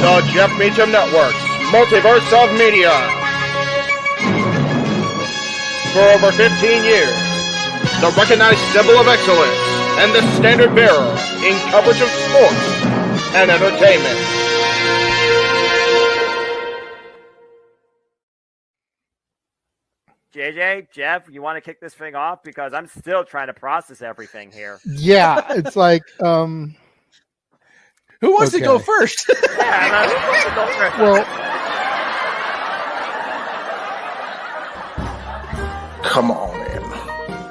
The Jeff Meacham Network's Multiverse of Media. For over 15 years, the recognized symbol of excellence and the standard bearer in coverage of sports and entertainment. JJ, Jeff, you want to kick this thing off? Because I'm still trying to process everything here. Yeah, it's like, who wants to go first? Well, Come on in.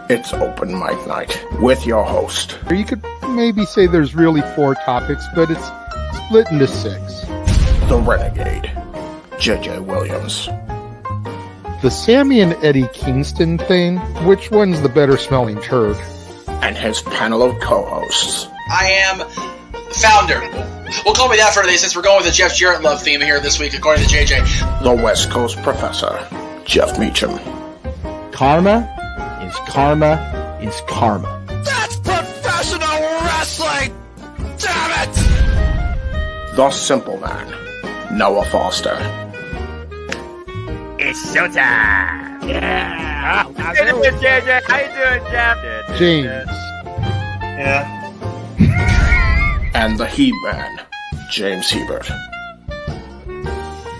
It's open mic night with your host. you could maybe say there's really 4 topics, but it's split into 6. The Renegade, JJ Williams. The Sammy and Eddie Kingston thing, which one's the better smelling turd? And his panel of co-hosts. I am the founder. We'll call me that for today since we're going with the Jeff Jarrett love theme here this week, according to JJ. The West Coast Professor, Jeff Meacham. Karma is karma is karma. That's professional wrestling! Damn it! The Simple Man, Noah Foster. It's showtime! Yeah! How you doing, JJ? How you doing, Jeff? James. Yeah. And the He-Man, James Hebert.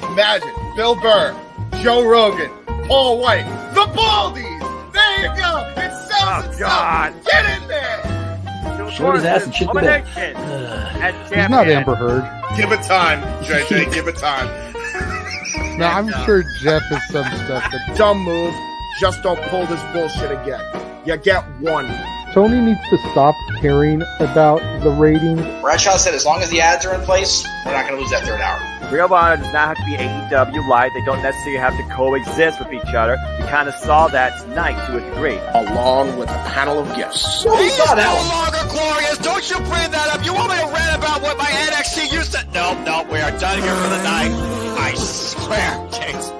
Imagine Bill Burr, Joe Rogan, Paul White, the Baldies. There you go. It sells itself. Get in there. Short his ass and shit the bed. He's not Amber Heard. Give it time, JJ. Give it time. No, I'm sure Jeff has some stuff that Dumb move. Just don't pull this bullshit again. You get one. Tony needs to stop caring about the ratings. Bradshaw said as long as the ads are in place, we're not going to lose that third hour. Real Honor does not have to be AEW Live. They don't necessarily have to coexist with each other. We kind of saw that tonight to a degree. Along with a panel of guests. He's no longer glorious. Don't you bring that up. You want me to rant about what my NXT used to... No, we are done here for the night. I swear, James.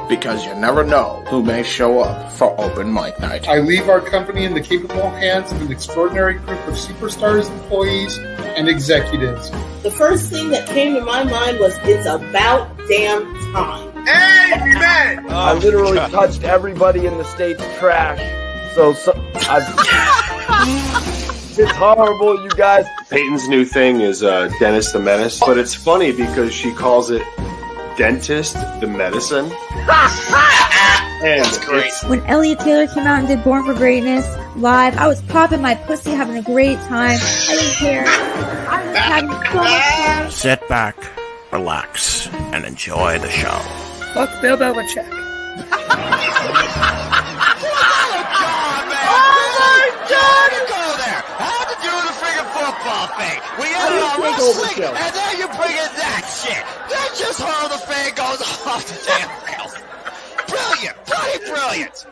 Because you never know who may show up for open mic night. I leave our company in the capable hands of an extraordinary group of superstars, employees, and executives. The first thing that came to my mind was, it's about damn time. Amen. I literally touched everybody in the state's trash. It's horrible, you guys. Peyton's new thing is Dennis the Menace, but it's funny because she calls it Dentist the Medicine. That's great. When Elliot Taylor came out and did Born for Greatness live, I was popping my pussy, having a great time. I didn't care. I was having so much fun. Sit back, relax, and enjoy the show. Fuck Bill Belichick. Football thing. We end it on wrestling, and then you bring in that shit. Then just how the fan goes off the damn rails. Brilliant, brilliant.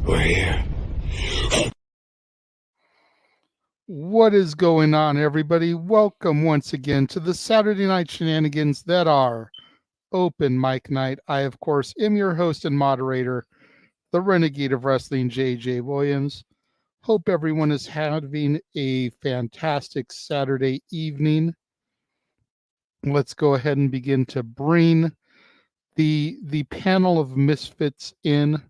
We're here. What is going on, everybody? Welcome once again to the Saturday night shenanigans that are open mic night. I, of course, am your host and moderator, the Renegade of Wrestling, JJ Williams. Hope everyone is having a fantastic Saturday evening. Let's go ahead and begin to bring the panel of misfits in.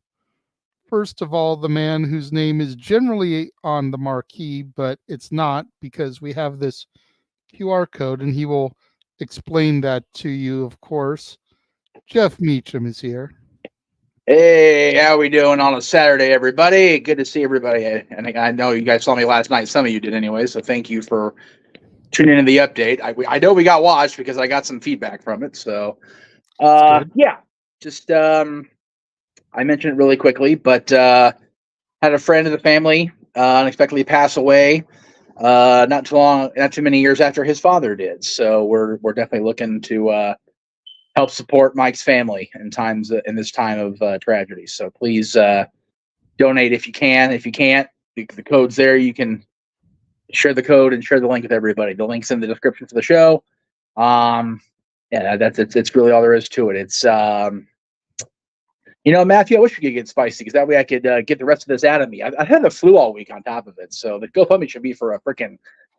First of all, the man whose name is generally on the marquee, but it's not because we have this QR code, and he will explain that to you, of course. Jeff Meacham is here. Hey, how we doing on a Saturday, everybody? Good to see everybody. And I know you guys saw me last night. Some of you did anyway, so thank you for tuning in to the update. I know we got watched because I got some feedback from it. So, yeah, just I mentioned it really quickly, but had a friend of the family unexpectedly pass away not too many years after his father did. So we're definitely looking to help support Mike's family in this time of tragedy. So please donate if you can. If you can't, the code's there. You can share the code and share the link with everybody. The link's in the description for the show. Yeah, it's really all there is to it. It's Matthew, I wish we could get spicy because that way I could get the rest of this out of me. I had the flu all week on top of it, so the GoFundMe should be for a freaking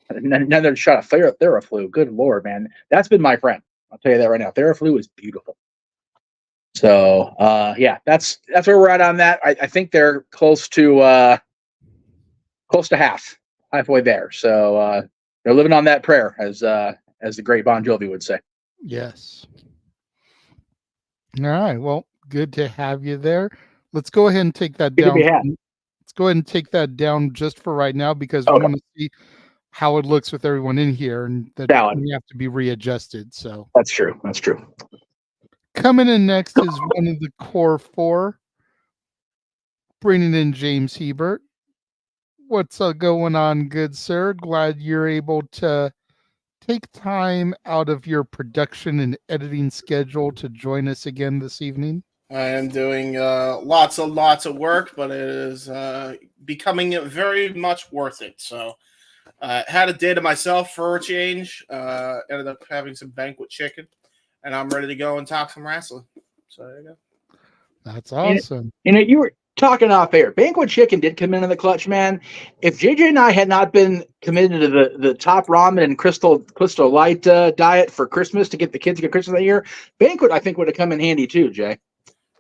another shot of Theraflu. Good Lord, man, that's been my friend. I'll tell you that right now. Theraflu is beautiful. So yeah, that's where we're at on that. I think they're close to halfway there. So they're living on that prayer, as the great Bon Jovi would say. Yes. All right. Well, good to have you there. Let's go ahead and take that down. Let's go ahead and take that down just for right now because we want to see how it looks with everyone in here, and that we have to be readjusted. So that's true. That's true. Coming in next is one of the core four, bringing in James Hebert. What's going on, good sir? Glad you're able to take time out of your production and editing schedule to join us again this evening. I am doing lots of work, but it is becoming very much worth it. So had a day to myself for a change. Ended up having some banquet chicken, and I'm ready to go and talk some wrestling. So there you go. That's awesome. You were talking off air. Banquet chicken did come into the clutch, man. If JJ and I had not been committed to the top ramen and crystal light diet for Christmas to get the kids to get Christmas that year, Banquet I think would have come in handy too, Jay.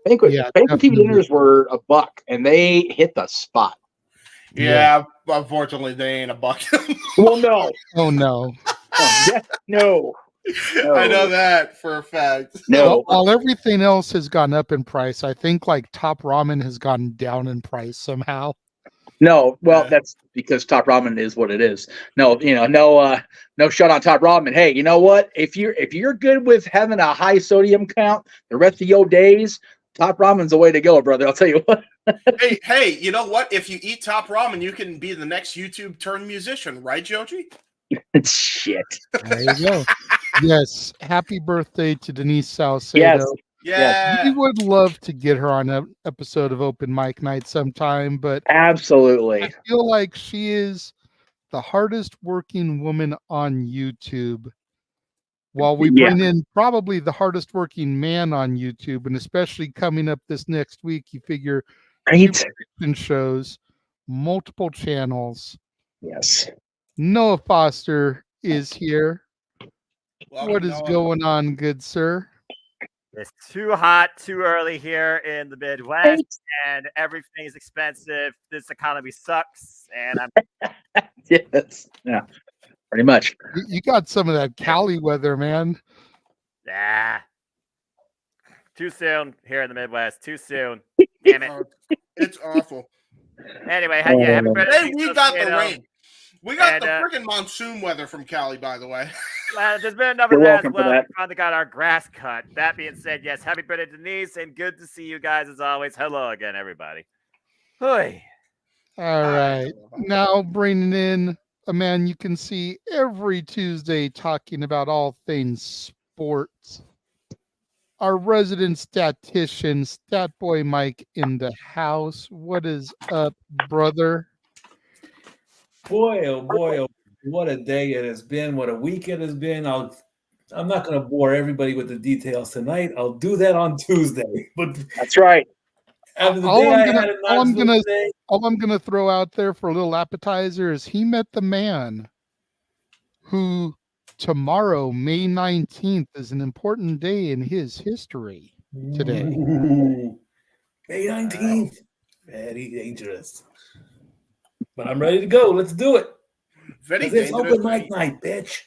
Banquet TV dinners were $1, and they hit the spot. Yeah, unfortunately, they ain't $1. Well, no. Oh no. No. I know that for a fact. No. While everything else has gone up in price, I think like Top Ramen has gone down in price somehow. No, well, that's because Top Ramen is what it is. No shut on Top Ramen. Hey, you know what? If you're good with having a high sodium count the rest of your days, Top Ramen's the way to go, brother. I'll tell you what. hey, you know what? If you eat Top Ramen, you can be the next YouTube turned musician, right, Joji? Shit. There you go. Yes. Happy birthday to Denise Salcedo. Yes. We would love to get her on an episode of Open Mic Night sometime, but absolutely, I feel like she is the hardest working woman on YouTube. While we bring in probably the hardest working man on YouTube, and especially coming up this next week, you figure shows, multiple channels. Yes. Noah Foster is here. Welcome, what is Noah. going on, good sir? It's too hot, too early here in the Midwest, and everything is expensive. This economy sucks, and I'm yes, yeah, pretty much. You got some of that Cali weather, man. Too soon here in the Midwest. Too soon. Damn it. It's awful. Anyway, happy birthday. We got the rain. We got the freaking monsoon weather from Cali, by the way. There's been enough of that as well. We finally got our grass cut. That being said, yes, happy birthday, Denise, and good to see you guys as always. Hello again, everybody. Hoi. All right. Now bringing in a man you can see every Tuesday talking about all things sports. Our resident statistician, Stat Boy Mike, in the house. What is up, brother? Boy, oh boy, oh, what a day it has been. What a week it has been. I'm not going to bore everybody with the details tonight. I'll do that on Tuesday. But that's right. All I'm gonna throw out there for a little appetizer is he met the man who tomorrow, May 19th, is an important day in his history today. Ooh, May 19th. Very dangerous. But I'm ready to go. Let's do it. Very dangerous. It's Open Mic Night, bitch.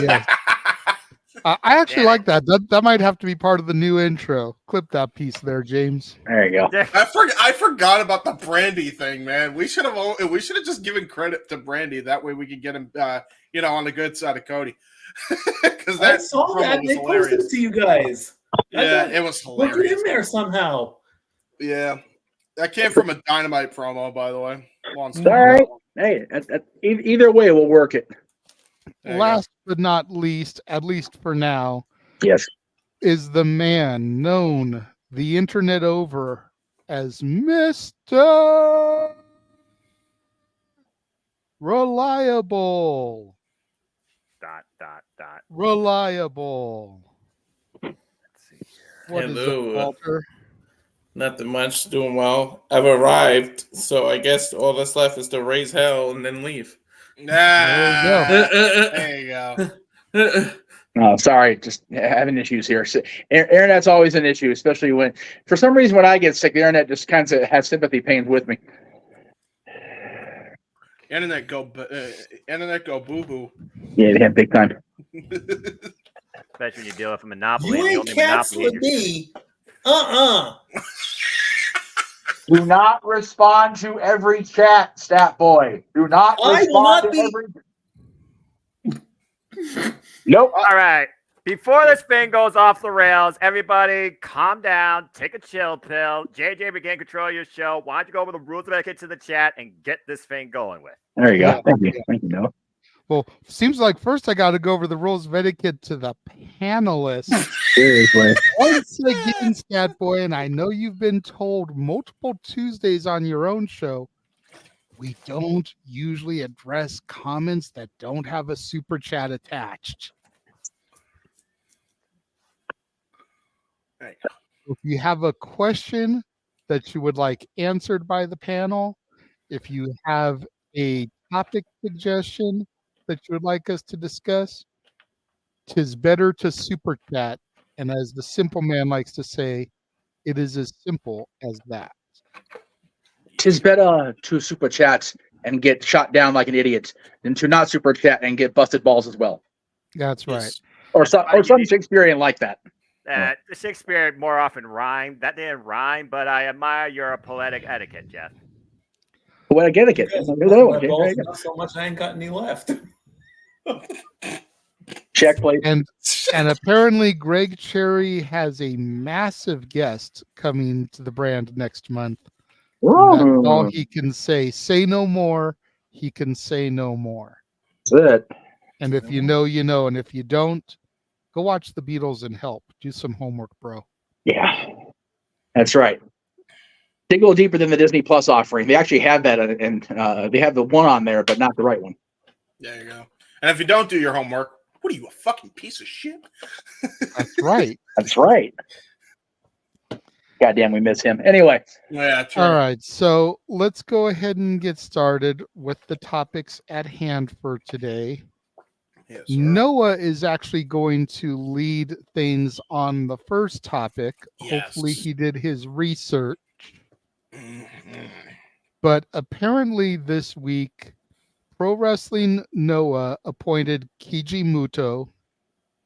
Yeah. I actually like that. That might have to be part of the new intro. Clip that piece there, James. There you go. I forgot about the Brandy thing, man. We should have just given credit to Brandy. That way we could get him, on the good side of Cody. Because I saw that. They posted it to you guys. Yeah, it was hilarious. Look it in there somehow. Yeah, that came from a Dynamite promo, by the way. All right. Hey, either way, we'll work it. Last but not least, at least for now, yes, is the man known the internet over as Mr. Reliable. not. Reliable. Let's see here. What is Hello. up, Walter? Nothing much. Doing well. I've arrived, so I guess all that's left is to raise hell and then leave. There you go. Oh, sorry, just having issues here. So, internet's always an issue, especially when, for some reason, when I get sick, the internet just kind of has sympathy pains with me. Internet go boo hoo. Yeah, big time. Especially when you deal with a monopoly. You ain't cats with me. Do not respond to every chat, Stat Boy. Do not respond to every. Nope. All right. Before this thing goes off the rails, everybody calm down, take a chill pill. JJ, begin control your show. Why don't you go over the rules of etiquette to the chat and get this thing going with? There you go. Thank you. Thank you, Noah. Well, seems like first I got to go over the rules of etiquette to the panelists. Seriously. Once again, Scat Boy, and I know you've been told multiple Tuesdays on your own show, we don't usually address comments that don't have a super chat attached. If you have a question that you would like answered by the panel, if you have a topic suggestion that you would like us to discuss, 'tis better to super chat. And as the simple man likes to say, it is as simple as that. 'Tis better to super chat and get shot down like an idiot than to not super chat and get busted balls as well. That's right. Or some Shakespearean like that. The Shakespeare more often rhymed. That didn't rhyme, but I admire your poetic etiquette, Jeff. Poetic etiquette. Not so much I ain't got any left. Check, please. And apparently Greg Cherry has a massive guest coming to the brand next month. That's all he can say. Say no more. He can say no more. That's it. And if you know, you know. And if you don't, go watch the Beatles and help. Do some homework, bro. Yeah, that's right. Dig a little deeper than the Disney Plus offering. They actually have that, and they have the one on there, but not the right one. There you go. And if you don't do your homework, what are you, a fucking piece of shit? That's right. That's right. Goddamn, we miss him. Anyway. Yeah. True. All right. So let's go ahead and get started with the topics at hand for today. Yes, Noah is actually going to lead things on the first topic. Yes. Hopefully he did his research. But apparently this week, Pro Wrestling Noah appointed Keiji Muto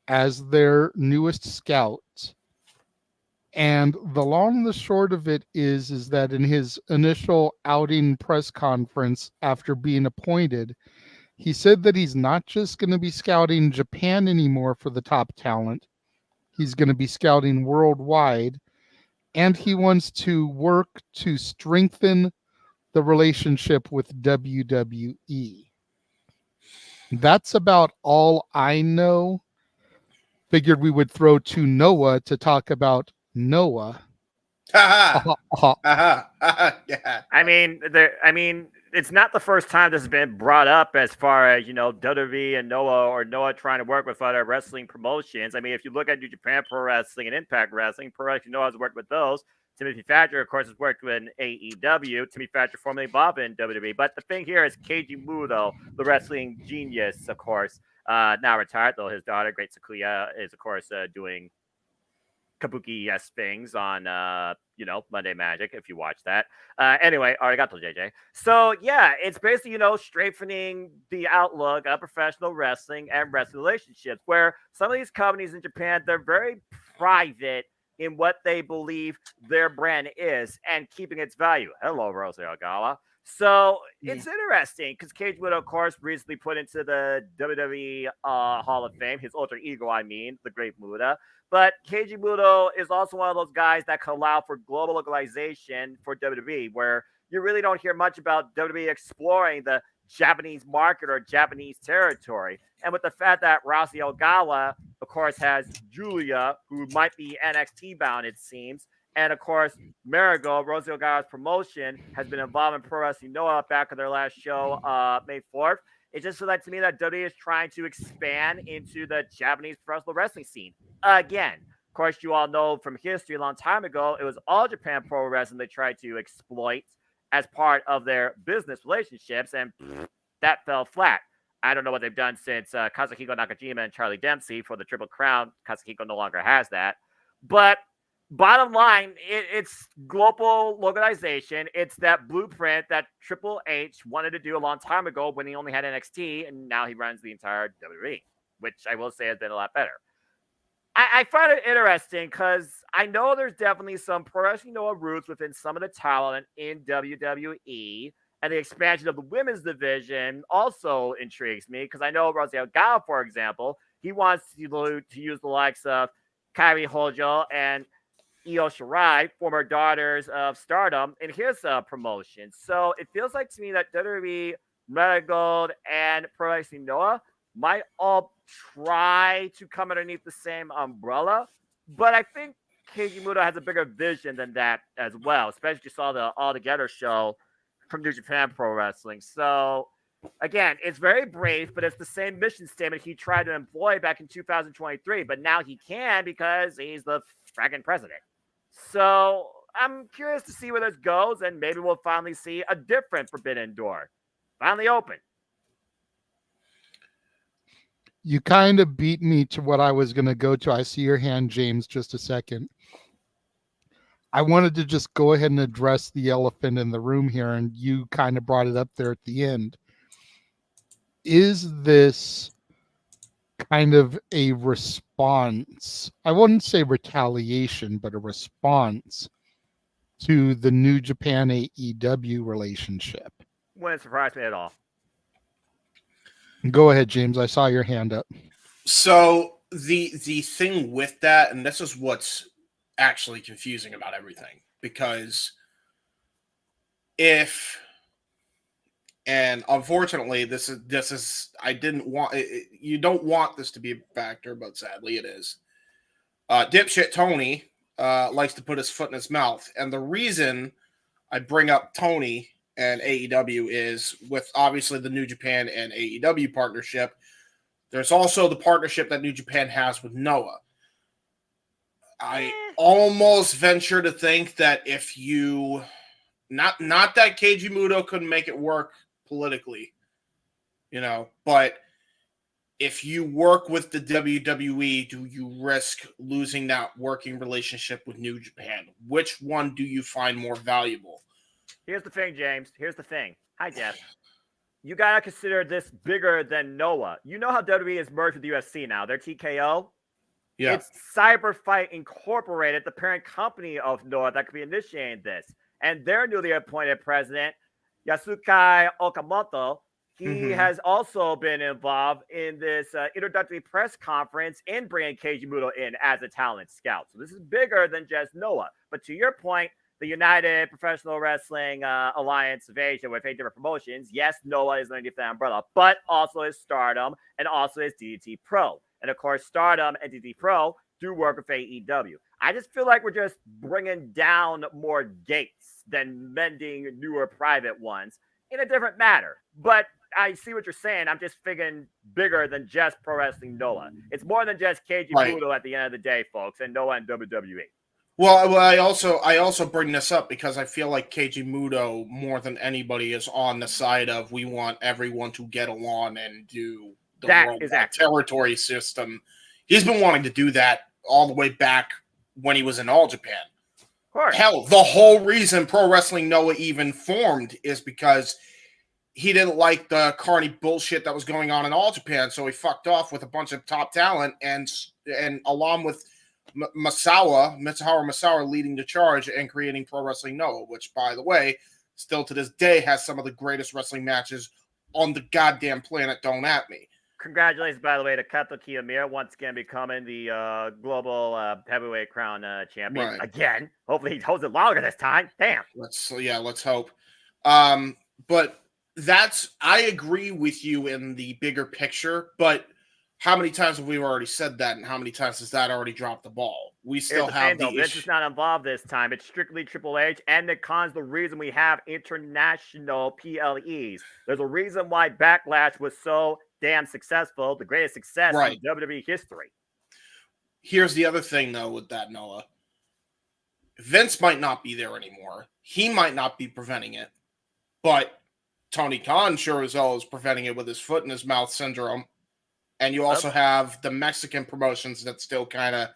as their newest scout. And the long and the short of it is that in his initial outing press conference after being appointed, he said that he's not just going to be scouting Japan anymore for the top talent. He's going to be scouting worldwide. And he wants to work to strengthen the relationship with WWE. That's about all I know. Figured we would throw to Noah to talk about Noah. Yeah. I mean, it's not the first time this has been brought up as far as, WWE and Noah, or Noah trying to work with other wrestling promotions. I mean, if you look at New Japan Pro Wrestling and Impact Wrestling, Pro Wrestling Noah has worked with those. Timothy Thatcher, of course, has worked with AEW. Timothy Thatcher formerly involved in WWE. But the thing here is Keiji Muto, the wrestling genius, of course, now retired, though his daughter, Great Sakuya, is, of course, doing kabuki-esque things on, Monday Magic, if you watch that. Anyway, arigato, JJ. So, yeah, it's basically, strengthening the outlook of professional wrestling and wrestling relationships, where some of these companies in Japan, they're very private in what they believe their brand is and keeping its value. Hello, Rosario Gala. So it's interesting because Keiji Muto, of course, recently put into the WWE Hall of Fame, his alter ego, the Great Muta. But Keiji Muto is also one of those guys that can allow for global localization for WWE, where you really don't hear much about WWE exploring the Japanese market or Japanese territory. And with the fact that Rousey Ogala, of course, has Julia, who might be NXT bound, it seems. And of course, Marigold, Rosie Ogala's promotion, has been involved in Pro Wrestling Noah back in their last show, May 4th. It just feels like to me that WWE is trying to expand into the Japanese professional wrestling scene again. Of course, you all know from history a long time ago, it was All Japan Pro Wrestling they tried to exploit as part of their business relationships, and that fell flat. I don't know what they've done since Kazuhiko Nakajima and Charlie Dempsey for the Triple Crown. Kazuhiko no longer has that. But bottom line, it's global localization. It's that blueprint that Triple H wanted to do a long time ago when he only had NXT, and now he runs the entire WWE, which I will say has been a lot better. I find it interesting because I know there's definitely some Pro Wrestling Noah roots within some of the talent in WWE, and the expansion of the women's division also intrigues me because I know Roselle Gao, for example, he wants to use the likes of Kairi Hojo and Io Shirai, former daughters of Stardom, in his promotion. So it feels like to me that WWE, Marigold, and Pro Wrestling Noah might all try to come underneath the same umbrella. But I think Keiji Muto has a bigger vision than that as well, especially you saw the All Together show from New Japan Pro Wrestling. So again, it's very brave, but it's the same mission statement he tried to employ back in 2023. But now he can because he's the fracking president. So I'm curious to see where this goes, and maybe we'll finally see a different Forbidden Door finally open. You kind of beat me to what I was going to go to. I see your hand, James, just a second. I wanted to just go ahead and address the elephant in the room here, and you kind of brought it up there at the end. Is this kind of a response? I wouldn't say retaliation, but a response to the New Japan AEW relationship. Wouldn't surprise me at all. Go ahead, James. I saw your hand up. So the thing with that, and this is what's actually confusing about everything, because and unfortunately, this is I didn't want you don't want this to be a factor, but sadly it is. Dipshit Tony likes to put his foot in his mouth, and the reason I bring up Tony and AEW is with obviously the New Japan and AEW partnership. There's also the partnership that New Japan has with Noah. I almost venture to think that if you not that Keiji Muto couldn't make it work politically, but if you work with the WWE, do you risk losing that working relationship with New Japan? Which one do you find more valuable? Here's the thing, James. Here's the thing. Hi, Jeff. You got to consider this bigger than Noah. You know how WWE is merged with UFC now. They're TKO. Yeah. It's Cyberfight Incorporated, the parent company of Noah, that could be initiating this. And their newly appointed president, Yasukai Okamoto, he has also been involved in this introductory press conference in bringing Keiji Muto in as a talent scout. So this is bigger than just Noah. But to your point, the United Professional Wrestling Alliance of Asia with 8 different promotions. Yes, Noah is underneath that umbrella, but also is Stardom and also is DDT Pro. And of course, Stardom and DDT Pro do work with AEW. I just feel like we're just bringing down more gates than mending newer private ones in a different matter. But I see what you're saying. I'm just figuring bigger than just Pro Wrestling Noah. It's more than just Keiji Muto at the end of the day, folks, and Noah and WWE. Well, I also bring this up because I feel like Keiji Muto, more than anybody, is on the side of we want everyone to get along and do the worldwide territory system. He's been wanting to do that all the way back when he was in All Japan. Of course. Hell, the whole reason Pro Wrestling Noah even formed is because he didn't like the carny bullshit that was going on in All Japan, so he fucked off with a bunch of top talent, and along with Mitsuharu Misawa leading the charge and creating Pro Wrestling Noah, which, by the way, still to this day has some of the greatest wrestling matches on the goddamn planet. Don't at me. Congratulations, by the way, to Kato Kiyomiya once again becoming the global heavyweight crown champion again. Hopefully he holds it longer this time. Damn. Let's hope. But I agree with you in the bigger picture, but how many times have we already said that, and how many times has that already dropped the ball? we still have the Vince is not involved this time. It's strictly Triple H, and Nick Khan's the reason we have international PLEs. There's a reason why Backlash was so damn successful, the greatest success in WWE history. Here's the other thing, though, with that, Noah. Vince might not be there anymore. He might not be preventing it, but Tony Khan sure as hell is preventing it with his foot in his mouth syndrome. And you also have the Mexican promotions that still kind of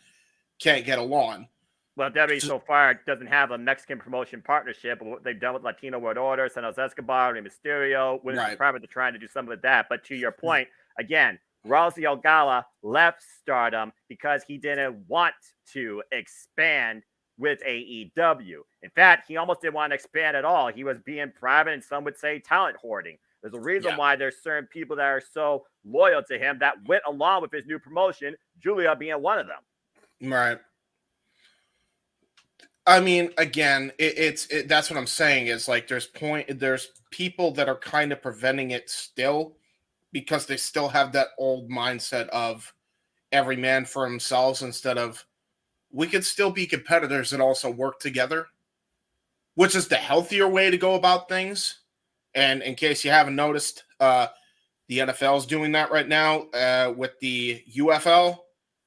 can't get along. Well, WWE so far doesn't have a Mexican promotion partnership. What they've done with Latino World Order, Santos Escobar, Rey Mysterio, Women's Private, they're trying to do something with that. But to your point, again, Rousey Algala left Stardom because he didn't want to expand with AEW. In fact, he almost didn't want to expand at all. He was being private, and some would say talent hoarding. There's a reason why there's certain people that are so loyal to him that went along with his new promotion, Julia being one of them. Right. I mean, again, that's what I'm saying is like there's people that are kind of preventing it still because they still have that old mindset of every man for themselves instead of we could still be competitors and also work together, which is the healthier way to go about things. And in case you haven't noticed, the NFL is doing that right now with the UFL,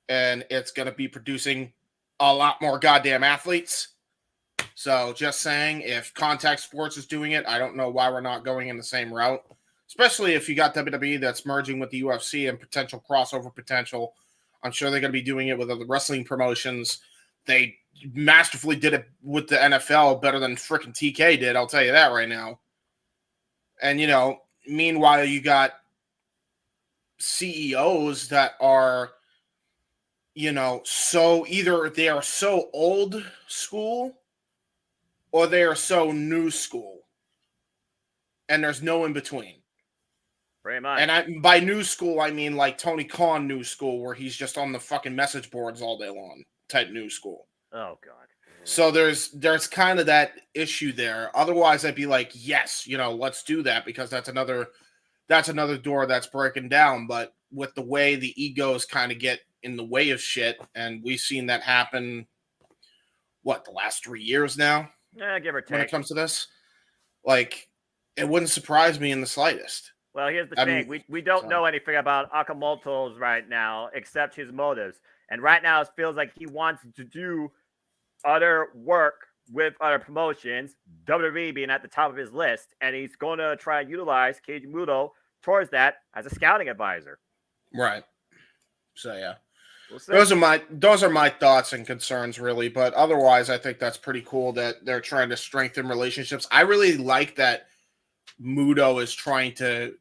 and it's going to be producing a lot more goddamn athletes. So just saying, if Contact Sports is doing it, I don't know why we're not going in the same route, especially if you got WWE that's merging with the UFC and potential crossover potential. I'm sure they're going to be doing it with other wrestling promotions. They masterfully did it with the NFL better than freaking TK did. I'll tell you that right now. And, you know, meanwhile, you got CEOs that are, you know, so either they are so old school or they are so new school. And there's no in between. Very much. And by new school, I mean like Tony Khan new school, where he's just on the fucking message boards all day long type new school. Oh, God. So there's kind of that issue there. Otherwise, I'd be like, yes, you know, let's do that because that's another door that's breaking down. But with the way the egos kind of get in the way of shit, and we've seen that happen, the last 3 years now? Yeah, give or take. When it comes to this, like, it wouldn't surprise me in the slightest. Well, here's the thing. We don't know anything about Akamoto's right now except his motives. And right now it feels like he wants to do other work with other promotions, WWE being at the top of his list, and he's going to try and utilize Keiji Muto towards that as a scouting advisor. Right. So yeah, those are my thoughts and concerns, really. But otherwise, I think that's pretty cool that they're trying to strengthen relationships. I really like that Muto is trying to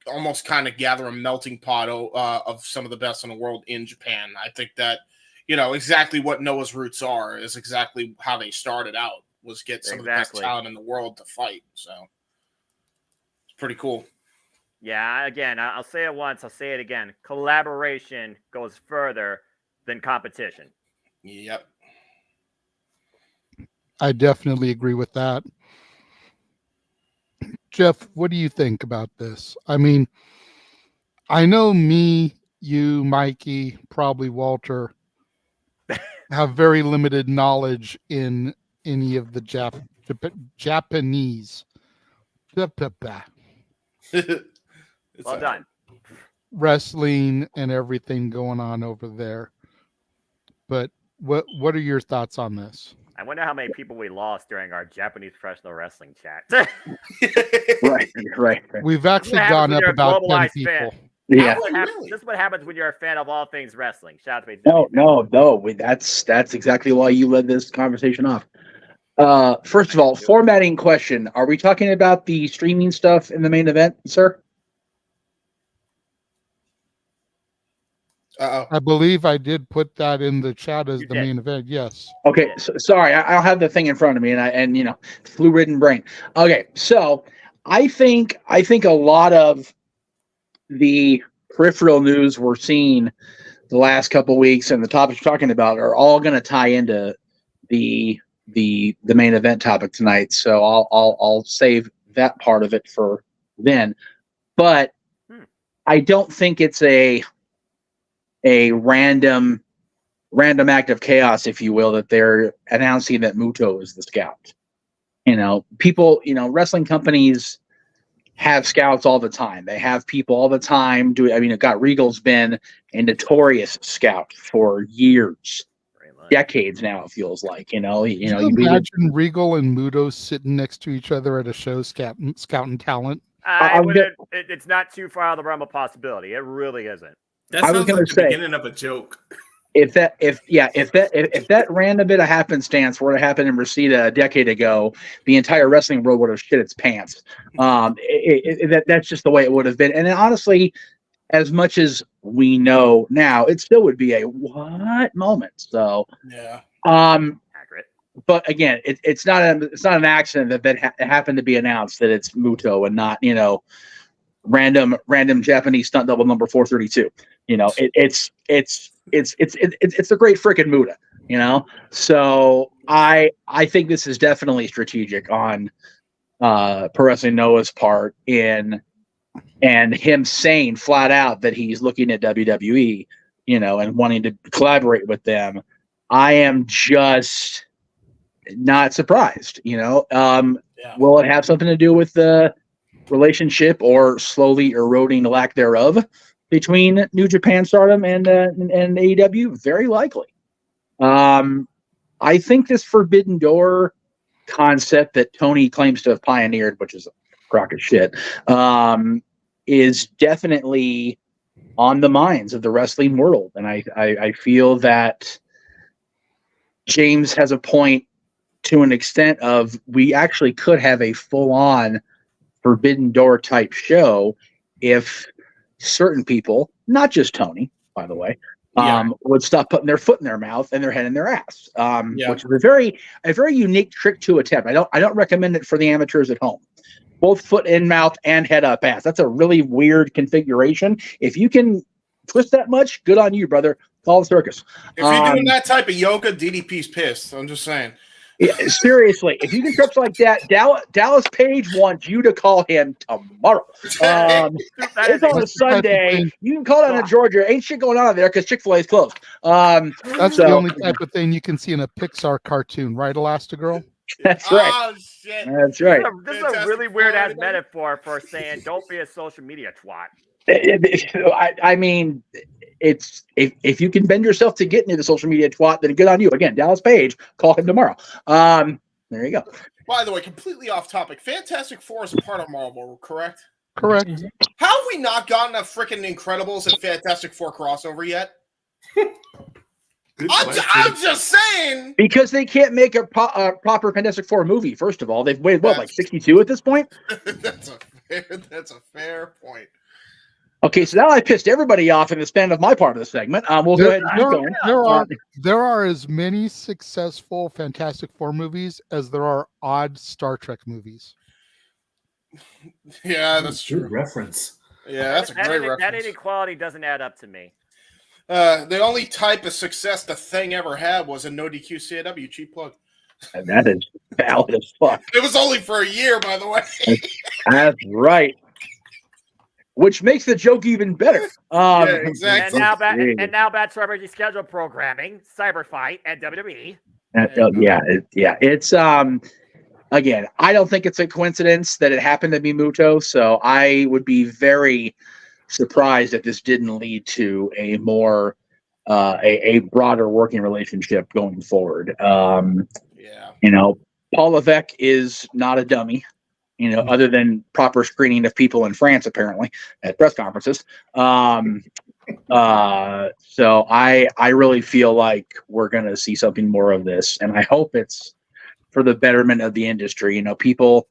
almost kind of gather a melting pot of some of the best in the world in Japan. I think that, you know, exactly what Noah's roots are is exactly how they started out, was get some of the best talent in the world to fight. So it's pretty cool. Yeah, again, I'll say it once, I'll say it again. Collaboration goes further than competition. Yep. I definitely agree with that. Jeff, what do you think about this? I mean, I know me, you, Mikey, probably Walter, have very limited knowledge in any of the Japanese well done. Wrestling and everything going on over there. But what are your thoughts on this? I wonder how many people we lost during our Japanese professional wrestling chat. Right. We've actually gone up about 10 people. Fan. Yeah. This is what happens when you're a fan of all things wrestling. Shout out to me. No. That's exactly why you led this conversation off. First of all, formatting question. Are we talking about the streaming stuff in the main event, sir? I believe I did put that in the chat as the main event. Yes. Okay. So, sorry, I don't have the thing in front of me, and you know, flu-ridden brain. Okay, so I think a lot of the peripheral news we're seeing the last couple of weeks and the topics we're talking about are all going to tie into the main event topic tonight. So I'll save that part of it for then. But I don't think it's a random random act of chaos, if you will, that they're announcing that Muto is the scout. People, wrestling companies have scouts all the time. They have people all the time Regal's been a notorious scout for years, decades now. It feels like, Can you imagine Regal and Muto sitting next to each other at a show, scouting talent. It's not too far out of the realm of possibility. It really isn't. That sounds like the beginning of a joke. If that random bit of happenstance were to happen in Reseda a decade ago, the entire wrestling world would have shit its pants. That's just the way it would have been. And honestly, as much as we know now, it still would be a what moment. So yeah. Accurate. But again, it's not an accident that happened to be announced that it's Muto and not random Japanese stunt double number 432. It's a great freaking Muta, So I think this is definitely strategic on Pro Wrestling Noah's part and him saying flat out that he's looking at WWE, and wanting to collaborate with them. I am just not surprised. Will it have something to do with the relationship or slowly eroding lack thereof between New Japan Stardom and AEW? Very likely. I think this Forbidden Door concept that Tony claims to have pioneered, which is a crock of shit, is definitely on the minds of the wrestling world. And I feel that James has a point to an extent of we actually could have a full-on Forbidden Door type show if certain people, not just Tony, by the way, would stop putting their foot in their mouth and their head in their ass, which is a very unique trick to attempt. I don't recommend it for the amateurs at home. Both foot in mouth and head up ass. That's a really weird configuration. If you can twist that much, good on you, brother. Call the circus. If you're doing that type of yoga, DDP's pissed. I'm just saying. Yeah, seriously, if you can trips like that, Dallas Page wants you to call him tomorrow. It's on a Sunday. You can call it on Georgia. Ain't shit going on there because Chick-fil-A is closed. That's the only type of thing you can see in a Pixar cartoon, right, Elastigirl? That's right. Oh, shit. That's right. This is a really weird ass metaphor for saying don't be a social media twat. I mean, it's if you can bend yourself to get into the social media twat, then good on you. Again, Dallas Page, call him tomorrow. There you go. By the way, completely off topic. Fantastic Four is a part of Marvel, correct? Correct. How have we not gotten a freaking Incredibles and Fantastic Four crossover yet? I'm just saying. Because they can't make a proper Fantastic Four movie, first of all. They've waited, like 62 at this point? That's a fair point. Okay, so now I pissed everybody off in the span of my part of the segment. We'll go ahead and keep going. There are as many successful Fantastic Four movies as there are odd Star Trek movies. Yeah, that's true. Good reference. Yeah, that's a great reference. That inequality doesn't add up to me. The only type of success the Thing ever had was a no DQ CAW. Cheap plug. And that is valid as fuck. It was only for a year, by the way. That's right. Which makes the joke even better. Yeah, exactly. And now back to our already scheduled programming, Cyberfight at WWE. It's again, I don't think it's a coincidence that it happened to be Muto, so I would be very surprised if this didn't lead to a more a broader working relationship going forward. Paul Levesque is not a dummy. Other than proper screening of people in France, apparently, at press conferences. So I really feel like we're going to see something more of this, and I hope it's for the betterment of the industry. People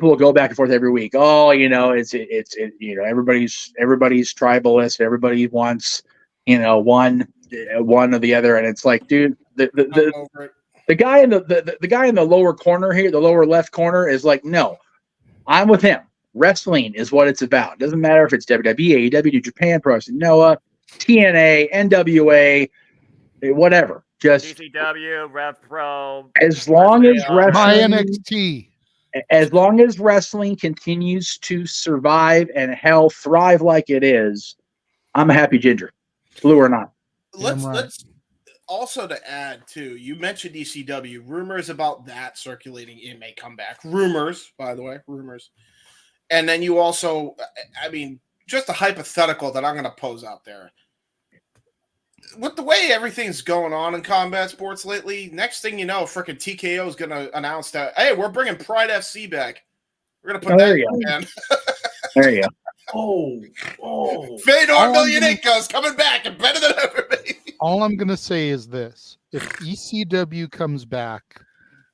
will go back and forth every week. Oh, it's everybody's tribalist. Everybody wants, one or the other, and it's like, dude, the guy in the guy in the lower corner here, the lower left corner, is like, no. I'm with him. Wrestling is what it's about. It doesn't matter if it's WWE, AEW, New Japan, Pro Wrestling Noah, TNA, NWA, whatever. Just GCW, Rev Pro. As long as wrestling, my NXT. As long as wrestling continues to survive and thrive like it is, I'm a happy ginger, blue or not. Let's Also to add too, you mentioned ECW. Rumors about that circulating. It may come back. Rumors, by the way, rumors. And then you also, I mean, just a hypothetical that I'm going to pose out there. With the way everything's going on in combat sports lately, next thing you know, freaking TKO is going to announce that, hey, we're bringing Pride FC back. We're going to put there you go. There you go. Fedor Emelianenko's coming back and better than ever. All I'm going to say is this. If ECW comes back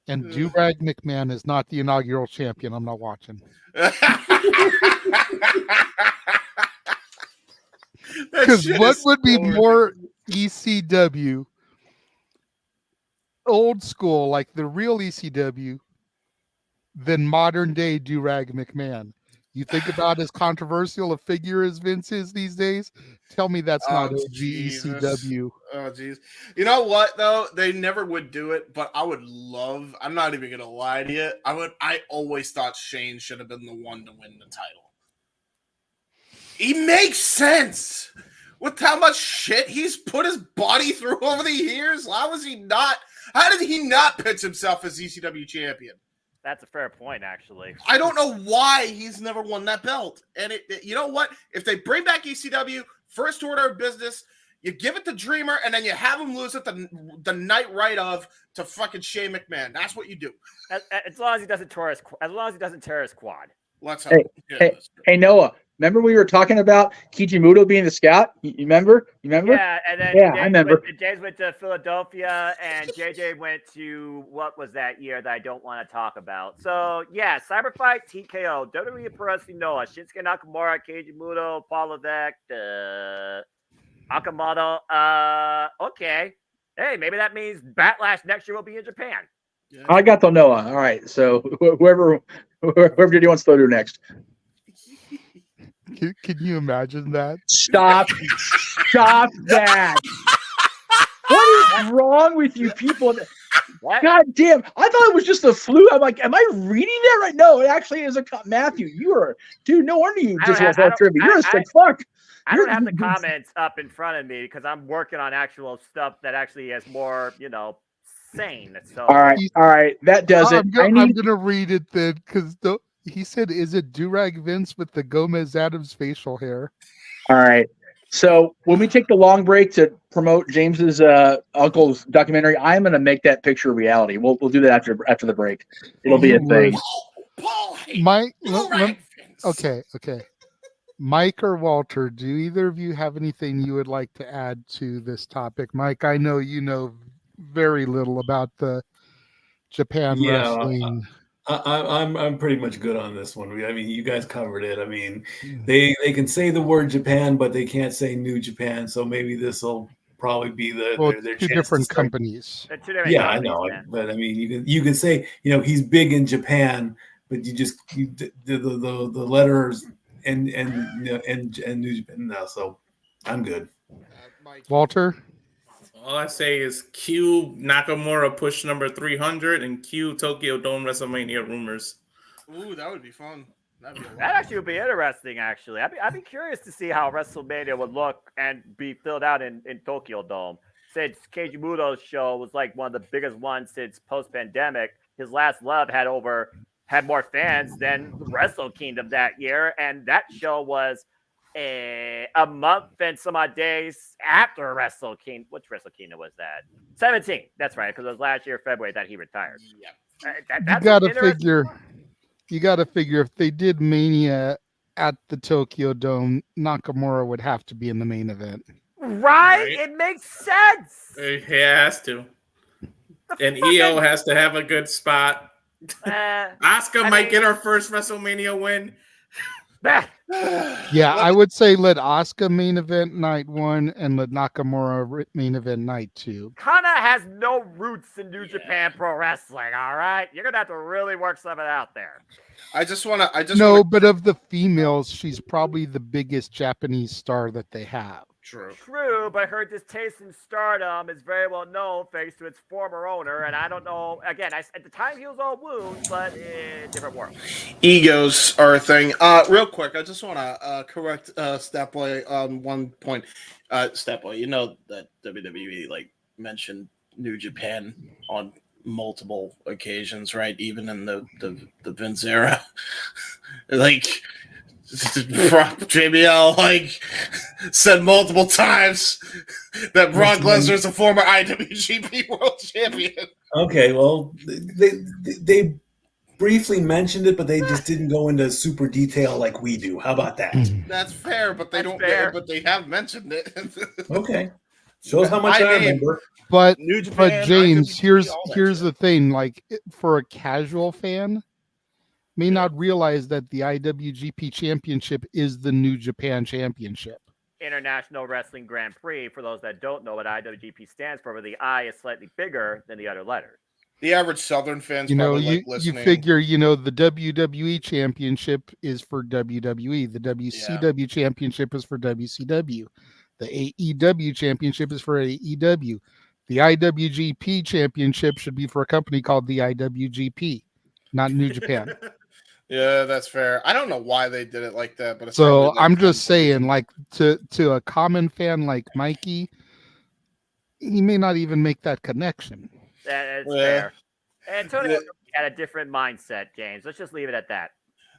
and Durag McMahon is not the inaugural champion, I'm not watching. Because what would be more ECW, old school, like the real ECW, than modern day Durag McMahon? You think about as controversial a figure as Vince is these days? Tell me that's not OG ECW. Oh, jeez. You know what, though? They never would do it, but I would love, I'm not even going to lie to you. I always thought Shane should have been the one to win the title. He makes sense with how much shit he's put his body through over the years. How did he not pitch himself as ECW champion? That's a fair point, actually. I don't know why he's never won that belt. And you know what? If they bring back ECW, first order of business, you give it to Dreamer, and then you have him lose it the night right of to fucking Shane McMahon. That's what you do. As long as he doesn't tear his quad. Let's hope. Hey, Noah. Remember we were talking about Kijimuto being the scout? You remember? Yeah, and then I remember. James went to Philadelphia, and JJ went to what was that year that I don't want to talk about. So yeah, Cyberfight, TKO, WWE Pro Wrestling Noah, Shinsuke Nakamura, Kijimuto, Paul Levesque, Akamoto. Okay, hey, maybe that means Backlash next year will be in Japan. Yeah. I got to Noah. All right, so whoever he wants to do next. Can you imagine that? Stop that. What is wrong with you people? God damn. I thought it was just the flu. I'm like, am I reading that right? No, it actually is a Matthew. You are, dude, no wonder you just watched that trivia. You're a sick fuck. I don't have the comments up in front of me because I'm working on actual stuff that actually is more, sane. So all right. That does it. I'm going to read it then because he said, is it Durag Vince with the Gomez Adams facial hair? All right. So when we take the long break to promote James's uncle's documentary, I'm going to make that picture a reality. We'll do that after the break. It'll be a thing. Mike, okay. Mike or Walter, do either of you have anything you would like to add to this topic? Mike, I know you know very little about the Japan wrestling. I'm pretty much good on this one. I mean, you guys covered it. I mean, they can say the word Japan, but they can't say New Japan. So maybe this will probably be their two different companies. Yeah, I know, but I mean, you can say he's big in Japan, but the letters and New Japan now. So I'm good. Walter. All I say is Q Nakamura push number 300 and Q Tokyo Dome WrestleMania rumors. Ooh, that would be fun. That actually would be interesting. Actually, I'd be curious to see how WrestleMania would look and be filled out in Tokyo Dome. Since Kijimuto's show was like one of the biggest ones since post-pandemic, his Last Love had more fans than Wrestle Kingdom that year, and that show was a month and some odd days after Wrestle Kingdom. Which Wrestle Kingdom was that? 17. That's right, because it was last year February that he retired. Yeah. You gotta figure if they did Mania at the Tokyo Dome, Nakamura would have to be in the main event. Right? It makes sense. He has to. And EO has to have a good spot. Asuka might get her first WrestleMania win. Yeah, I would say let Asuka main event night 1 and let Nakamura main event night 2. Kana has no roots in New Japan Pro Wrestling, all right? You're going to have to really work something out there. But of the females, she's probably the biggest Japanese star that they have. True, but her distaste in stardom is very well known thanks to its former owner, and I don't know, again, at the time he was all wounds, but different world. Egos are a thing. Real quick, I just want to correct Statboy on one point. Statboy, you know that WWE mentioned New Japan on multiple occasions, right? Even in the Vince era, like JBL like said multiple times that Brock Lesnar is a former IWGP World Champion. Okay, well, they briefly mentioned it, but they just didn't go into super detail like we do. How about that? That's fair, but they but they have mentioned it. Okay, shows how much I remember. But New Japan, James, IWGP, here's the thing. Like for a casual fan, may not realize that the IWGP Championship is the New Japan Championship. International Wrestling Grand Prix. For those that don't know what IWGP stands for, where the I is slightly bigger than the other letters. The average Southern fans, You figure, the WWE Championship is for WWE. The WCW Championship is for WCW. The AEW Championship is for AEW. The IWGP Championship should be for a company called the IWGP, not New Japan. Yeah, that's fair. I don't know why they did it like that, but it's So I'm just saying, like to a common fan like Mikey, he may not even make that connection. That is fair. Antonio had a different mindset, James. Let's just leave it at that.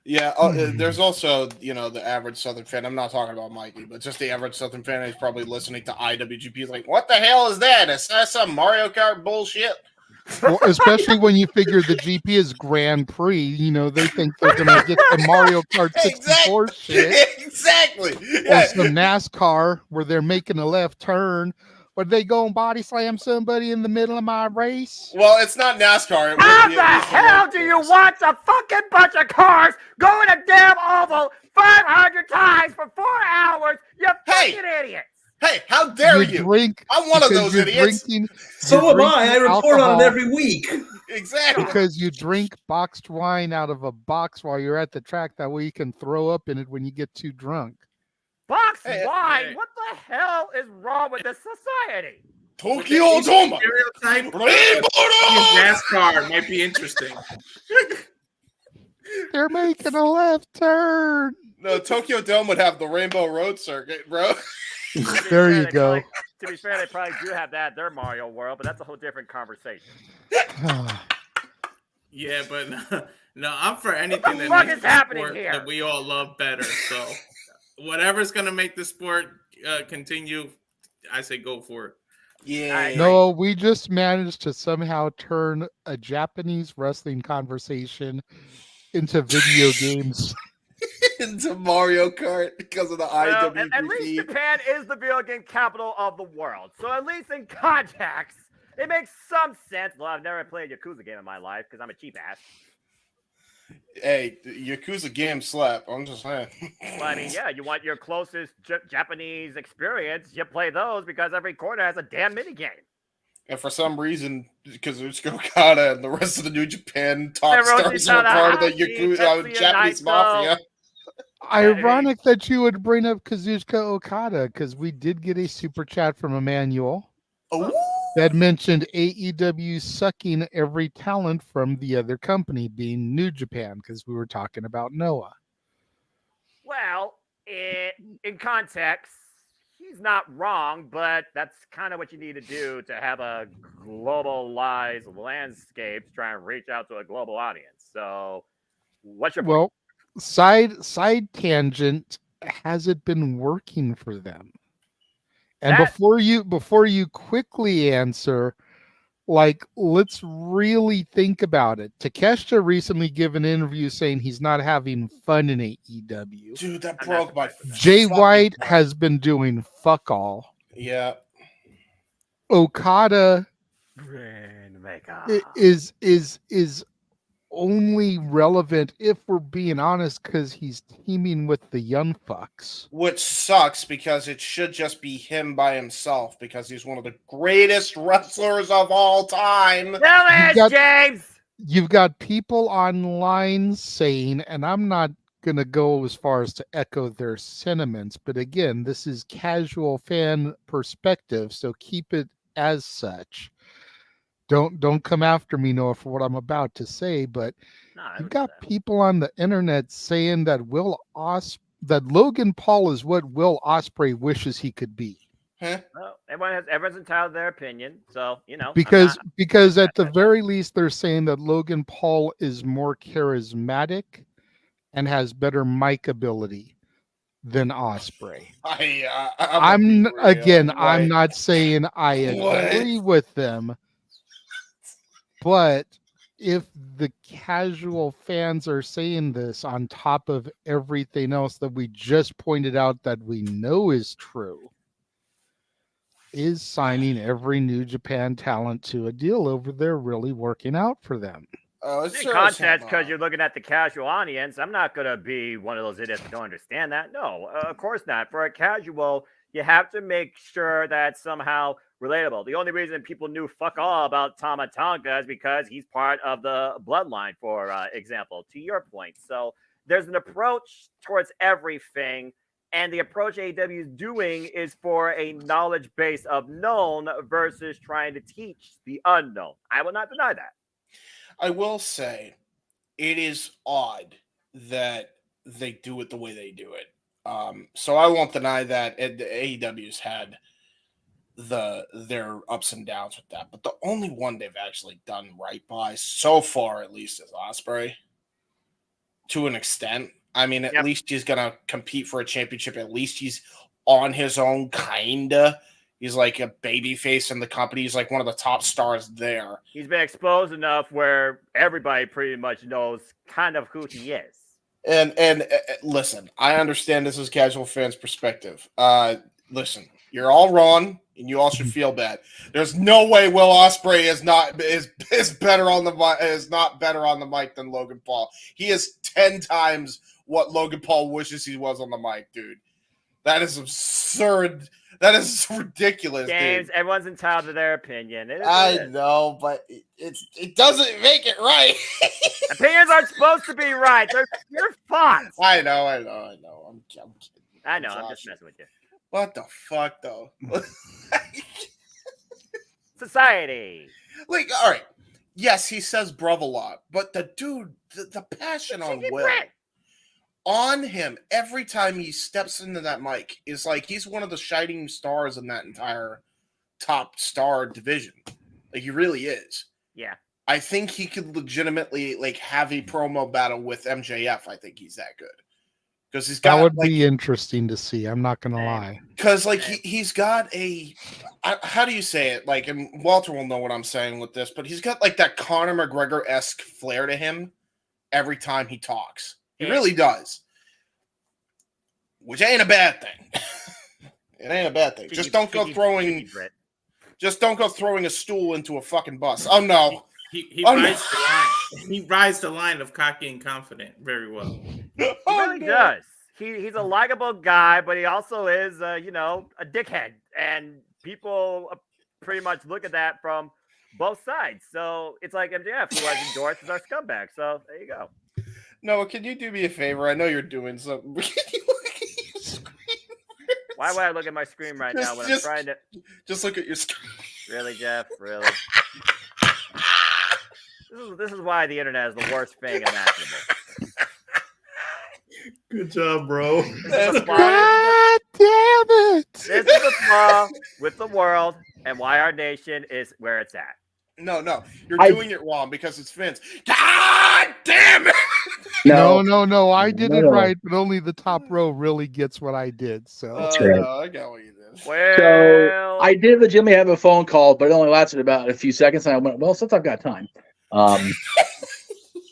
Yeah, there's also, the average Southern fan. I'm not talking about Mikey, but just the average Southern fan is probably listening to IWGP. Is like, what the hell is that? Is that some Mario Kart bullshit? Well, especially when you figure the GP is Grand Prix, they think they're going to get the Mario Kart 64 shit. Exactly. Or some NASCAR where they're making a left turn. But they go and body slam somebody in the middle of my race? Well, it's not NASCAR. How the hell do you watch a fucking bunch of cars going a damn oval 500 times for 4 hours? You fucking idiots! Hey, how dare you? I'm one of those idiots. So am I. I report on it every week. Exactly. Because you drink boxed wine out of a box while you're at the track. That way you can throw up in it when you get too drunk. Box wine? What the hell is wrong with this society? Tokyo Dome! Stereotype. NASCAR might be interesting. They're making a left turn. No, Tokyo Dome would have the Rainbow Road Circuit, bro. There you go. To be fair, they probably do have that at their Mario World, but that's a whole different conversation. Yeah, but no, I'm for anything that fuck makes is the happening sport here? that we all love better. So whatever's gonna make the sport continue, I say go for it. Yeah. No, we just managed to somehow turn a Japanese wrestling conversation into video games. Into Mario Kart because of the IWGP. At least Japan is the video game capital of the world. So at least in context, it makes some sense. Well, I've never played a Yakuza game in my life because I'm a cheap ass. Hey, the Yakuza game slap. I'm just saying. Well, I mean, yeah, you want your closest Japanese experience, you play those because every corner has a damn minigame. And for some reason, because Utsuko Okada and the rest of the New Japan top stars are part of the Yakuza Japanese mafia. Ironic that you would bring up Kazuchika Okada, because we did get a super chat from Emmanuel that mentioned AEW sucking every talent from the other company, being New Japan, because we were talking about Noah. Well, in context, he's not wrong, but that's kind of what you need to do to have a globalized landscape to try and reach out to a global audience. So, what's your point? Well, side tangent, has it been working for them? And before you quickly answer, like, let's really think about it. Takeshita recently gave an interview saying he's not having fun in AEW. Dude, that broke my. Jay White has been doing fuck all. Yeah. Okada is only relevant, if we're being honest, because he's teaming with the Young Bucks. Which sucks, because it should just be him by himself, because he's one of the greatest wrestlers of all time. James! You've got people online saying, and I'm not going to go as far as to echo their sentiments, but again, this is casual fan perspective, so keep it as such. Don't come after me, Noah, for what I'm about to say, but you've got people on the internet saying that that Logan Paul is what Will Ospreay wishes he could be. Well, everyone's entitled to their opinion, so because at the very least they're saying that Logan Paul is more charismatic and has better mic ability than Ospreay. I'm not saying I agree with them, but if the casual fans are saying this on top of everything else that we just pointed out that we know is true, is signing every New Japan talent to a deal over there really working out for them? In context, because you're looking at the casual audience, I'm not going to be one of those idiots that don't understand that. No, of course not. For a casual, you have to make sure that somehow relatable. The only reason people knew fuck all about Tama Tonga is because he's part of the bloodline, for example, to your point. So there's an approach towards everything, and the approach AEW is doing is for a knowledge base of known versus trying to teach the unknown. I will not deny that. I will say it is odd that they do it the way they do it. So I won't deny that the AEW's had their ups and downs with that. But the only one they've actually done right by so far, at least, is Ospreay. To an extent. I mean, at least he's going to compete for a championship. At least he's on his own, kinda. He's like a baby face in the company. He's like one of the top stars there. He's been exposed enough where everybody pretty much knows kind of who he is. And listen, I understand this is casual fans' perspective. Listen, you're all wrong, and you all should feel bad. There's no way Will Ospreay is not better on the mic than Logan Paul. He is 10 times what Logan Paul wishes he was on the mic, dude. That is absurd. That is ridiculous, James, dude. Everyone's entitled to their opinion. I know, but it doesn't make it right. Opinions aren't supposed to be right. They're your thoughts. I know. I'm kidding. I know. I'm just messing with you. What the fuck, though? Society. Like, all right. Yes, he says bruv a lot, but the dude, the passion on Will, on him every time he steps into that mic is like he's one of the shining stars in that entire top star division. Like, he really is. Yeah. I think he could legitimately like have a promo battle with MJF. I think he's that good. Because he's got, that would be interesting to see. I'm not going to lie. Because like he's got how do you say it? Like, and Walter will know what I'm saying with this, but he's got like that Conor McGregor-esque flair to him every time he talks. He really does. Which ain't a bad thing. It ain't a bad thing. Just don't go throwing a stool into a fucking bus. Oh no. He rides the line of cocky and confident very well. He really does. He's a likable guy, but he also is, a dickhead. And people pretty much look at that from both sides. So it's like MJF, who has endorsed as our scumbag. So there you go. Noah, can you do me a favor? I know you're doing something. Can you look at your screen? Why would I look at my screen right now when I'm trying to... Just look at your screen. Really, Jeff? Really? This is why the internet is the worst thing imaginable. Good job, bro. God damn it! This is the flaw with the world and why our nation is where it's at. No, you're doing it wrong because it's Vince. God damn it! No. I did it right, but only the top row really gets what I did. So that's right. No, I got what you did. Well, so I did legitimately have a phone call, but it only lasted about a few seconds. And I went, well, since I've got time.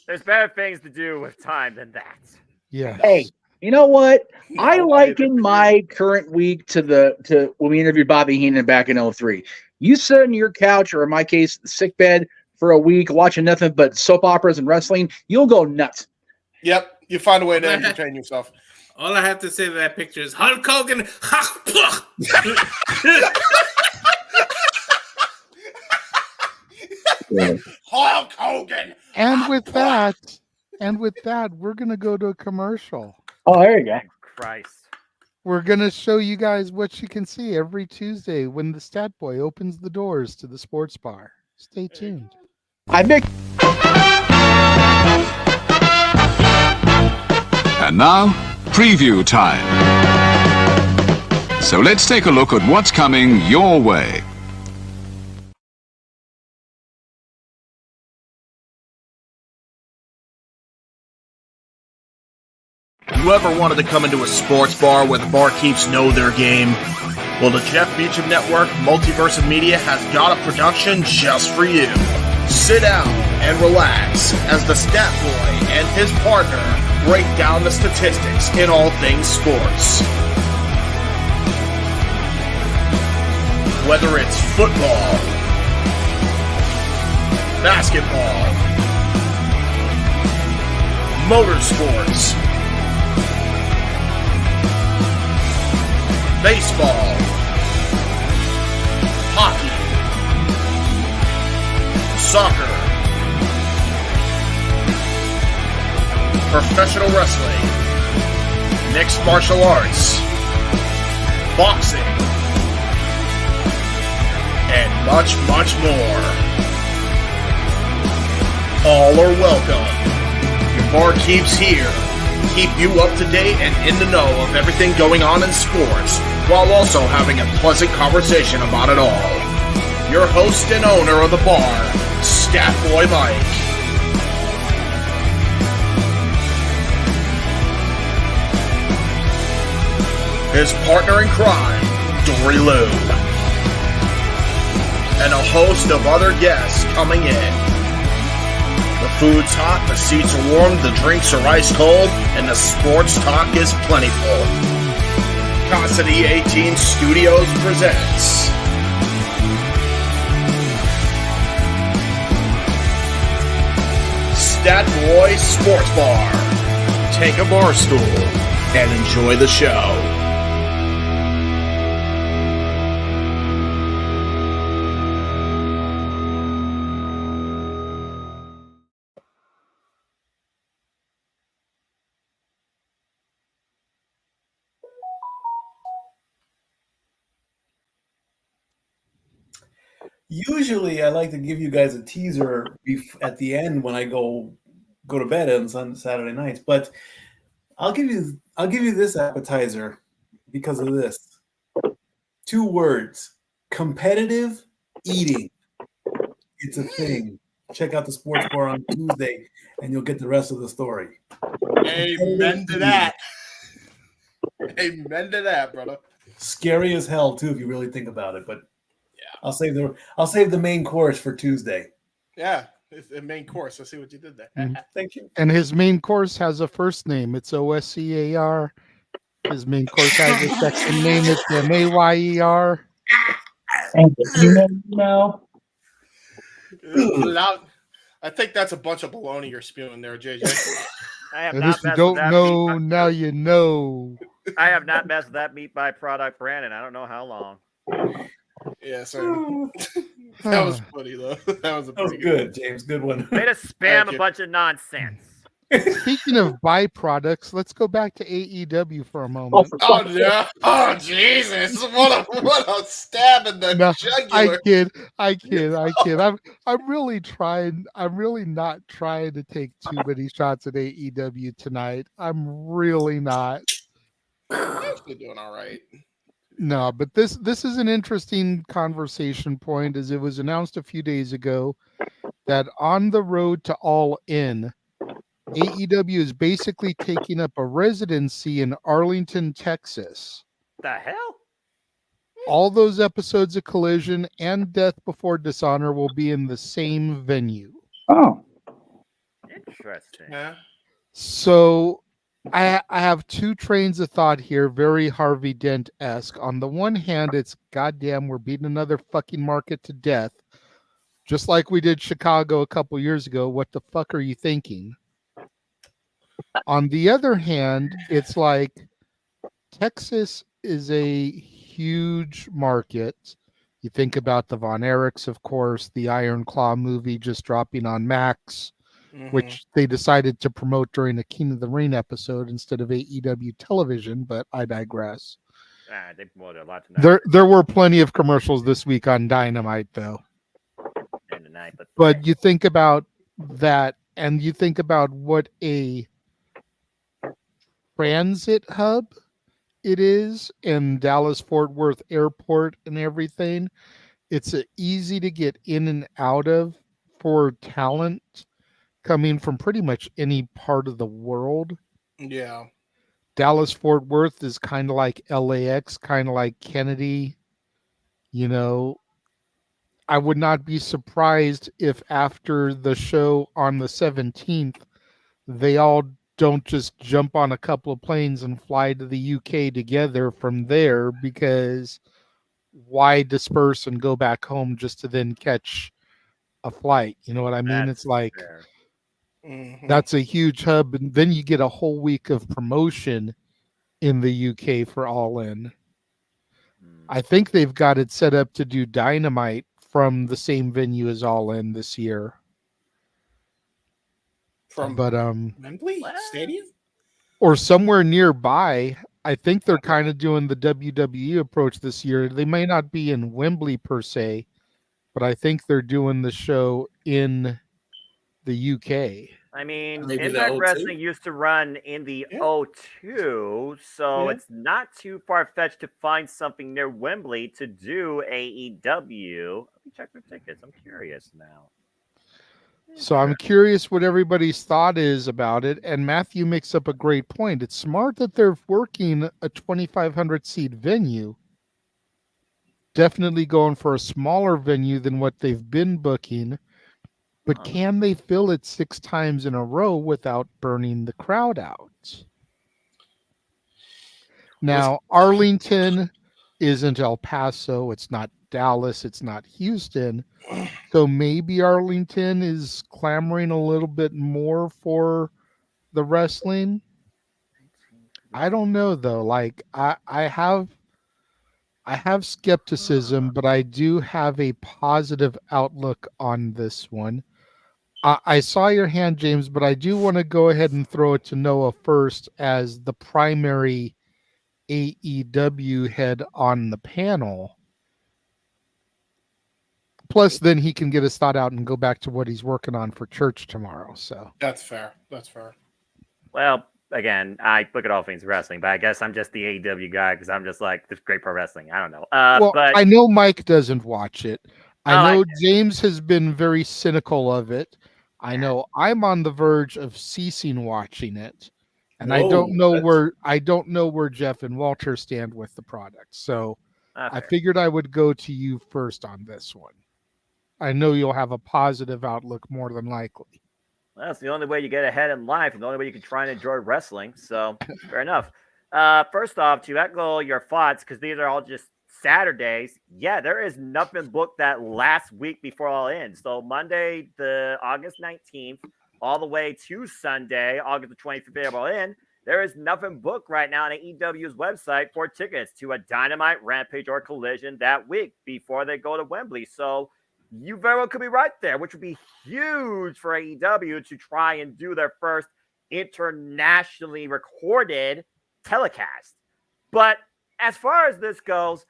There's better things to do with time than that. Yeah. Hey, you know what? I liken my current week to when we interviewed Bobby Heenan back in 2003. You sit on your couch, or in my case, the sick bed for a week watching nothing but soap operas and wrestling, you'll go nuts. Yep. You find a way to entertain yourself. All I have to say to that picture is Hulk Hogan. Hulk Hogan. And with that, we're gonna go to a commercial. Oh, there you go. Christ. We're gonna show you guys what you can see every Tuesday when the Stat Boy opens the doors to the sports bar. Stay tuned. And now, preview time. So let's take a look at what's coming your way. You ever wanted to come into a sports bar where the barkeeps know their game? Well, the Jeff Beecham Network Multiverse of Media has got a production just for you. Sit down and relax as the Stat Boy and his partner break down the statistics in all things sports. Whether it's football, basketball, motorsports, baseball, hockey, soccer, professional wrestling, mixed martial arts, boxing, and much, much more. All are welcome. Your barkeeps here keep you up to date and in the know of everything going on in sports, while also having a pleasant conversation about it all. Your host and owner of the bar, Stat Boy Mike. His partner in crime, Dory Lou. And a host of other guests coming in. The food's hot, the seats are warm, the drinks are ice cold, and the sports talk is plentiful. Casa de 18 Studios presents Stat Boy Sports Bar. Take a bar stool and enjoy the show. Usually, I like to give you guys a teaser at the end when I go to bed on Saturday nights. But I'll give you this appetizer because of this. 2 words: competitive eating. It's a thing. Check out the sports bar on Tuesday, and you'll get the rest of the story. Amen to that. Amen to that, brother. Scary as hell too, if you really think about it. But I'll save the main course for Tuesday. Yeah, it's the main course. I see what you did there. Thank you. And his main course has a first name. It's OSCAR. His main course has a second name. It's MAYER. And you know. I think that's a bunch of baloney you're spewing there, JJ. I have And not if you messed with don't that know, now you know. I have not messed with that meat byproduct brand in I don't know how long. Yeah, so that was funny though. That was good, James. Good one. Way to spam a bunch of nonsense. Speaking of byproducts, let's go back to AEW for a moment. Oh yeah! Oh Jesus! What a stab in the jugular! I kid. I'm really trying. I'm really not trying to take too many shots at AEW tonight. I'm really not. Actually doing all right. No, but this is an interesting conversation point, as it was announced a few days ago that on the road to All In, AEW is basically taking up a residency in Arlington, Texas. The hell? All those episodes of Collision and Death Before Dishonor will be in the same venue. Oh. Interesting. Yeah. So I have 2 trains of thought here, very Harvey Dent-esque. On the one hand, it's goddamn, we're beating another fucking market to death. Just like we did Chicago a couple years ago. What the fuck are you thinking? On the other hand, it's like Texas is a huge market. You think about the Von Erichs, of course, the Iron Claw movie just dropping on Max, which they decided to promote during a King of the Ring episode instead of AEW television, but I digress. They promoted a lot tonight. There were plenty of commercials this week on Dynamite, though. But you think about that, and you think about what a transit hub it is, and Dallas Fort Worth Airport and everything, it's easy to get in and out of for talent coming from pretty much any part of the world. Yeah. Dallas Fort Worth is kind of like LAX, kind of like Kennedy. You know, I would not be surprised if after the show on the 17th, they all don't just jump on a couple of planes and fly to the UK together from there, because why disperse and go back home just to then catch a flight? You know what I mean? It's like, that's a huge hub, and then you get a whole week of promotion in the UK for All In. I think they've got it set up to do Dynamite from the same venue as All In this year. From Wembley Stadium? Or somewhere nearby. I think they're kind of doing the WWE approach this year. They may not be in Wembley per se, but I think they're doing the show in the UK. I mean, Maybe the Impact O2? Wrestling used to run in the O2, so Yeah. it's not too far-fetched to find something near Wembley to do AEW. Let me check their tickets. I'm curious now. So I'm curious what everybody's thought is about it. And Matthew makes up a great point. It's smart that they're working a 2,500 seat venue. Definitely going for a smaller venue than what they've been booking. But can they fill it 6 times in a row without burning the crowd out? Now, Arlington isn't El Paso. It's not Dallas. It's not Houston. So maybe Arlington is clamoring a little bit more for the wrestling. I don't know though. Like I have skepticism, but I do have a positive outlook on this one. I saw your hand, James, but I do want to go ahead and throw it to Noah first as the primary AEW head on the panel. Plus, then he can get his thought out and go back to what he's working on for church tomorrow. So That's fair. That's fair. Well, again, I look at all things wrestling, but I guess I'm just the AEW guy because I'm just like, this is great pro wrestling. I don't know. well, But I know Mike doesn't watch it. Oh, I I know James has been very cynical of it. I know I'm on the verge of ceasing watching it, and I don't know where Jeff and Walter stand with the product. So I figured I would go to you first on this one. I know you'll have a positive outlook more than likely. well, that's the only way you get ahead in life, and the only way you can try and enjoy wrestling. So fair enough. First off, to echo your thoughts, because these are all just Saturdays. Yeah, there is nothing booked that last week before All In. So Monday, the August 19th, all the way to Sunday, August the 25th, All In. There is nothing booked right now on AEW's website for tickets to a Dynamite, Rampage, or Collision that week before they go to Wembley. So you very well could be right there, which would be huge for AEW to try and do their first internationally recorded telecast. But as far as this goes,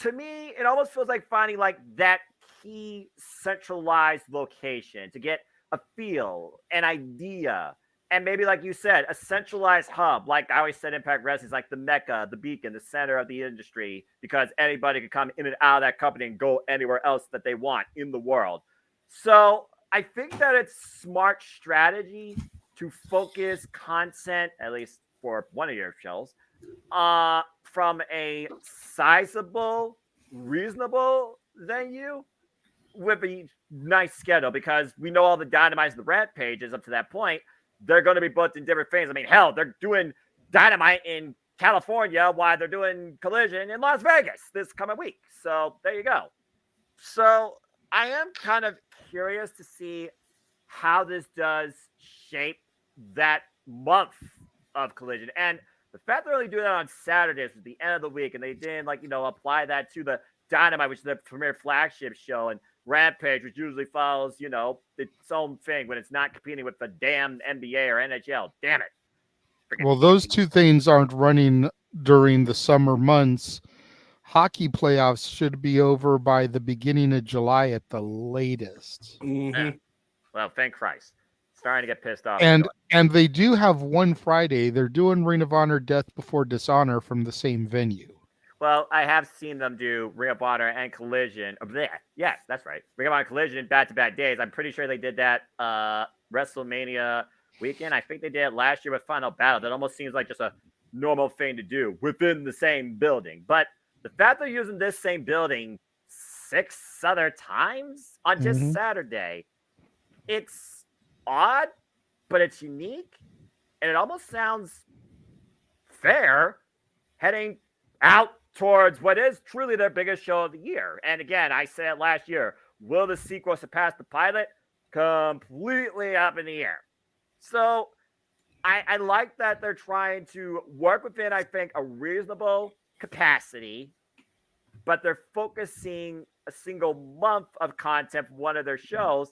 to me, it almost feels like finding like that key centralized location to get a feel, an idea, and maybe, like you said, a centralized hub. Like I always said, Impact Wrestling is like the mecca, the beacon, the center of the industry, because anybody can come in and out of that company and go anywhere else that they want in the world. So I think that it's smart strategy to focus content, at least for one of your shows, from a sizable, reasonable venue with a nice schedule, because we know all the Dynamites and the Rampages up to that point, they're going to be booked in different things. I mean, hell, they're doing Dynamite in California while they're doing Collision in Las Vegas this coming week. So there you go. So I am kind of curious to see how this does shape that month of Collision. And the fact they're only doing that on Saturdays at the end of the week, and they didn't apply that to the Dynamite, which is the premier flagship show, and Rampage, which usually follows, its own thing when it's not competing with the damn NBA or NHL. Damn it. Well, those two things aren't running during the summer months. Hockey playoffs should be over by the beginning of July at the latest. Yeah. Well, thank Christ. starting to get pissed off. And they do have one Friday. They're doing Ring of Honor Death Before Dishonor from the same venue. Well, I have seen them do Ring of Honor and Collision. Yes, that's right. Ring of Honor Collision back-to-back days. I'm pretty sure they did that WrestleMania weekend. I think they did it last year with Final Battle. That almost seems like just a normal thing to do within the same building. But the fact they're using this same building 6 other times on just Saturday, it's odd, but it's unique. And it almost sounds fair heading out towards what is truly their biggest show of the year. And again, I said last year, will the sequel surpass the pilot? Completely up in the air. So I like that they're trying to work within, I think, a reasonable capacity, but they're focusing a single month of content from one of their shows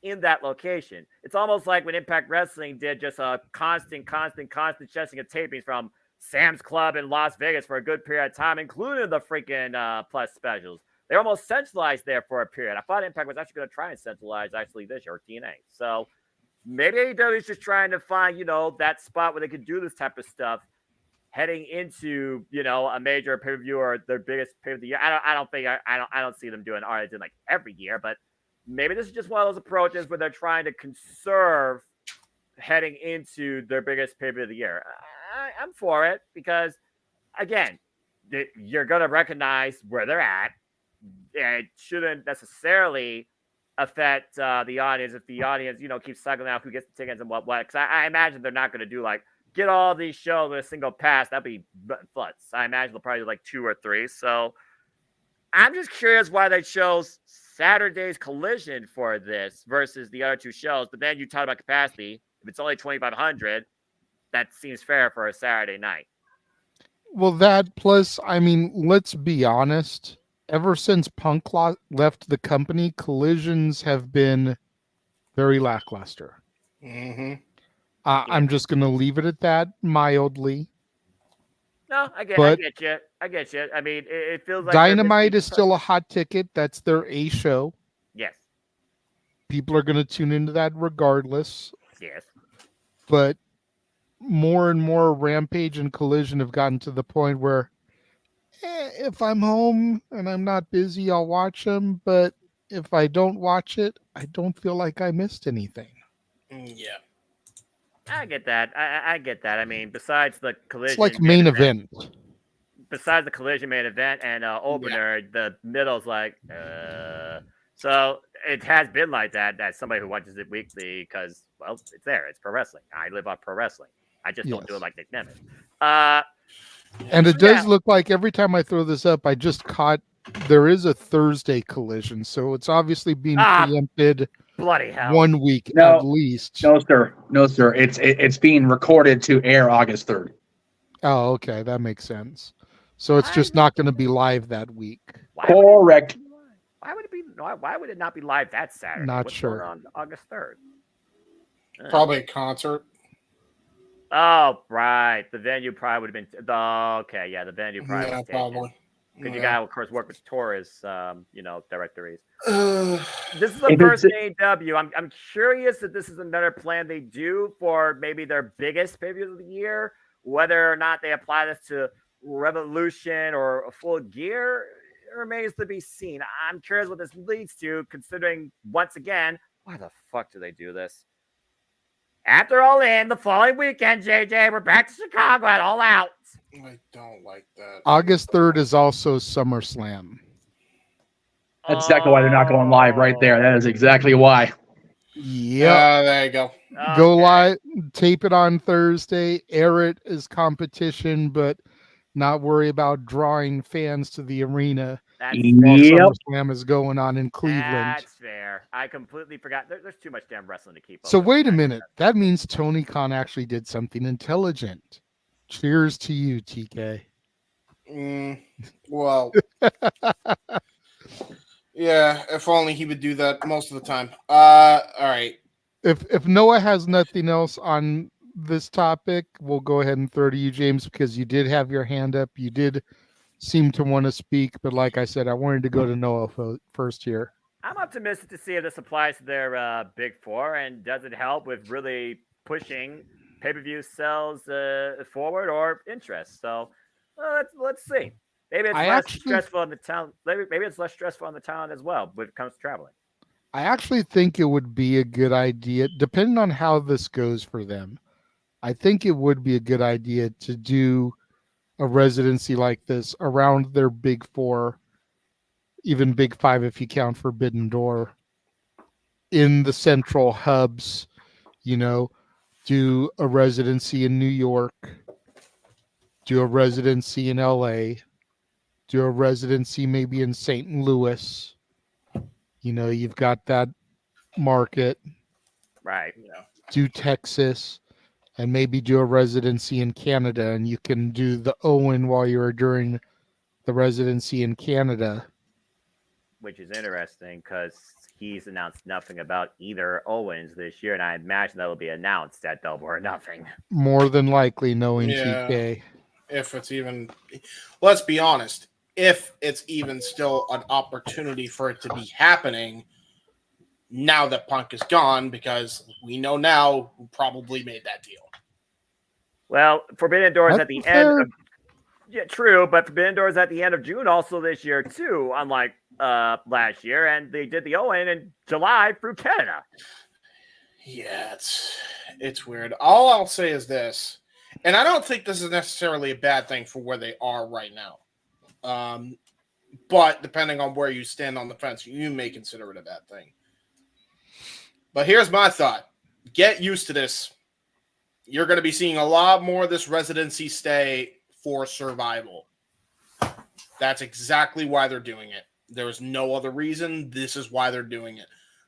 in that location. It's almost like when Impact Wrestling did just a constant chesting of tapings from Sam's Club in Las Vegas for a good period of time, including the freaking Plus specials. They're almost centralized there for a period. I thought Impact was actually going to try and centralize actually this year, or TNA. So maybe AEW is just trying to find, that spot where they could do this type of stuff heading into, a major pay-per-view or their biggest pay-per-view of the year. I don't see them doing Arlington like every year, but maybe this is just one of those approaches where they're trying to conserve heading into their biggest pay-per-view of the year. I'm for it because, again, you're going to recognize where they're at. It shouldn't necessarily affect the audience if the audience, keeps cycling out who gets the tickets and what. Because I imagine they're not going to do get all these shows in a single pass. That'd be futz. I imagine they'll probably do 2 or 3. So I'm just curious why they chose Saturday's Collision for this versus the other 2 shows. But then you talk about capacity. If it's only 2,500, that seems fair for a Saturday night. Well, that plus, let's be honest. Ever since Punk left the company, collisions have been very lackluster. Mm-hmm. I'm just going to leave it at that mildly. No, I get you. It feels like Dynamite is still a hot ticket. That's their A show. Yes. People are going to tune into that regardless. Yes. But more and more Rampage and Collision have gotten to the point where if I'm home and I'm not busy, I'll watch them. But if I don't watch it, I don't feel like I missed anything. Yeah. I get that. I get that. Besides the Collision, it's like main event. Besides the Collision main event and opener, the middle's So it has been like that. As somebody who watches it weekly, because it's there. It's pro wrestling. I live on pro wrestling. I just don't do it like Nick Nemeth. And it does look like every time I throw this up, I just caught there is a Thursday Collision, so it's obviously being preempted. Bloody hell! 1 week at least. No, sir. It's being recorded to air August 3rd. Oh, okay, that makes sense. So it's just not going to be live that week. Correct. Why would it be? Why would it not be live that Saturday? Not What's sure. going on August 3rd. Probably a concert. Oh, right. The venue probably would have been. Okay, yeah, the venue probably. Yeah, probably. Because you got to, of course, work with Torres, directories. This is the first AEW. I'm curious if this is another plan they do for maybe their biggest pay-per-view of the year. Whether or not they apply this to Revolution or Full Gear remains to be seen. I'm curious what this leads to, considering, once again, why the fuck do they do this? After All In, the following weekend, JJ, we're back to Chicago at All Out. I don't like that. August 3rd is also SummerSlam. That's exactly why they're not going live right there. That is exactly why. Yeah. There you go. Go live, tape it on Thursday, air it as competition, but not worry about drawing fans to the arena. SummerSlam is going on in Cleveland. That's fair. I completely forgot. There's too much damn wrestling to keep up. So wait a minute. That means Tony Khan actually did something intelligent. Cheers to you, TK. Well, yeah, if only he would do that most of the time. All right. If Noah has nothing else on this topic, we'll go ahead and throw to you, James, because you did have your hand up. You did seem to want to speak, but like I said, I wanted to go to Noah first here. I'm optimistic to see if this applies to their Big Four and does it help with really pushing pay-per-view sales forward or interest. So let's see. Maybe it's stressful on the town. Maybe it's less stressful on the town as well when it comes to traveling. I actually think it would be a good idea, depending on how this goes for them. I think it would be a good idea to do a residency like this around their Big Four, even Big Five if you count Forbidden Door, in the central hubs. Do a residency in New York, do a residency in LA, do a residency maybe in St. Louis. You've got that market. Right. Do Texas, and maybe do a residency in Canada, and you can do the Owen while you're during the residency in Canada. Which is interesting because he's announced nothing about either Owens this year, and I imagine that will be announced at Double or Nothing. More than likely, knowing TK. If it's even, let's be honest, if it's even still an opportunity for it to be happening now that Punk is gone, because we know now who probably made that deal. Well, Forbidden Door is at the end of, yeah, true, but Forbidden Door is at the end of June also this year too, unlike last year, and they did the Owen in July through Canada. Yeah, it's weird. All I'll say is this, and I don't think this is necessarily a bad thing for where they are right now. But depending on where you stand on the fence, you may consider it a bad thing. But here's my thought. Get used to this. You're going to be seeing a lot more of this residency stay for survival. That's exactly why they're doing it. There is no other reason. This is why they're doing it.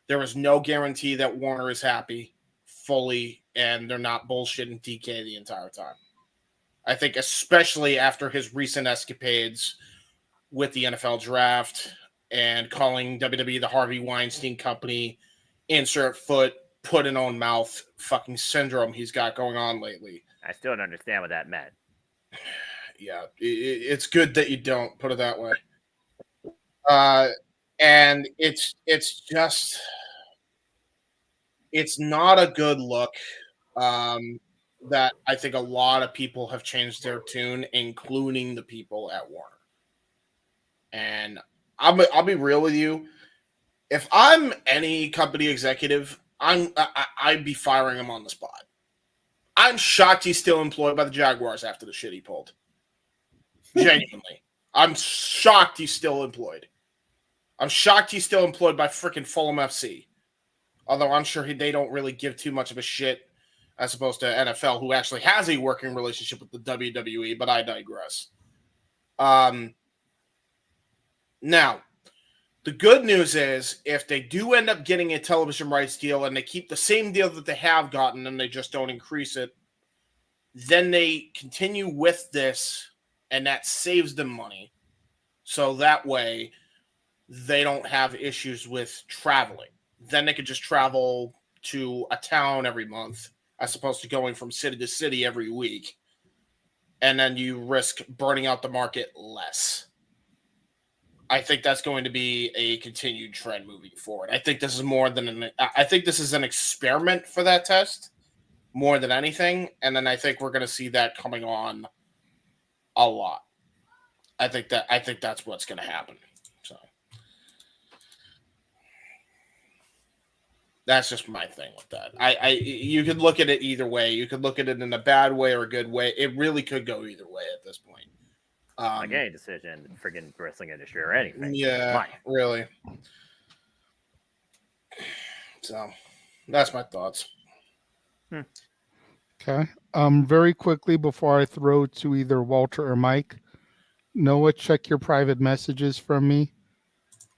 There is no guarantee that Warner is happy fully, and they're not bullshitting TK the entire time. I think especially after his recent escapades with the NFL draft and calling WWE the Harvey Weinstein Company, insert foot, put in own mouth, fucking syndrome he's got going on lately. I still don't understand what that meant. Yeah, it's good that you don't, put it that way. And it's just, it's not a good look. That I think a lot of people have changed their tune, including the people at Warner. And I'll be real with you. If I'm any company executive, I'd be firing him on the spot. I'm shocked he's still employed by the Jaguars after the shit he pulled. Genuinely. I'm shocked he's still employed. I'm shocked he's still employed by freaking Fulham FC. Although I'm sure they don't really give too much of a shit as opposed to NFL, who actually has a working relationship with the WWE, but I digress. Now, the good news is if they do end up getting a television rights deal and they keep the same deal that they have gotten and they just don't increase it, then they continue with this and that saves them money. So that way they don't have issues with traveling. Then they could just travel to a town every month as opposed to going from city to city every week. And then you risk burning out the market less. I think that's going to be a continued trend moving forward. I think this is more than I think this is an experiment for that test more than anything. And then I think we're going to see that coming on a lot. I think that's what's going to happen. So that's just my thing with that. You could look at it either way. You could look at it in a bad way or a good way. It really could go either way at this point. Like any decision, friggin' wrestling industry or anything. Yeah, really. So that's my thoughts. Okay. Very quickly before I throw to either Walter or Mike, Noah, check your private messages from me.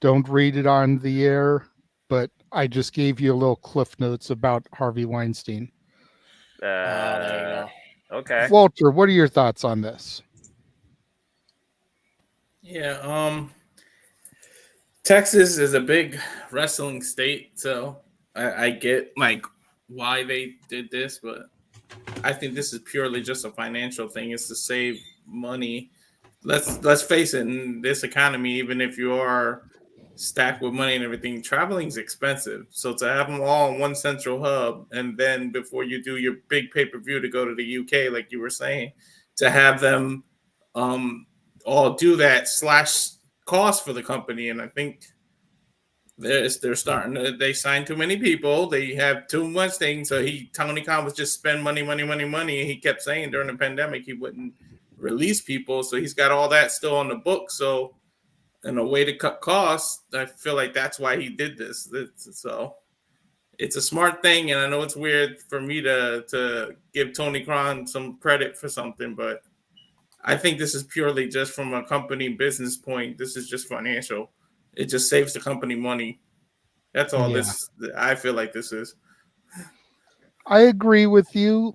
Don't read it on the air, but I just gave you a little cliff notes about Harvey Weinstein. There you go. Okay. Walter, what are your thoughts on this? Yeah, Texas is a big wrestling state, so I get like why they did this, but I think this is purely just a financial thing. It's to save money. Let's face it, in this economy, even if you are stacked with money and everything, traveling's expensive. So to have them all in one central hub, and then before you do your big pay-per-view to go to the UK, like you were saying, to have them all do that slash cost for the company. And I think they're starting to, they signed too many people. They have too much things. So Tony Khan was just spend money. And he kept saying during the pandemic he wouldn't release people. So he's got all that still on the book. So in a way to cut costs, I feel like that's why he did this. So it's a smart thing. And I know it's weird for me to give Tony Khan some credit for something, but I think this is purely just from a company business point. This is just financial. It just saves the company money. That's all this, I feel like this is. I agree with you,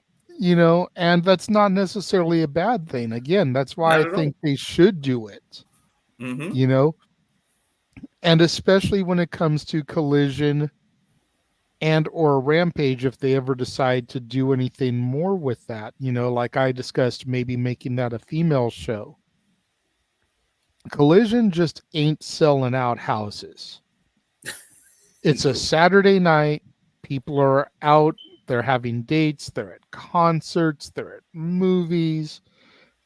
and that's not necessarily a bad thing. Again, that's why I think they should do it, and especially when it comes to Collision and or Rampage, if they ever decide to do anything more with that, like I discussed, maybe making that a female show. Collision just ain't selling out houses. It's a Saturday night. People are out. They're having dates. They're at concerts. They're at movies.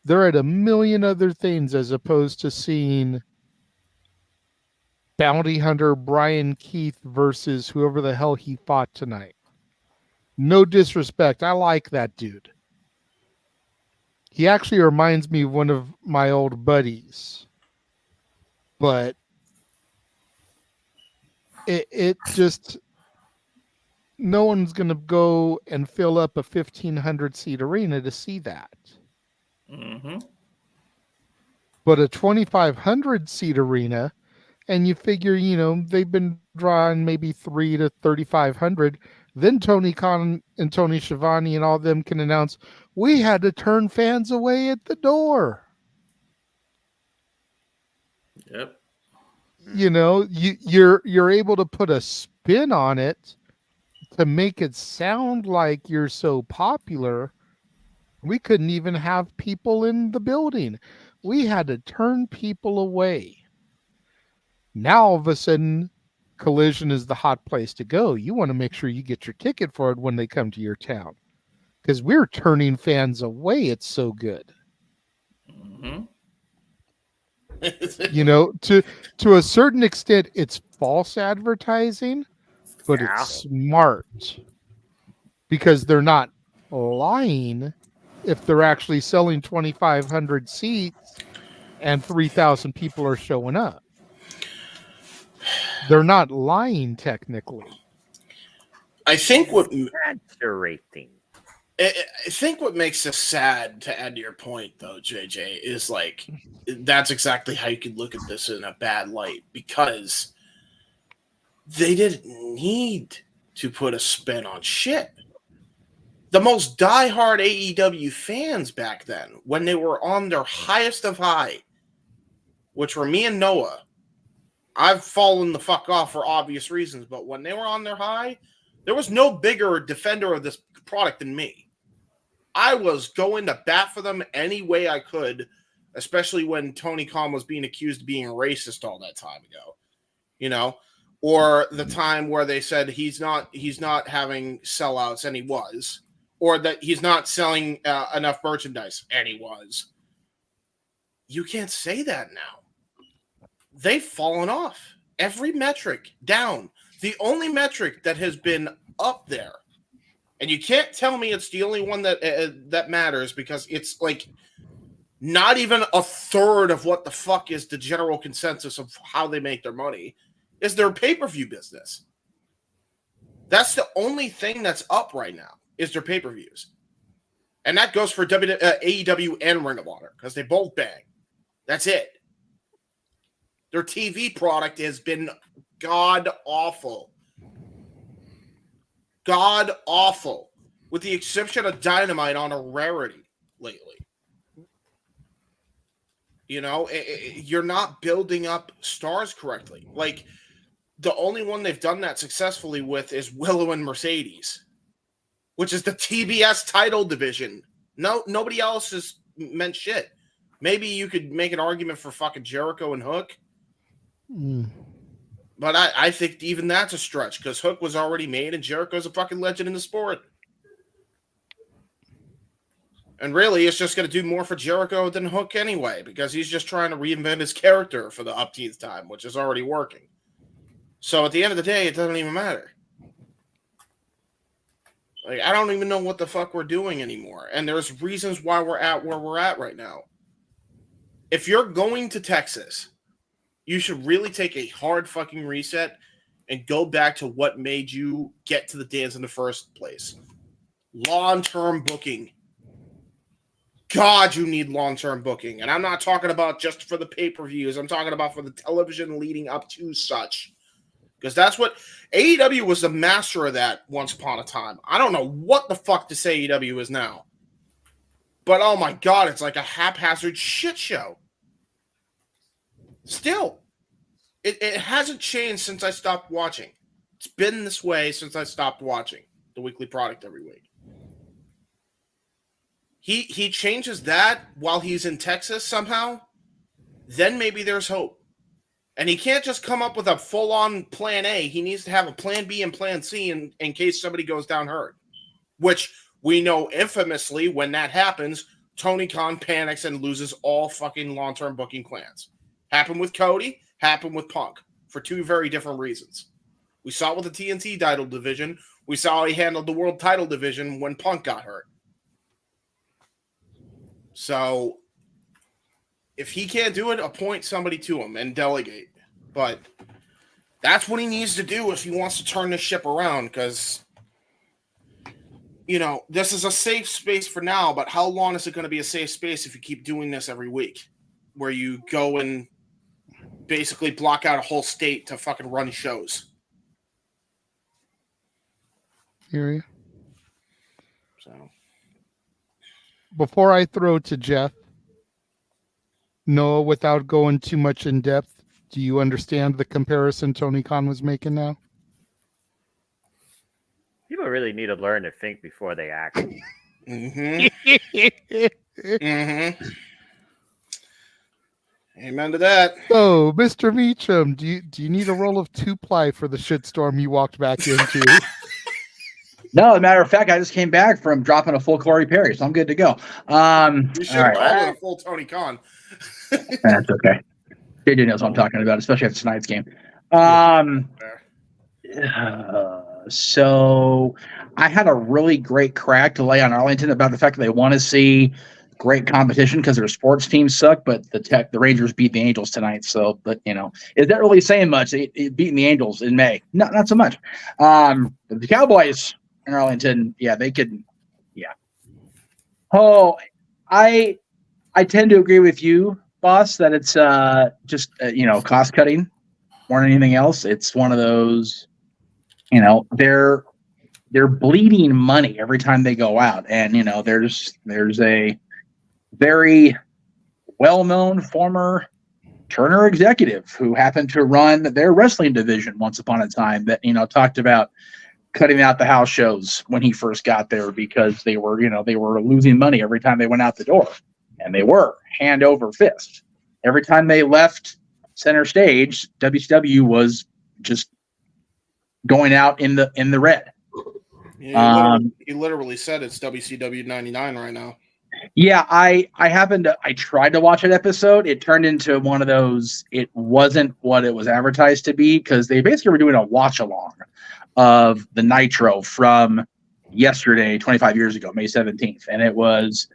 They're at a million other things as opposed to seeing Bounty Hunter Brian Keith versus whoever the hell he fought tonight. No disrespect. I like that dude. He actually reminds me of one of my old buddies. But it just, no one's going to go and fill up a 1,500 seat arena to see that. Mm-hmm. But a 2,500 seat arena, and you figure, they've been drawing maybe 3 to 3,500. Then Tony Khan and Tony Schiavone and all of them can announce, we had to turn fans away at the door. Yep. You're able to put a spin on it to make it sound like you're so popular. We couldn't even have people in the building. We had to turn people away. Now, all of a sudden, Collision is the hot place to go. You want to make sure you get your ticket for it when they come to your town. Because we're turning fans away. It's so good. Mm-hmm. To a certain extent, it's false advertising, but it's smart. Because they're not lying if they're actually selling 2,500 seats and 3,000 people are showing up. They're not lying technically. I think what exaggerating. I think what makes this sad, to add to your point, though, JJ, is like that's exactly how you could look at this in a bad light, because they didn't need to put a spin on shit. The most diehard AEW fans back then, when they were on their highest of high, which were me and Noah, I've fallen the fuck off for obvious reasons, but when they were on their high, there was no bigger defender of this product than me. I was going to bat for them any way I could, especially when Tony Khan was being accused of being racist all that time ago, or the time where they said he's not having sellouts, and he was, or that he's not selling enough merchandise, and he was. You can't say that now. They've fallen off. Every metric down. The only metric that has been up there, and you can't tell me it's the only one that matters, because it's like not even a third of what the fuck is the general consensus of how they make their money, is their pay-per-view business. That's the only thing that's up right now, is their pay-per-views. And that goes for AEW and Ring of Honor, because they both bang. That's it. Their TV product has been god-awful. God-awful. With the exception of Dynamite on a rarity lately. You're not building up stars correctly. Like, the only one they've done that successfully with is Willow and Mercedes, which is the TBS title division. No, nobody else has meant shit. Maybe you could make an argument for fucking Jericho and Hook. But I think even that's a stretch because Hook was already made and Jericho's a fucking legend in the sport. And really, it's just going to do more for Jericho than Hook anyway because he's just trying to reinvent his character for the upteenth time, which is already working. So at the end of the day, it doesn't even matter. Like, I don't even know what the fuck we're doing anymore. And there's reasons why we're at where we're at right now. If you're going to Texas, you should really take a hard fucking reset and go back to what made you get to the dance in the first place. Long-term booking. God, you need long-term booking. And I'm not talking about just for the pay-per-views. I'm talking about for the television leading up to such. Because that's what AEW was the master of that once upon a time. I don't know what the fuck this AEW is now. But oh my God, it's like a haphazard shit show. Still, it hasn't changed since I stopped watching. It's been this way since I stopped watching the weekly product every week. He changes that while he's in Texas somehow, then maybe there's hope. And he can't just come up with a full-on plan A. He needs to have a plan B and plan C in case somebody goes down hurt. Which we know infamously when that happens, Tony Khan panics and loses all fucking long-term booking plans. Happened with Cody, happened with Punk for two very different reasons. We saw it with the TNT title division. We saw how he handled the world title division when Punk got hurt. So if he can't do it, appoint somebody to him and delegate. But that's what he needs to do if he wants to turn this ship around because, you know, this is a safe space for now, but how long is it going to be a safe space if you keep doing this every week where you go and basically block out a whole state to fucking run shows? Hear you. So before I throw to Jeff, Noah, without going too much in depth, do you understand the comparison Tony Khan was making now? People really need to learn to think before they act. Mm-hmm. Amen to that. So, Mr. Meacham, do you need a roll of 2-ply for the shitstorm you walked back into? No, as a matter of fact, I just came back from dropping a full Corey Perry, so I'm good to go. You should have called it a full Tony Khan. That's okay. JJ knows what I'm talking about, especially after tonight's game. So I had a really great crack to lay on Arlington about the fact that they want to see great competition because their sports teams suck, but the Rangers beat the Angels tonight. So, but you know, is that really saying much? It beating the Angels in May, not so much. The Cowboys in Arlington, yeah, they could, yeah. Oh, I tend to agree with you, boss, that it's just cost cutting more than anything else. It's one of those, you know, they're bleeding money every time they go out, and you know, there's a very well-known former Turner executive who happened to run their wrestling division once upon a time that, you know, talked about cutting out the house shows when he first got there because they were losing money every time they went out the door. And they were hand over fist. Every time they left center stage, WCW was just going out in the red. Yeah, he literally said it's WCW 99 right now. Yeah, I tried to watch an episode. It turned into one of those, it wasn't what it was advertised to be because they basically were doing a watch along of the Nitro from yesterday, 25 years ago, May 17th. And it was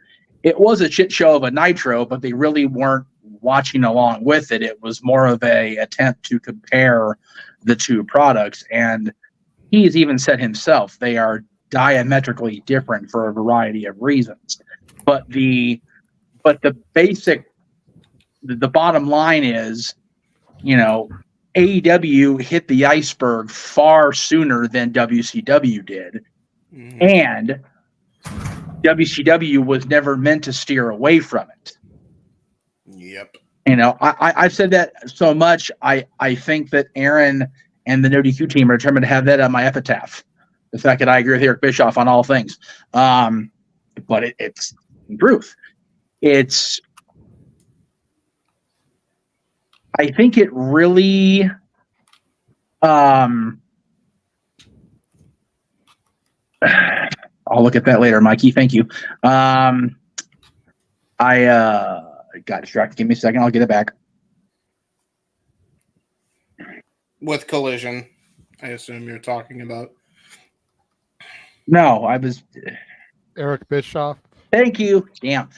a shit show of a Nitro, but they really weren't watching along with it. It was more of a attempt to compare the two products. And he's even said himself, they are diametrically different for a variety of reasons. But the bottom line is, you know, AEW hit the iceberg far sooner than WCW did. Mm-hmm. And WCW was never meant to steer away from it. Yep. You know, I've said that so much. I think that Aaron and the No DQ team are determined to have that on my epitaph. The fact that I agree with Eric Bischoff on all things. But it's truth. I think it really I'll look at that later, Mikey. Thank you. I got distracted. Give me a second. I'll get it back. With Collision, I assume you're talking about. No, I was Eric Bischoff. Thank you. Damn.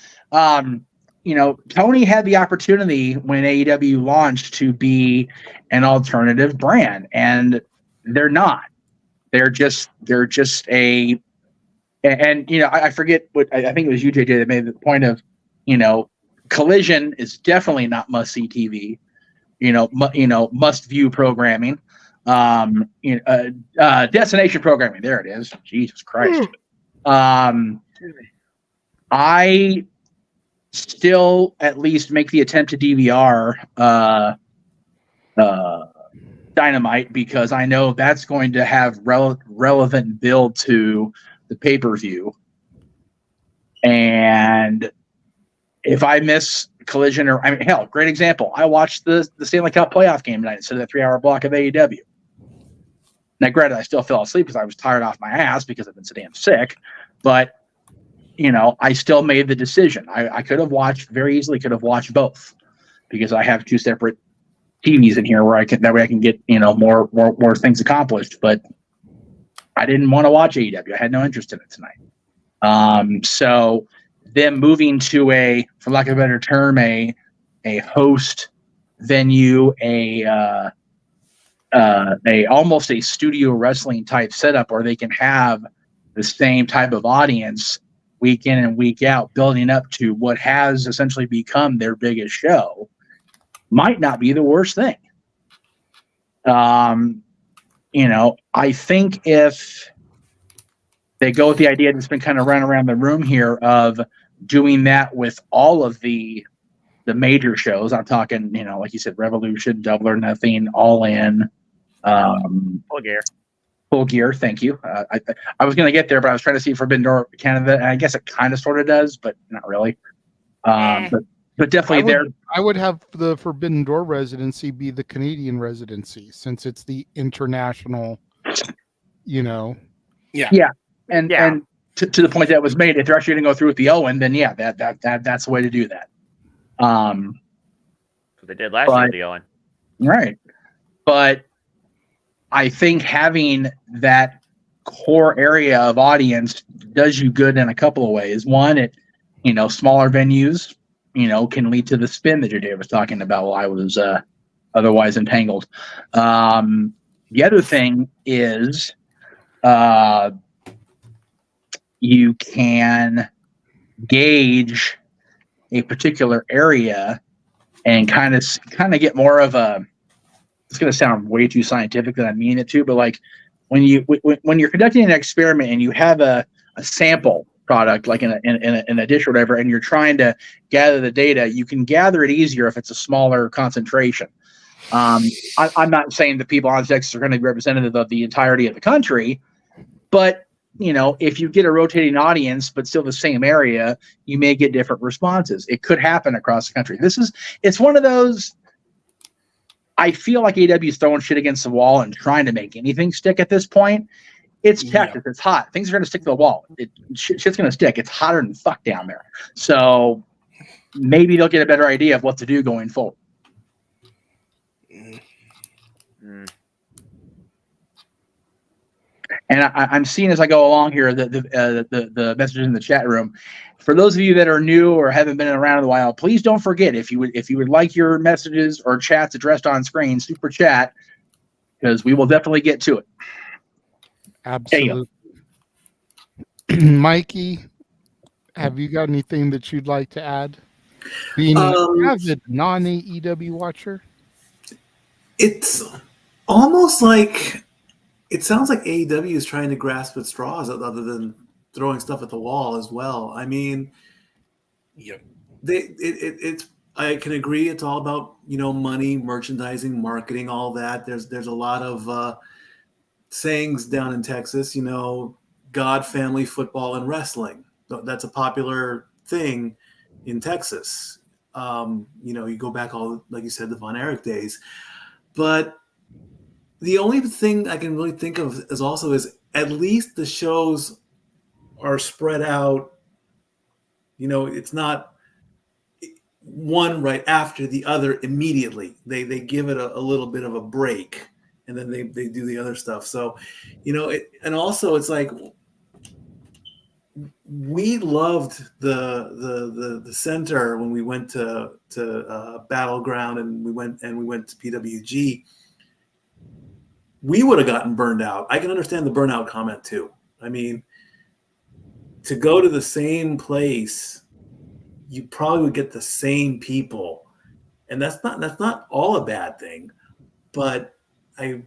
Tony had the opportunity when AEW launched to be an alternative brand, and they're not. They're just a. And I forget what I think it was you, JJ, that made the point of, Collision is definitely not must see TV. Must view programming. Destination programming. There it is. Jesus Christ. I still at least make the attempt to DVR Dynamite, because I know that's going to have relevant build to the pay-per-view. And if I miss Collision, hell, great example. I watched the Stanley Cup playoff game tonight instead of that 3-hour block of AEW. Now, granted, I still fell asleep because I was tired off my ass because I've been so damn sick. But, I still made the decision. I could have very easily watched both, because I have two separate TVs in here that way I can get, more things accomplished. But I didn't want to watch AEW. I had no interest in it tonight. So them moving to for lack of a better term, a host venue, almost a studio wrestling type setup where they can have the same type of audience week in and week out, building up to what has essentially become their biggest show, might not be the worst thing. I think if they go with the idea that's been kind of run around the room here of doing that with all of the major shows, I'm talking, like you said, Revolution, Double or Nothing, All In, Full Gear. Thank you. I was going to get there, but I was trying to see Forbidden Door Canada, and I guess it kind of sort of does, but not really. But definitely I would have the Forbidden Door residency be the Canadian residency, since it's the international, Yeah. And to the point that was made, if they're actually going to go through with the Owen, then that's the way to do that. What they did last year with the Owen. Right. But I think having that core area of audience does you good in a couple of ways. One, it, smaller venues, can lead to the spin that your dad was talking about while I was otherwise entangled. The other thing is you can gauge a particular area and kind of get more of a, it's going to sound way too scientific than I mean it to, but like when you're conducting an experiment and you have a sample product like in a dish or whatever, and you're trying to gather the data, you can gather it easier if it's a smaller concentration. I'm not saying the people on Texas are going to be representative of the entirety of the country, but if you get a rotating audience but still the same area, you may get different responses. It could happen across the country. It's one of those. I feel like AEW is throwing shit against the wall and trying to make anything stick at this point. It's Texas. It's hot. Things are going to stick to the wall. Shit's going to stick. It's hotter than fuck down there. So maybe they'll get a better idea of what to do going forward. And I'm seeing as I go along here the messages in the chat room. For those of you that are new or haven't been around in a while, please don't forget, if you would like your messages or chats addressed on screen, super chat, because we will definitely get to it. Absolutely. Mikey, have you got anything that you'd like to add? Being an avid non-AEW watcher? It's almost like, it sounds like AEW is trying to grasp at straws other than throwing stuff at the wall as well. I mean, I can agree. It's all about, money, merchandising, marketing, all that. There's a lot of sayings down in Texas, God, family, football, and wrestling. That's a popular thing in Texas. You go back like you said, the Von Erich days. But The only thing I can really think of is at least the shows are spread out. You know, it's not one right after the other immediately. They give it a little bit of a break, and then they do the other stuff. So, you know, and also it's like we loved the center when we went to Battleground and we went to PWG. We would have gotten burned out. I can understand the burnout comment too. I mean, to go to the same place, you probably would get the same people, and that's not all a bad thing. But I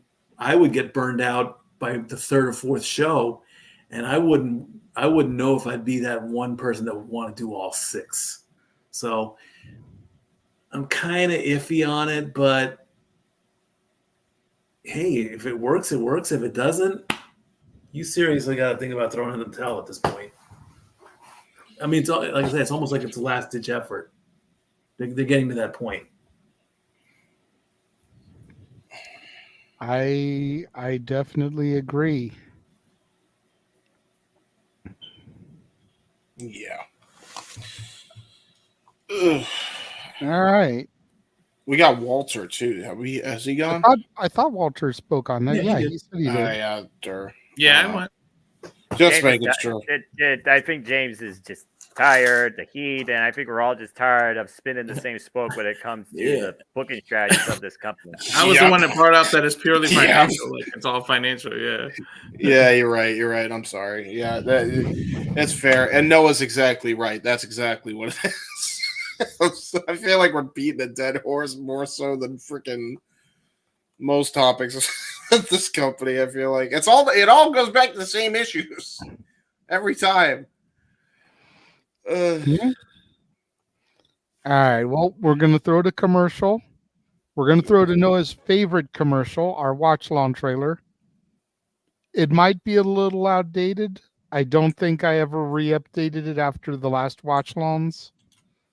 would get burned out by the third or fourth show, and I wouldn't know if I'd be that one person that would want to do all 6. So I'm kind of iffy on it, but hey, if it works, it works. If it doesn't, you seriously got to think about throwing in the towel at this point. I mean, it's, like I said, it's almost like it's a last-ditch effort. They're getting to that point. I definitely agree. Yeah. All right. We got Walter too. Has he gone? I thought Walter spoke on that. Yeah, he said he did. Yeah, I went. Just making sure. I think James is just tired, the heat, and I think we're all just tired of spinning the same spoke when it comes to the booking strategies of this company. I was the one that brought up that it's purely financial. Like, it's all financial, yeah. Yeah, you're right. I'm sorry. Yeah, that's fair. And Noah's exactly right. That's exactly what it is. I feel like we're beating a dead horse more so than freaking most topics of this company. I feel like it all goes back to the same issues every time. Yeah. All right. Well, we're gonna throw to commercial. We're gonna throw to Noah's favorite commercial, our watch long trailer. It might be a little outdated. I don't think I ever re-updated it after the last watch longs.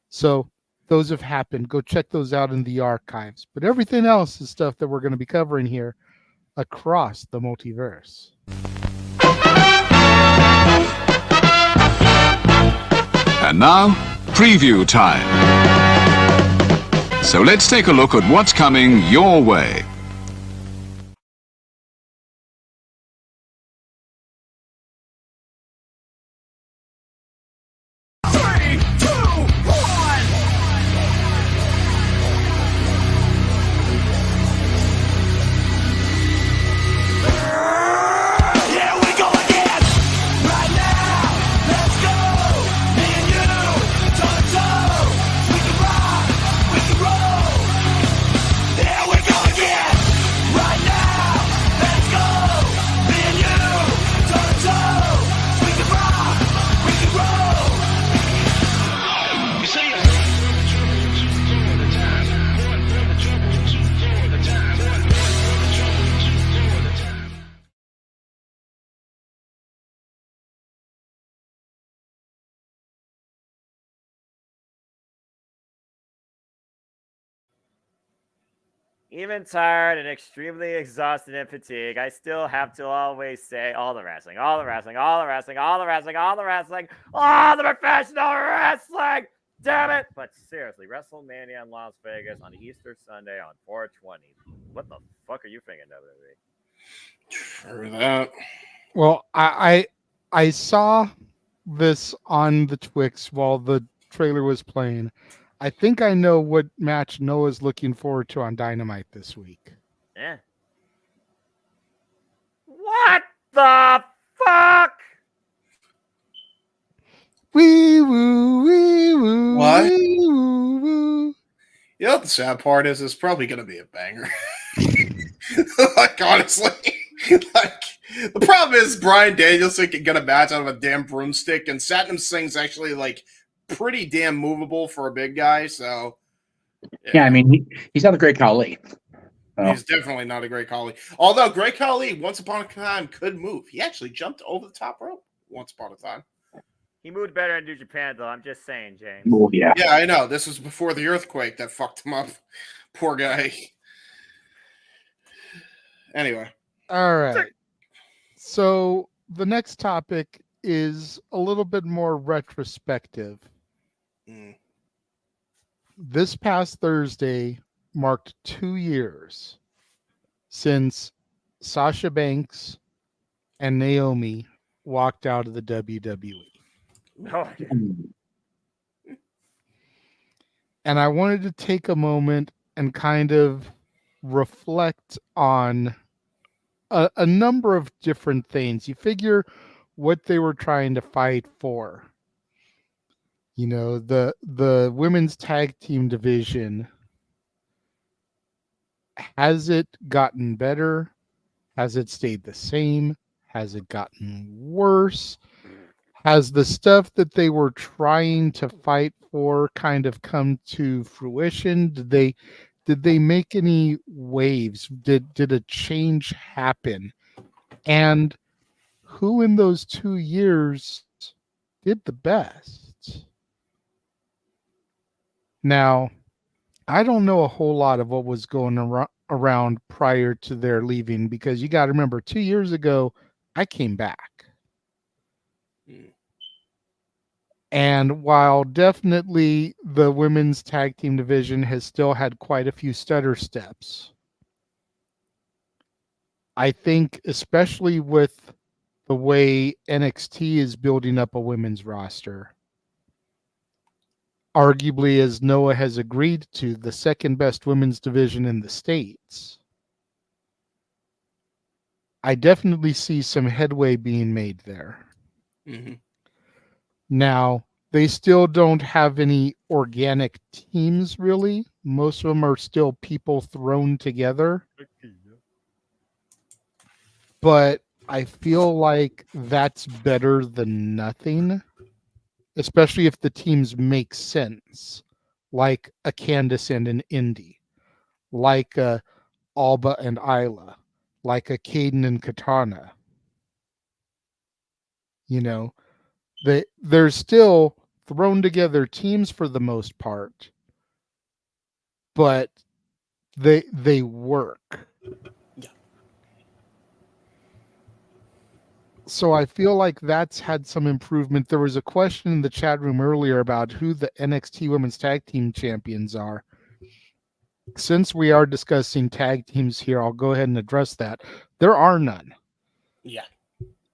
So those have happened. Go check those out in the archives. But everything else is stuff that we're going to be covering here across the multiverse. And now, preview time. So let's take a look at what's coming your way. Even tired and extremely exhausted and fatigued, I still have to always say all the wrestling, all the wrestling, all the wrestling, all the wrestling, all the wrestling, all the professional wrestling. Damn it! But seriously, WrestleMania in Las Vegas on Easter Sunday on 4/20. What the fuck are you thinking, WWE? Heard that. Well, I saw this on the Twix while the trailer was playing. I think I know what match Noah's looking forward to on Dynamite this week. Yeah. What the fuck? Wee woo, wee woo. What? Wee woo, woo. You know what the sad part is? It's probably going to be a banger. Like, honestly. Like, the problem is Bryan Danielson can get a match out of a damn broomstick, and Satnam Singh's actually, like, pretty damn movable for a big guy, so... Yeah, I mean, he's not a great Khali. He's definitely not a great Khali. Although Great Khali, once upon a time, could move. He actually jumped over the top rope once upon a time. He moved better in New Japan, though. I'm just saying, James. Oh, yeah. Yeah, I know. This was before the earthquake that fucked him up. Poor guy. Anyway. All right. So the next topic is a little bit more retrospective. This past Thursday marked 2 years since Sasha Banks and Naomi walked out of the WWE. Oh, And I wanted to take a moment and kind of reflect on a number of different things. You figure what they were trying to fight for. You know, the women's tag team division. Has it gotten better? Has it stayed the same? Has it gotten worse? Has the stuff that they were trying to fight for kind of come to fruition? Did they make any waves? Did a change happen? And who in those 2 years did the best? Now, I don't know a whole lot of what was going around prior to their leaving, because you got to remember, 2 years ago, I came back. And while definitely the women's tag team division has still had quite a few stutter steps, I think especially with the way NXT is building up a women's roster, arguably, as Noah has agreed to, the second best women's division in the States, I definitely see some headway being made there. Mm-hmm. Now, they still don't have any organic teams, really. Most of them are still people thrown together. But I feel like that's better than nothing, especially if the teams make sense, like a Candice and an Indy, like a Alba and Isla, like a Caden and Katana. You know, they're still thrown together teams for the most part, but they work. Yeah. So I feel like that's had some improvement. There was a question in the chat room earlier about who the NXT Women's Tag Team Champions are. Since we are discussing tag teams here, I'll go ahead and address that. There are none. Yeah.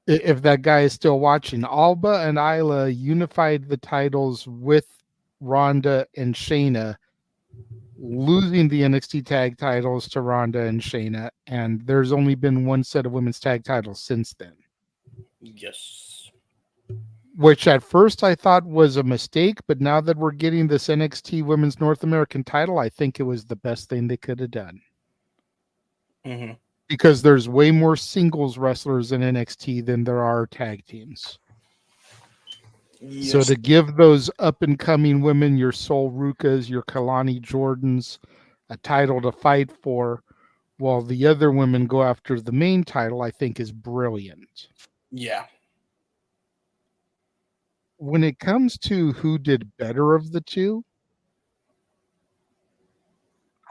If that guy is still watching, Alba and Isla unified the titles with Ronda and Shayna, losing the NXT tag titles to Ronda and Shayna, and there's only been one set of women's tag titles since then. Yes. Which at first I thought was a mistake, but now that we're getting this NXT Women's North American title, I think it was the best thing they could have done. Mm-hmm. Because there's way more singles wrestlers in NXT than there are tag teams. Yes. So to give those up-and-coming women, your Sol Rukas, your Kalani Jordans, a title to fight for, while the other women go after the main title, I think is brilliant. Yeah. When it comes to who did better of the two,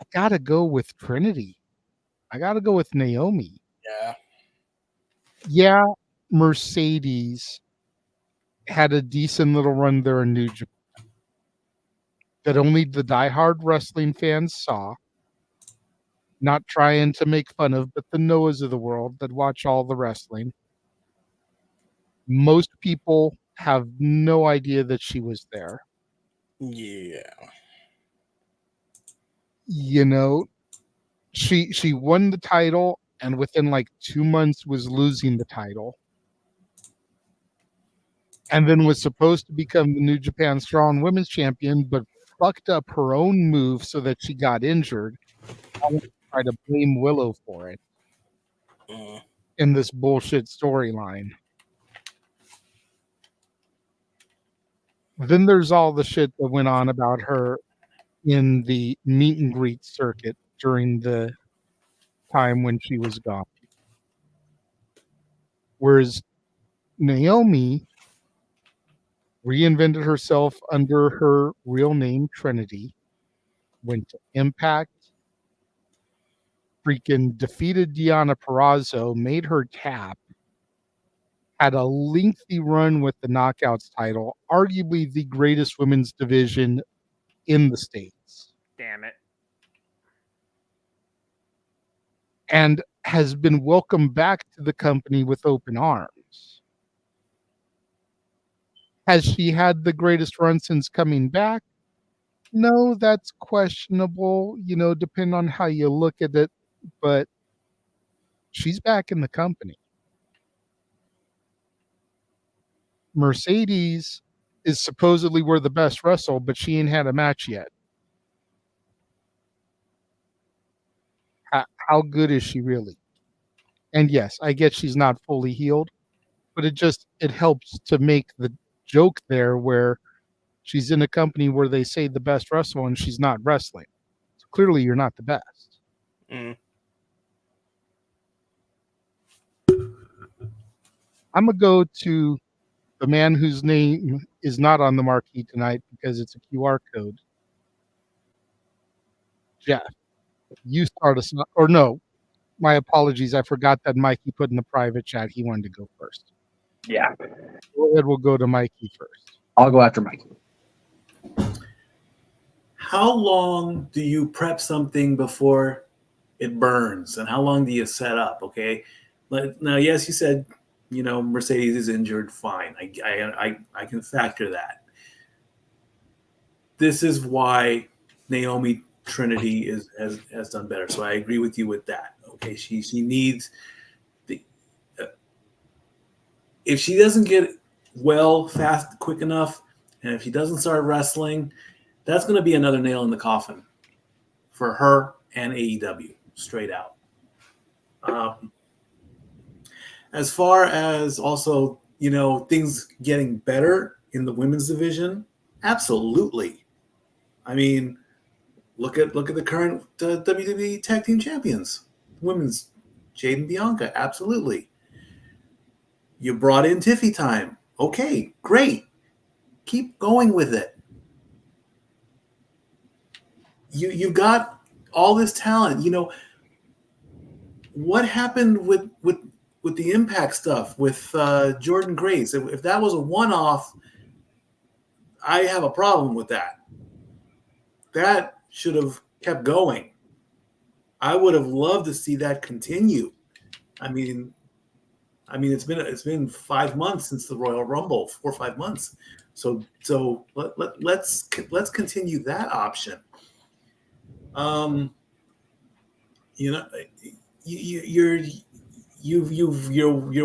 I got to go with Trinity. I got to go with Naomi. Yeah. Yeah, Mercedes had a decent little run there in New Japan that only the diehard wrestling fans saw. Not trying to make fun of, but the Noahs of the world that watch all the wrestling. Most people have no idea that she was there. Yeah. You know, she won the title and within like 2 months was losing the title. And then was supposed to become the New Japan Strong Women's Champion, but fucked up her own move so that she got injured. I want to try to blame Willow for it in this bullshit storyline. Then there's all the shit that went on about her in the meet and greet circuit during the time when she was gone. Whereas Naomi reinvented herself under her real name, Trinity, went to Impact, freaking defeated Deonna Purrazzo, made her tap, had a lengthy run with the Knockouts title, arguably the greatest women's division in the States. Damn it. And has been welcomed back to the company with open arms. Has she had the greatest run since coming back? No, that's questionable, depending on how you look at it, but she's back in the company. Mercedes is supposedly where the best wrestle, but she ain't had a match yet. How good is she really? And yes, I get she's not fully healed, but it helps to make the joke there where she's in a company where they say the best wrestler and she's not wrestling. So clearly you're not the best. Mm. I'm going to go to the man whose name is not on the marquee tonight because it's a QR code. Jeff, you start us, or no, my apologies. I forgot that Mikey put in the private chat he wanted to go first. Yeah. Go ahead, we'll go to Mikey first. I'll go after Mikey. How long do you prep something before it burns? And how long do you set up? Okay. Now, yes, you said, Mercedes is injured. Fine. I can factor that. This is why Naomi Trinity has done better. So I agree with you with that. Okay. She needs if she doesn't get well, fast, quick enough, and if she doesn't start wrestling, that's going to be another nail in the coffin for her and AEW, straight out. As far as also, things getting better in the women's division, absolutely. I mean, look at the current WWE Tag Team Champions, women's Jade and Bianca, absolutely. You brought in Tiffy Time. Okay, great. Keep going with it. You got all this talent. What happened with the Impact stuff with Jordan Grace? If that was a one-off, I have a problem with that. That should have kept going. I would have loved to see that continue. I mean, it's been 5 months since the Royal Rumble, 4 or 5 months. So let's continue that option. You're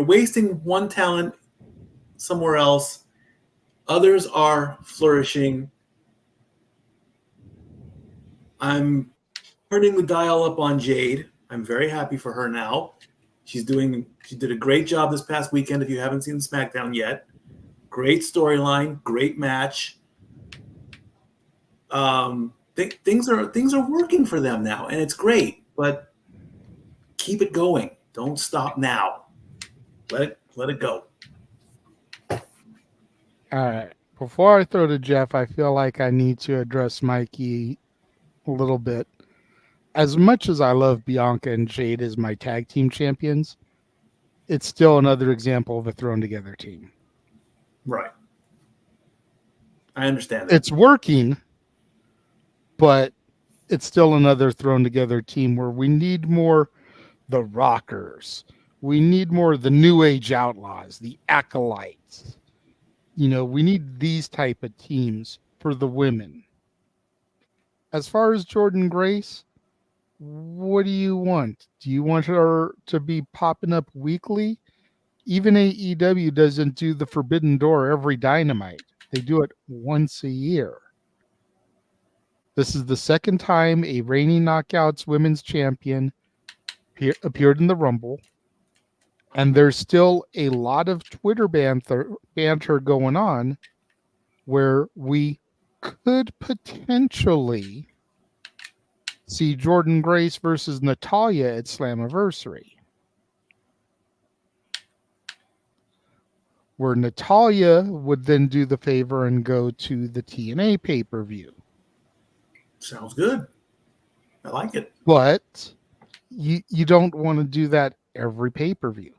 wasting one talent somewhere else. Others are flourishing. I'm turning the dial up on Jade. I'm very happy for her now. She did a great job this past weekend. If you haven't seen SmackDown yet, great storyline, great match. Things are working for them now, and it's great. But keep it going. Don't stop now. Let it go. All right. Before I throw to Jeff, I feel like I need to address Mikey a little bit. As much as I love Bianca and Jade as my tag team champions, it's still another example of a thrown together team. Right. I understand that. It's working, but it's still another thrown together team where we need more the Rockers. We need more the New Age Outlaws, the Acolytes. We need these type of teams for the women. As far as Jordan Grace, what do you want? Do you want her to be popping up weekly? Even AEW doesn't do the Forbidden Door every Dynamite. They do it once a year. This is the second time a reigning Knockouts women's champion appeared in the Rumble. And there's still a lot of Twitter banter going on where we could potentially see Jordan Grace versus Natalya at Slammiversary, where Natalya would then do the favor and go to the TNA pay-per-view. Sounds good. I like it. But You don't want to do that every pay-per-view.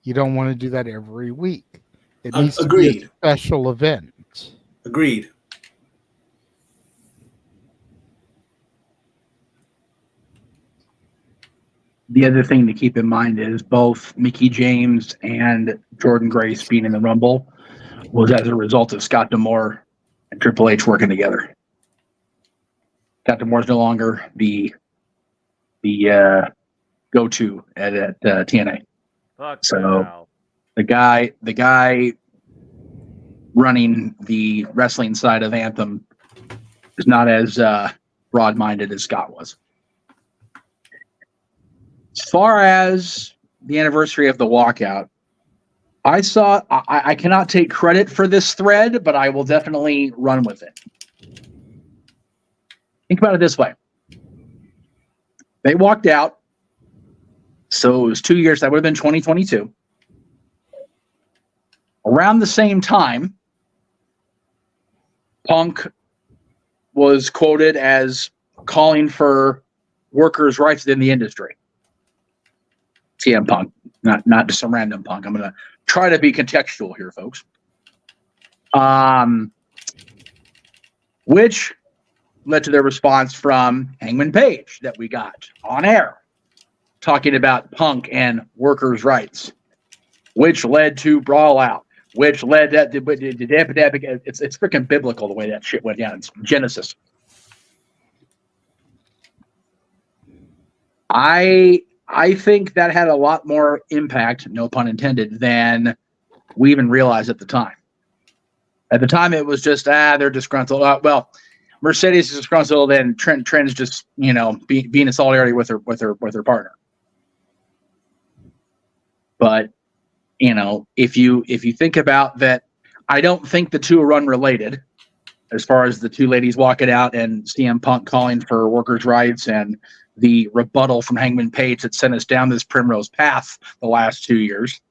You don't want to do that every week. It needs to be a special event. Agreed. The other thing to keep in mind is both Mickie James and Jordynne Grace being in the Rumble was as a result of Scott D'Amore and Triple H working together. Scott D'Amore's no longer the go-to at TNA. So the guy running the wrestling side of Anthem is not as broad-minded as Scott was. As far as the anniversary of the walkout, I cannot take credit for this thread, but I will definitely run with it. Think about it this way. They walked out, so it was 2 years. That would have been 2022. Around the same time, Punk was quoted as calling for workers' rights within the industry. CM Punk, not just some random Punk. I'm going to try to be contextual here, folks. Which led to their response from Hangman Page that we got on air, talking about Punk and workers' rights, which led to Brawl Out, which led to it's freaking biblical the way that shit went down. It's Genesis. I think that had a lot more impact, no pun intended, than we even realized at the time. At the time, it was just, they're disgruntled. Well, Mercedes is disgruntled, and Trent's just, being in solidarity with her partner. But, if you think about that, I don't think the two are unrelated as far as the two ladies walking out and CM Punk calling for workers' rights and the rebuttal from Hangman Page that sent us down this primrose path the last 2 years.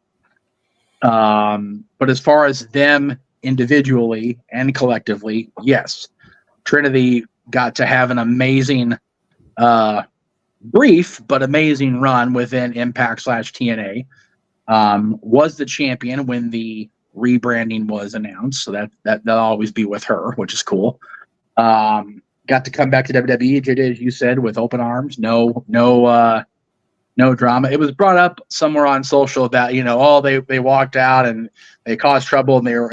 But as far as them individually and collectively, yes, Trinity got to have an amazing, brief but amazing run within Impact / TNA. Was the champion when the rebranding was announced, so that'll always be with her, which is cool. Got to come back to WWE, as you said, with open arms. No drama. It was brought up somewhere on social about, they walked out and they caused trouble and they were,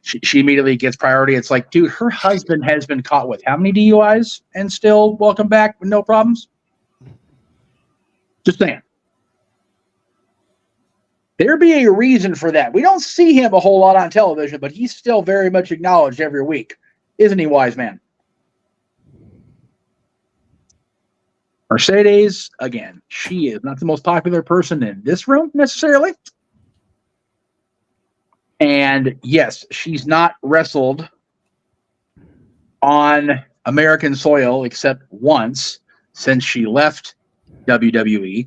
she immediately gets priority. It's like, dude, her husband has been caught with how many DUIs and still welcome back with no problems? Just saying. There be a reason for that. We don't see him a whole lot on television, but he's still very much acknowledged every week. Isn't he, wise man? Mercedes, again, she is not the most popular person in this room necessarily. And yes, she's not wrestled on American soil except once since she left WWE.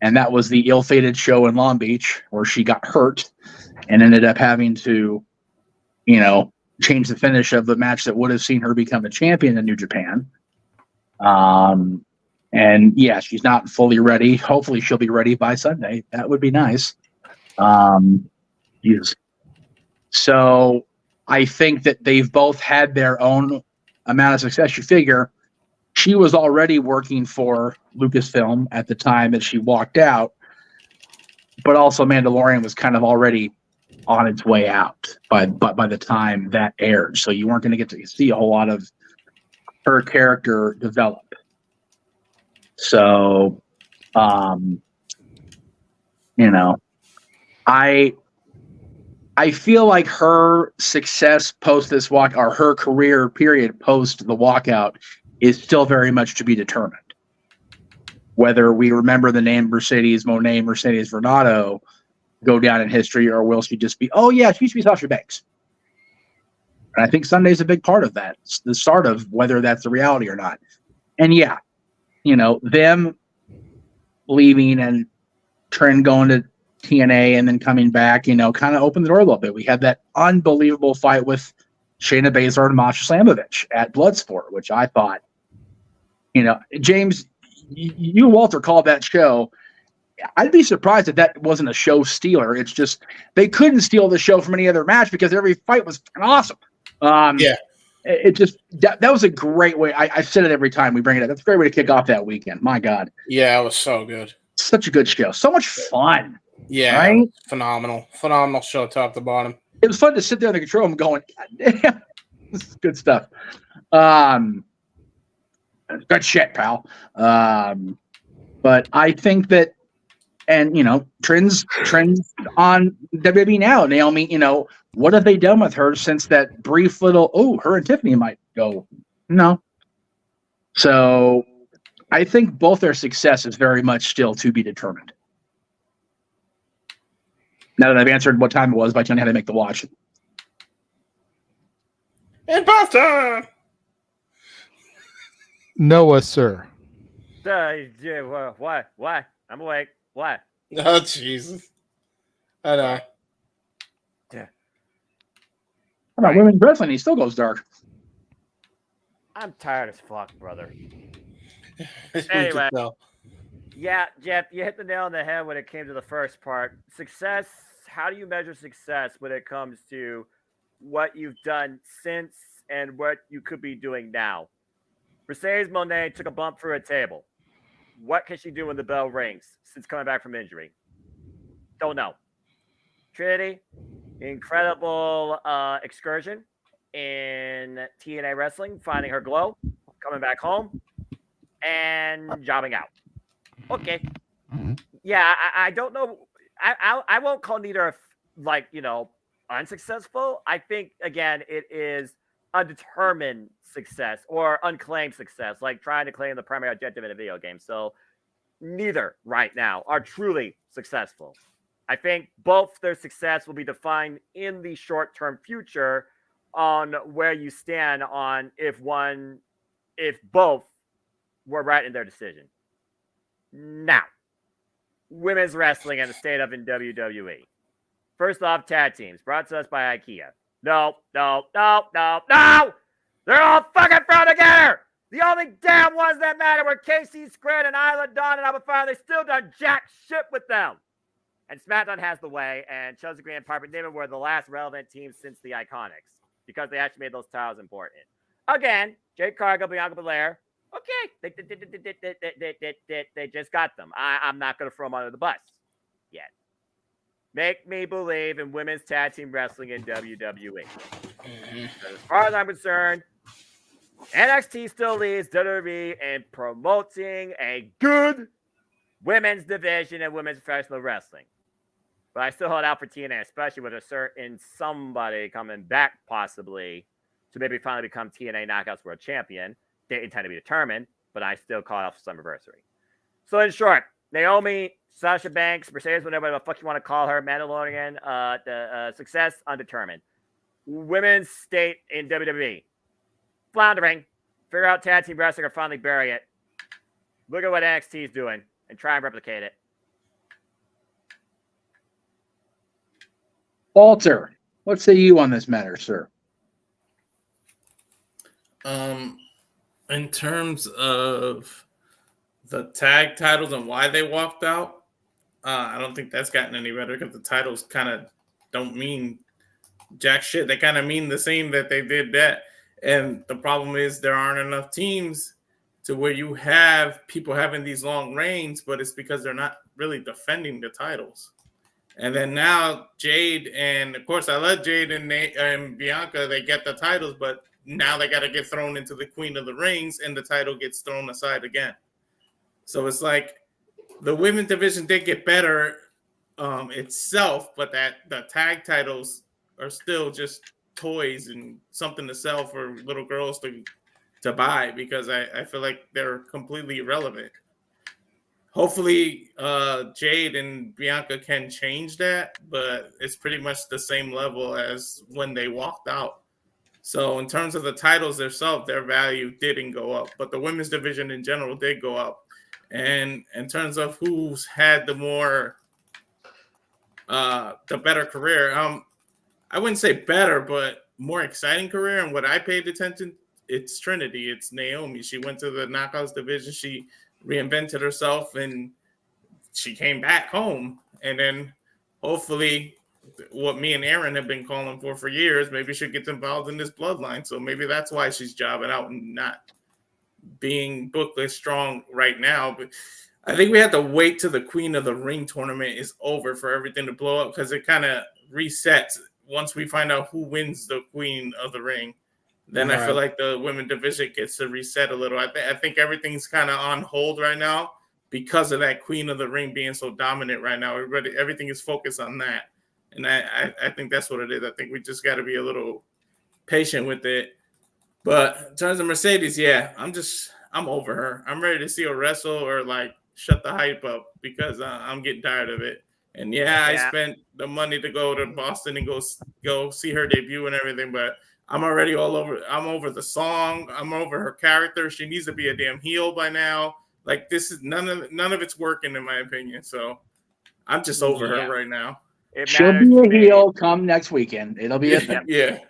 And that was the ill-fated show in Long Beach where she got hurt and ended up having to, change the finish of the match that would have seen her become a champion in New Japan. And yeah, she's not fully ready. Hopefully she'll be ready by Sunday. That would be nice. Yes. So I think that they've both had their own amount of success. You figure she was already working for Lucasfilm at the time that she walked out, but also Mandalorian was kind of already on its way out by the time that aired. So you weren't going to get to see a whole lot of her character develop. So, I feel like her success post this walk, or her career period post the walkout, is still very much to be determined. Whether we remember the name Mercedes Moné, Mercedes Varnado go down in history, or will she just be, oh yeah, she used to be Sasha Banks. And I think Sunday's a big part of that. It's the start of whether that's the reality or not. And yeah, them leaving and Trent going to TNA and then coming back, kind of opened the door a little bit. We had that unbelievable fight with Shayna Baszler and Masha Slamovich at Bloodsport, which I thought, James, you and Walter called that show. I'd be surprised if that wasn't a show stealer. It's just they couldn't steal the show from any other match because every fight was awesome. It just that was a great way. I've said it every time we bring it up. That's a great way to kick off that weekend. My God. Yeah, it was so good. Such a good show. So much fun. Yeah, right? Phenomenal show, top to bottom. It was fun to sit there in the control room going, God damn, this is good stuff. Good shit, pal. But I think that, and trends on WWE now. Naomi, what have they done with her since that brief little? Her and Tiffany might go. No. So I think both their success is very much still to be determined. Now that I've answered what time it was by telling you how to make the watch. And bath time. Noah, sir. Why? I'm awake. Why? Oh, Jesus. I know. Yeah. How about women's wrestling? He still goes dark. I'm tired as fuck, brother. Anyway. Yeah, Jeff, you hit the nail on the head when it came to the first part. Success, how do you measure success when it comes to what you've done since and what you could be doing now? Mercedes Moné took a bump through a table. What can she do when the bell rings since coming back from injury? Don't know. Trinity, incredible excursion in TNA wrestling, finding her glow, coming back home, and jobbing out. Okay. Yeah, I don't know. I won't call neither unsuccessful. I think, again, it is undetermined success or unclaimed success, like trying to claim the primary objective in a video game. So neither right now are truly successful. I think both their success will be defined in the short-term future on where you stand on if both were right in their decision. Now, women's wrestling and the state of in WWE. First off, tag teams brought to us by IKEA. No. They're all fucking thrown together. The only damn ones that matter were KC Squared and Isla Dawn and Alpha Fire. They still done jack shit with them. And SmackDown has the way, and Chelsea Green and Piper Niven were the last relevant teams since the Iconics because they actually made those titles important. Again, Jade Cargill, Bianca Belair. Okay, they just got them. I'm not going to throw them under the bus yet. Make me believe in women's tag team wrestling in WWE. As far as I'm concerned, NXT still leads WWE in promoting a good women's division in women's professional wrestling. But I still hold out for TNA, especially with a certain somebody coming back possibly to maybe finally become TNA Knockouts World Champion. They intend to be determined, but I still call it off for Summerversary. So in short, Naomi, Sasha Banks, Mercedes, whatever the fuck you want to call her, Mandalorian, the success undetermined. Women's state in WWE. Floundering. Figure out tag team wrestling or finally bury it. Look at what NXT is doing and try and replicate it. Walter, what say you on this matter, sir? In terms of the tag titles and why they walked out, I don't think that's gotten any better because the titles kind of don't mean jack shit. They kind of mean the same that they did that. And the problem is there aren't enough teams to where you have people having these long reigns, but it's because they're not really defending the titles. And then now Jade, and of course I love Jade and Bianca, they get the titles, but now they got to get thrown into the Queen of the Rings and the title gets thrown aside again. So it's like the women's division did get better itself, but that the tag titles are still just toys and something to sell for little girls to buy because I feel like they're completely irrelevant. Hopefully Jade and Bianca can change that, but it's pretty much the same level as when they walked out. So in terms of the titles themselves, their value didn't go up, but the women's division in general did go up. And in terms of who's had the more, the better career, I wouldn't say better, but more exciting career. And what I paid attention, it's Trinity. It's Naomi. She went to the Knockouts division. She reinvented herself, and she came back home. And then hopefully what me and Aaron have been calling for years, maybe she'll get involved in this bloodline. So maybe that's why she's jobbing out and not being bookless strong right now. But I think we have to wait till the Queen of the Ring tournament is over for everything to blow up, because it kind of resets once we find out who wins the Queen of the Ring. Then I feel like the women division gets to reset a little. I think everything's kind of on hold right now because of that Queen of the Ring being so dominant right now. Everything is focused on that. And I think that's what it is. I think we just got to be a little patient with it. But in terms of Mercedes, yeah, I'm over her. I'm ready to see her wrestle or like shut the hype up, because I'm getting tired of it. And I spent the money to go to Boston and go see her debut and everything, but I'm already all over. I'm over the song. I'm over her character. She needs to be a damn heel by now. Like, this is none of it's working in my opinion. So I'm just over her right now. She'll be a heel come next weekend. It'll be a thing. Yeah.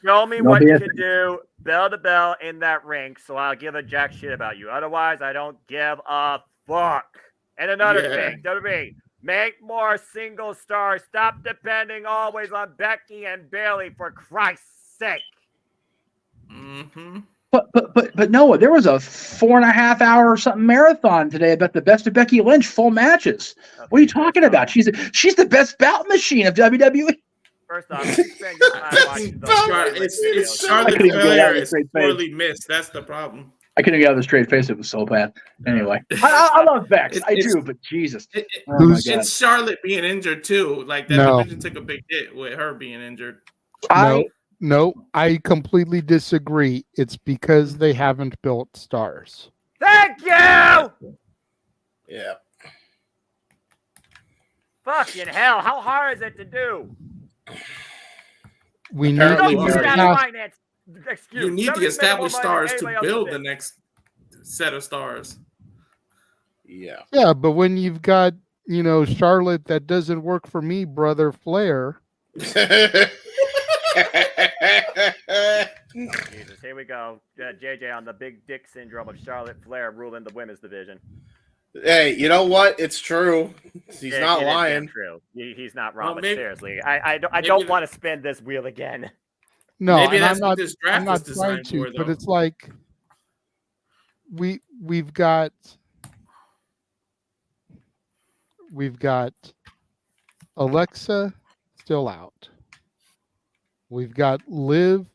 Show me what you can do bell to bell in that ring, so I'll give a jack shit about you. Otherwise, I don't give a fuck. And another thing, WWE, make more single stars. Stop depending always on Becky and Bayley, for Christ's sake. Mm-hmm. But Noah, there was a 4.5 hour or something marathon today about the best of Becky Lynch, full matches. What are you talking about? She's the best bout machine of WWE. First off, you spend your time watching it's Charlotte Flair is poorly missed. That's the problem. I couldn't get out of the straight face. It was so bad. Anyway, I love Bex. I do, but Jesus. It's Charlotte being injured too. Like that division took a big hit with her being injured. No, I completely disagree. It's because they haven't built stars. Thank you. Yeah. Fucking hell! How hard is it to do? We need you need the established stars to build the next set of stars. Yeah. Yeah, but when you've got, Charlotte, that doesn't work for me, brother Flair. Jesus, here we go. JJ on the big dick syndrome of Charlotte Flair ruling the women's division. Hey, you know what? It's true. He's not lying. True. He's not wrong. But seriously, I don't want to spin this wheel again. No, maybe that's I'm what this draft not is designed trying to, for, though. but it's like we've got Alexa still out. We've got Liv,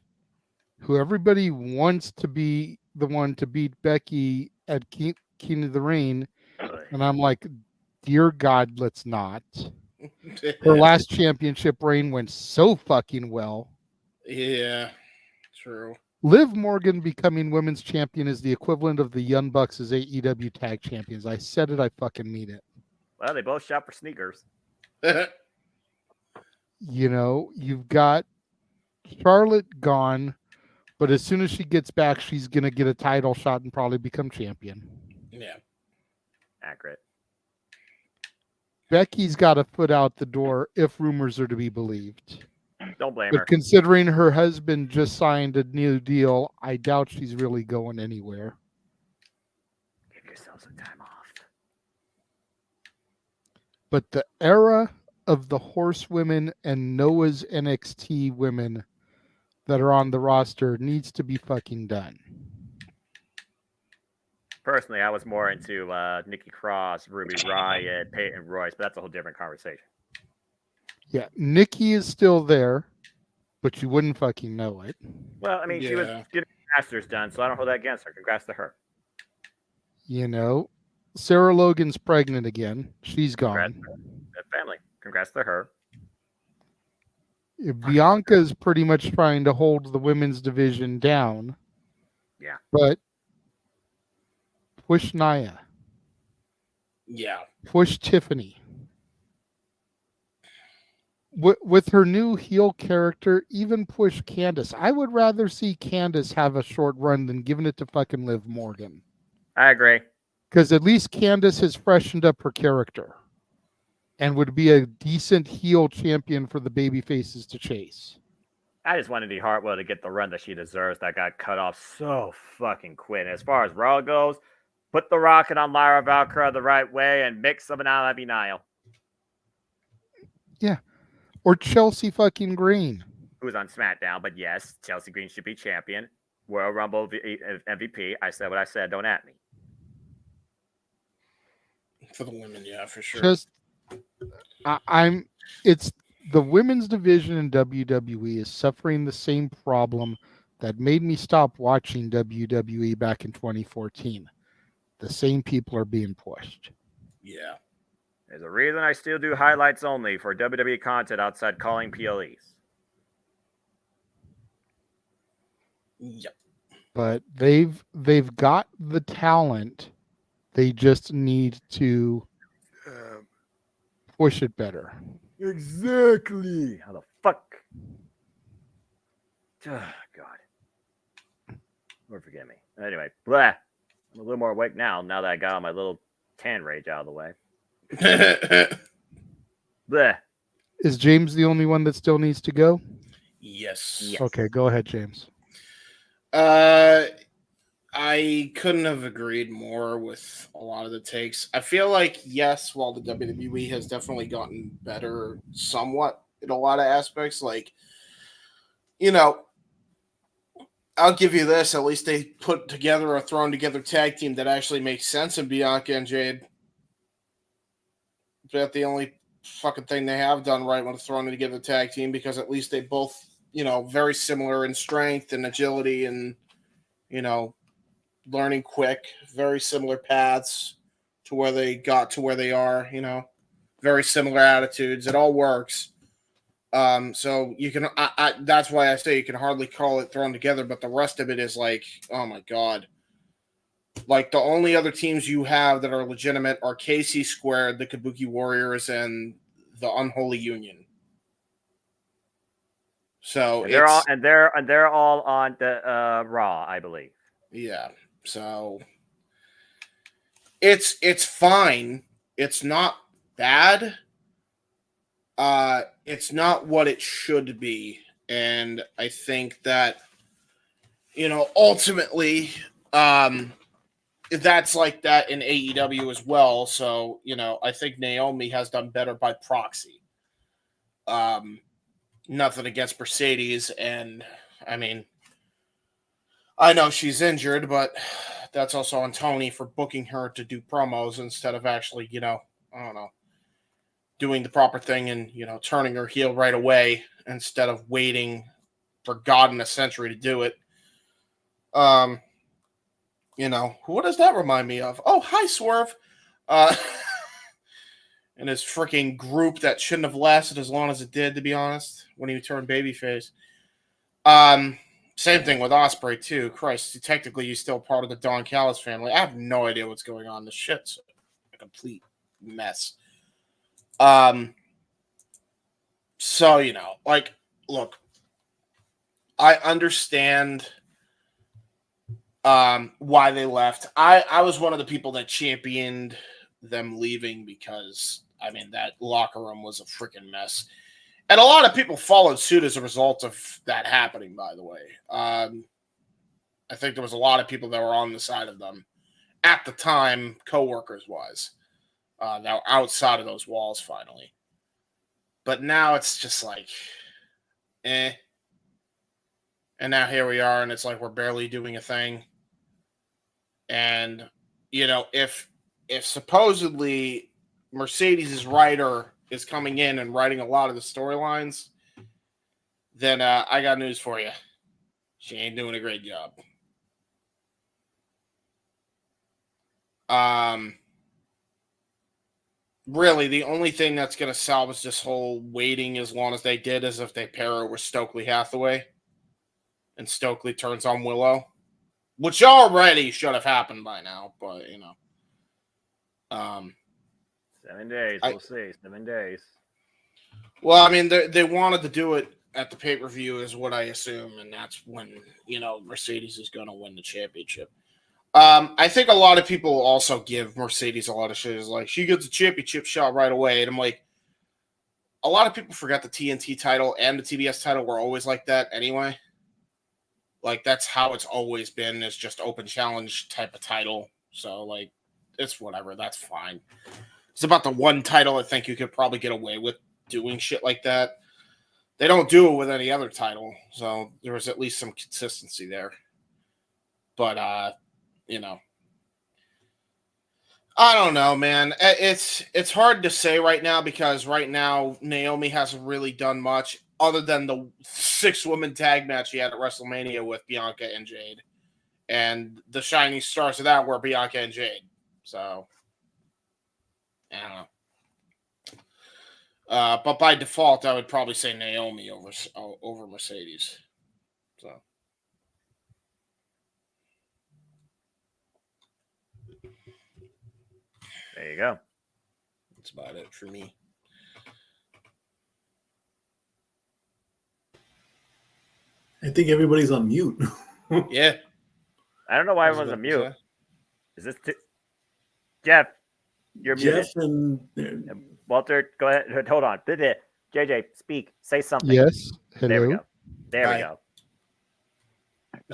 who everybody wants to be the one to beat Becky at King of the Ring. And I'm like, dear God, let's not. Her last championship reign went so fucking well. Yeah, true. Liv Morgan becoming women's champion is the equivalent of the Young Bucks as AEW tag champions. I said it, I fucking mean it. Well, they both shop for sneakers. You've got Charlotte gone, but as soon as she gets back, she's going to get a title shot and probably become champion. Yeah. Accurate. Becky's got a foot out the door if rumors are to be believed. Don't blame But her. considering her husband just signed a new deal, I doubt she's really going anywhere. Give yourself some time off. But the era of the horsewomen and Noah's NXT women that are on the roster needs to be fucking done. Personally, I was more into Nikki Cross, Ruby Riott, Peyton Royce, but that's a whole different conversation. Yeah, Nikki is still there, but you wouldn't fucking know it. Well, I mean, she was getting Masters done, so I don't hold that against her. Congrats to her. Sarah Logan's pregnant again. She's gone. Family. Congrats to her. Bianca's pretty much trying to hold the women's division down. Yeah. But push Nia. Yeah. Push Tiffany. With her new heel character, even push Candice. I would rather see Candice have a short run than giving it to fucking Liv Morgan. I agree. Because at least Candice has freshened up her character and would be a decent heel champion for the baby faces to chase. I just wanted Dee Hartwell to get the run that she deserves that got cut off so fucking quick. And as far as Raw goes, put the rocket on Lyra Valkyria the right way and mix them out every Nile. Yeah. Or Chelsea fucking Green. Who's on SmackDown, but yes, Chelsea Green should be champion. Royal Rumble MVP. I said what I said. Don't at me. For the women, yeah, for sure. It's the women's division in WWE is suffering the same problem that made me stop watching WWE back in 2014. The same people are being pushed. Yeah. There's a reason I still do highlights only for WWE content outside calling PLEs. Yep. But they've got the talent. They just need to push it better. Exactly. How the fuck? Oh, God. Lord forgive me. Anyway, blah. I'm a little more awake now that I got all my little tan rage out of the way. Blah. Is James the only one that still needs to go? Yes. Okay, go ahead, James. I couldn't have agreed more with a lot of the takes. I feel like, yes, while the WWE has definitely gotten better somewhat in a lot of aspects, like, you know, I'll give you this. At least they put together a thrown together tag team that actually makes sense in Bianca and Jade. That's the only fucking thing they have done right when throwing together tag team, because at least they both, you know, very similar in strength and agility and, you know, learning quick, very similar paths to where they got to where they are, you know, very similar attitudes. It all works. So you can, that's why I say you can hardly call it thrown together, but the rest of it is like, oh my God. Like the only other teams you have that are legitimate are KC Squared, the Kabuki Warriors, and the Unholy Union. So and they're all on the Raw, I believe. Yeah. So it's fine. It's not bad. It's not what it should be. And I think that, you know, ultimately, that's like that in AEW as well. So, you know, I think Naomi has done better by proxy. Nothing against Mercedes. And I mean, I know she's injured, but that's also on Tony for booking her to do promos instead of actually, you know, I don't know, doing the proper thing and, you know, turning her heel right away instead of waiting for God in a century to do it. You know, what does that remind me of? Oh, hi, Swerve. And his freaking group that shouldn't have lasted as long as it did, to be honest, when he turned babyface. Same thing with Ospreay too. Christ, technically he's still part of the Don Callis family. I have no idea what's going on. This shit's a complete mess. So, you know, like, look, I understand why they left. I was one of the people that championed them leaving because, I mean, that locker room was a freaking mess. And a lot of people followed suit as a result of that happening, by the way. I think there was a lot of people that were on the side of them at the time, coworkers-wise, that were outside of those walls finally. But now it's just like, eh. And now here we are, and it's like we're barely doing a thing. And, you know, if supposedly Mercedes' writer is coming in and writing a lot of the storylines, then I got news for you. She ain't doing a great job. Really, the only thing that's going to salvage this whole waiting as long as they did is if they pair her with Stokely Hathaway and Stokely turns on Willow, which already should have happened by now, but, you know. 7 days. We'll see. 7 days. Well, I mean, they wanted to do it at the pay-per-view is what I assume, and that's when, you know, Mercedes is going to win the championship. I think a lot of people also give Mercedes a lot of shit. It's like, she gets a championship shot right away. And I'm like, a lot of people forget the TNT title and the TBS title were always like that anyway. Like, that's how it's always been, is just open challenge type of title. So, like, it's whatever. That's fine. It's about the one title I think you could probably get away with doing shit like that. They don't do it with any other title, so there was at least some consistency there. But, you know, I don't know, man. It's hard to say right now because right now Naomi hasn't really done much other than the 6-woman tag match she had at WrestleMania with Bianca and Jade. And the shining stars of that were Bianca and Jade. So, I don't know. But by default, I would probably say Naomi over Mercedes. So, there you go. That's about it for me. I think everybody's on mute. Yeah. I don't know why everyone's on mute. Is this Jeff? You're muted. Jeff and Walter, go ahead. Hold on. JJ, speak. Say something. Yes. Hello. There we go. There we go.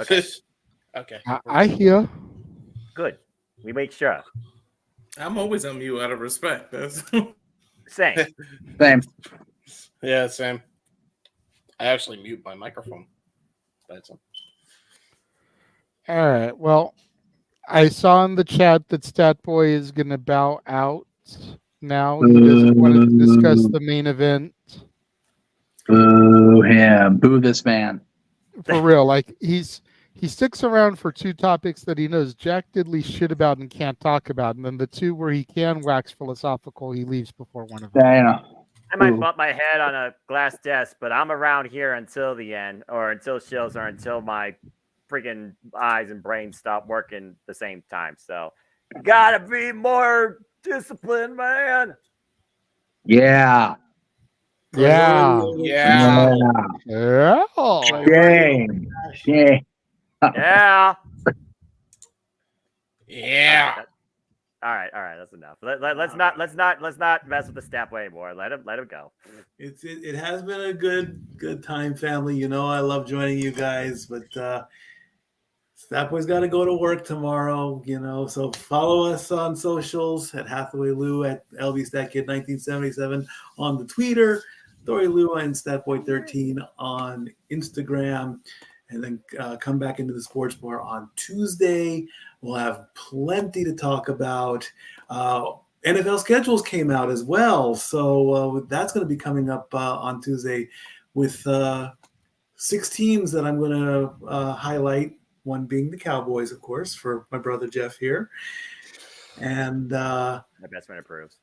Okay. Okay. I hear. Good. We make sure. I'm always on mute out of respect. Same. Same. Yeah, same. I actually mute my microphone. That's all. All right. Well, I saw in the chat that Statboy is going to bow out now. He doesn't want to discuss the main event. Boo him. Boo this man. For real. Like, he sticks around for 2 topics that he knows jack diddly shit about and can't talk about. And then the 2 where he can wax philosophical, he leaves before one of them. Yeah. I might bump my head on a glass desk, but I'm around here until the end, or until Shills, or until my freaking eyes and brain stop working at the same time. So, gotta be more disciplined, man. Yeah. Yeah. Yeah. Yeah. Shame. Shame. Yeah. Yeah. All right. That's enough. Let's not mess with the Statboy anymore. Let him go. It has been a good time, family. You know, I love joining you guys, but Statboy's got to go to work tomorrow. You know, so follow us on socials at Hathaway Lou, at LBStatKid1977 on the Twitter, Dory Lou and Statboy13 on Instagram. And then come back into the sports bar on Tuesday. We'll have plenty to talk about. NFL schedules came out as well. So that's going to be coming up on Tuesday with 6 teams that I'm going to highlight. One being the Cowboys, of course, for my brother Jeff here. And my best friend approves.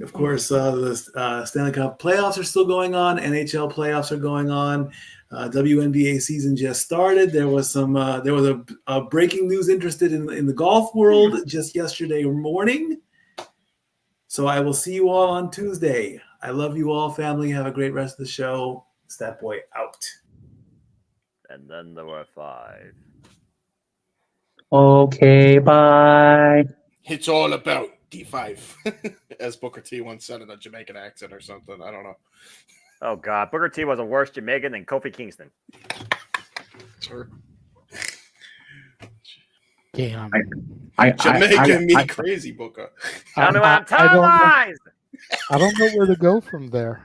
Of course, the Stanley Cup playoffs are still going on. NHL playoffs are going on. WNBA season just started. There was a breaking news interested in the golf world just yesterday morning. So I will see you all on Tuesday. I love you all, family. Have a great rest of the show. Statboy out. And then there were 5. Okay, bye. It's all about D5, as Booker T once said in a Jamaican accent or something. I don't know. Oh, God. Booker T was a worse Jamaican than Kofi Kingston. Sure. Damn. Jamaican crazy, Booker. Tell me what I'm telling lies. I don't know where to go from there.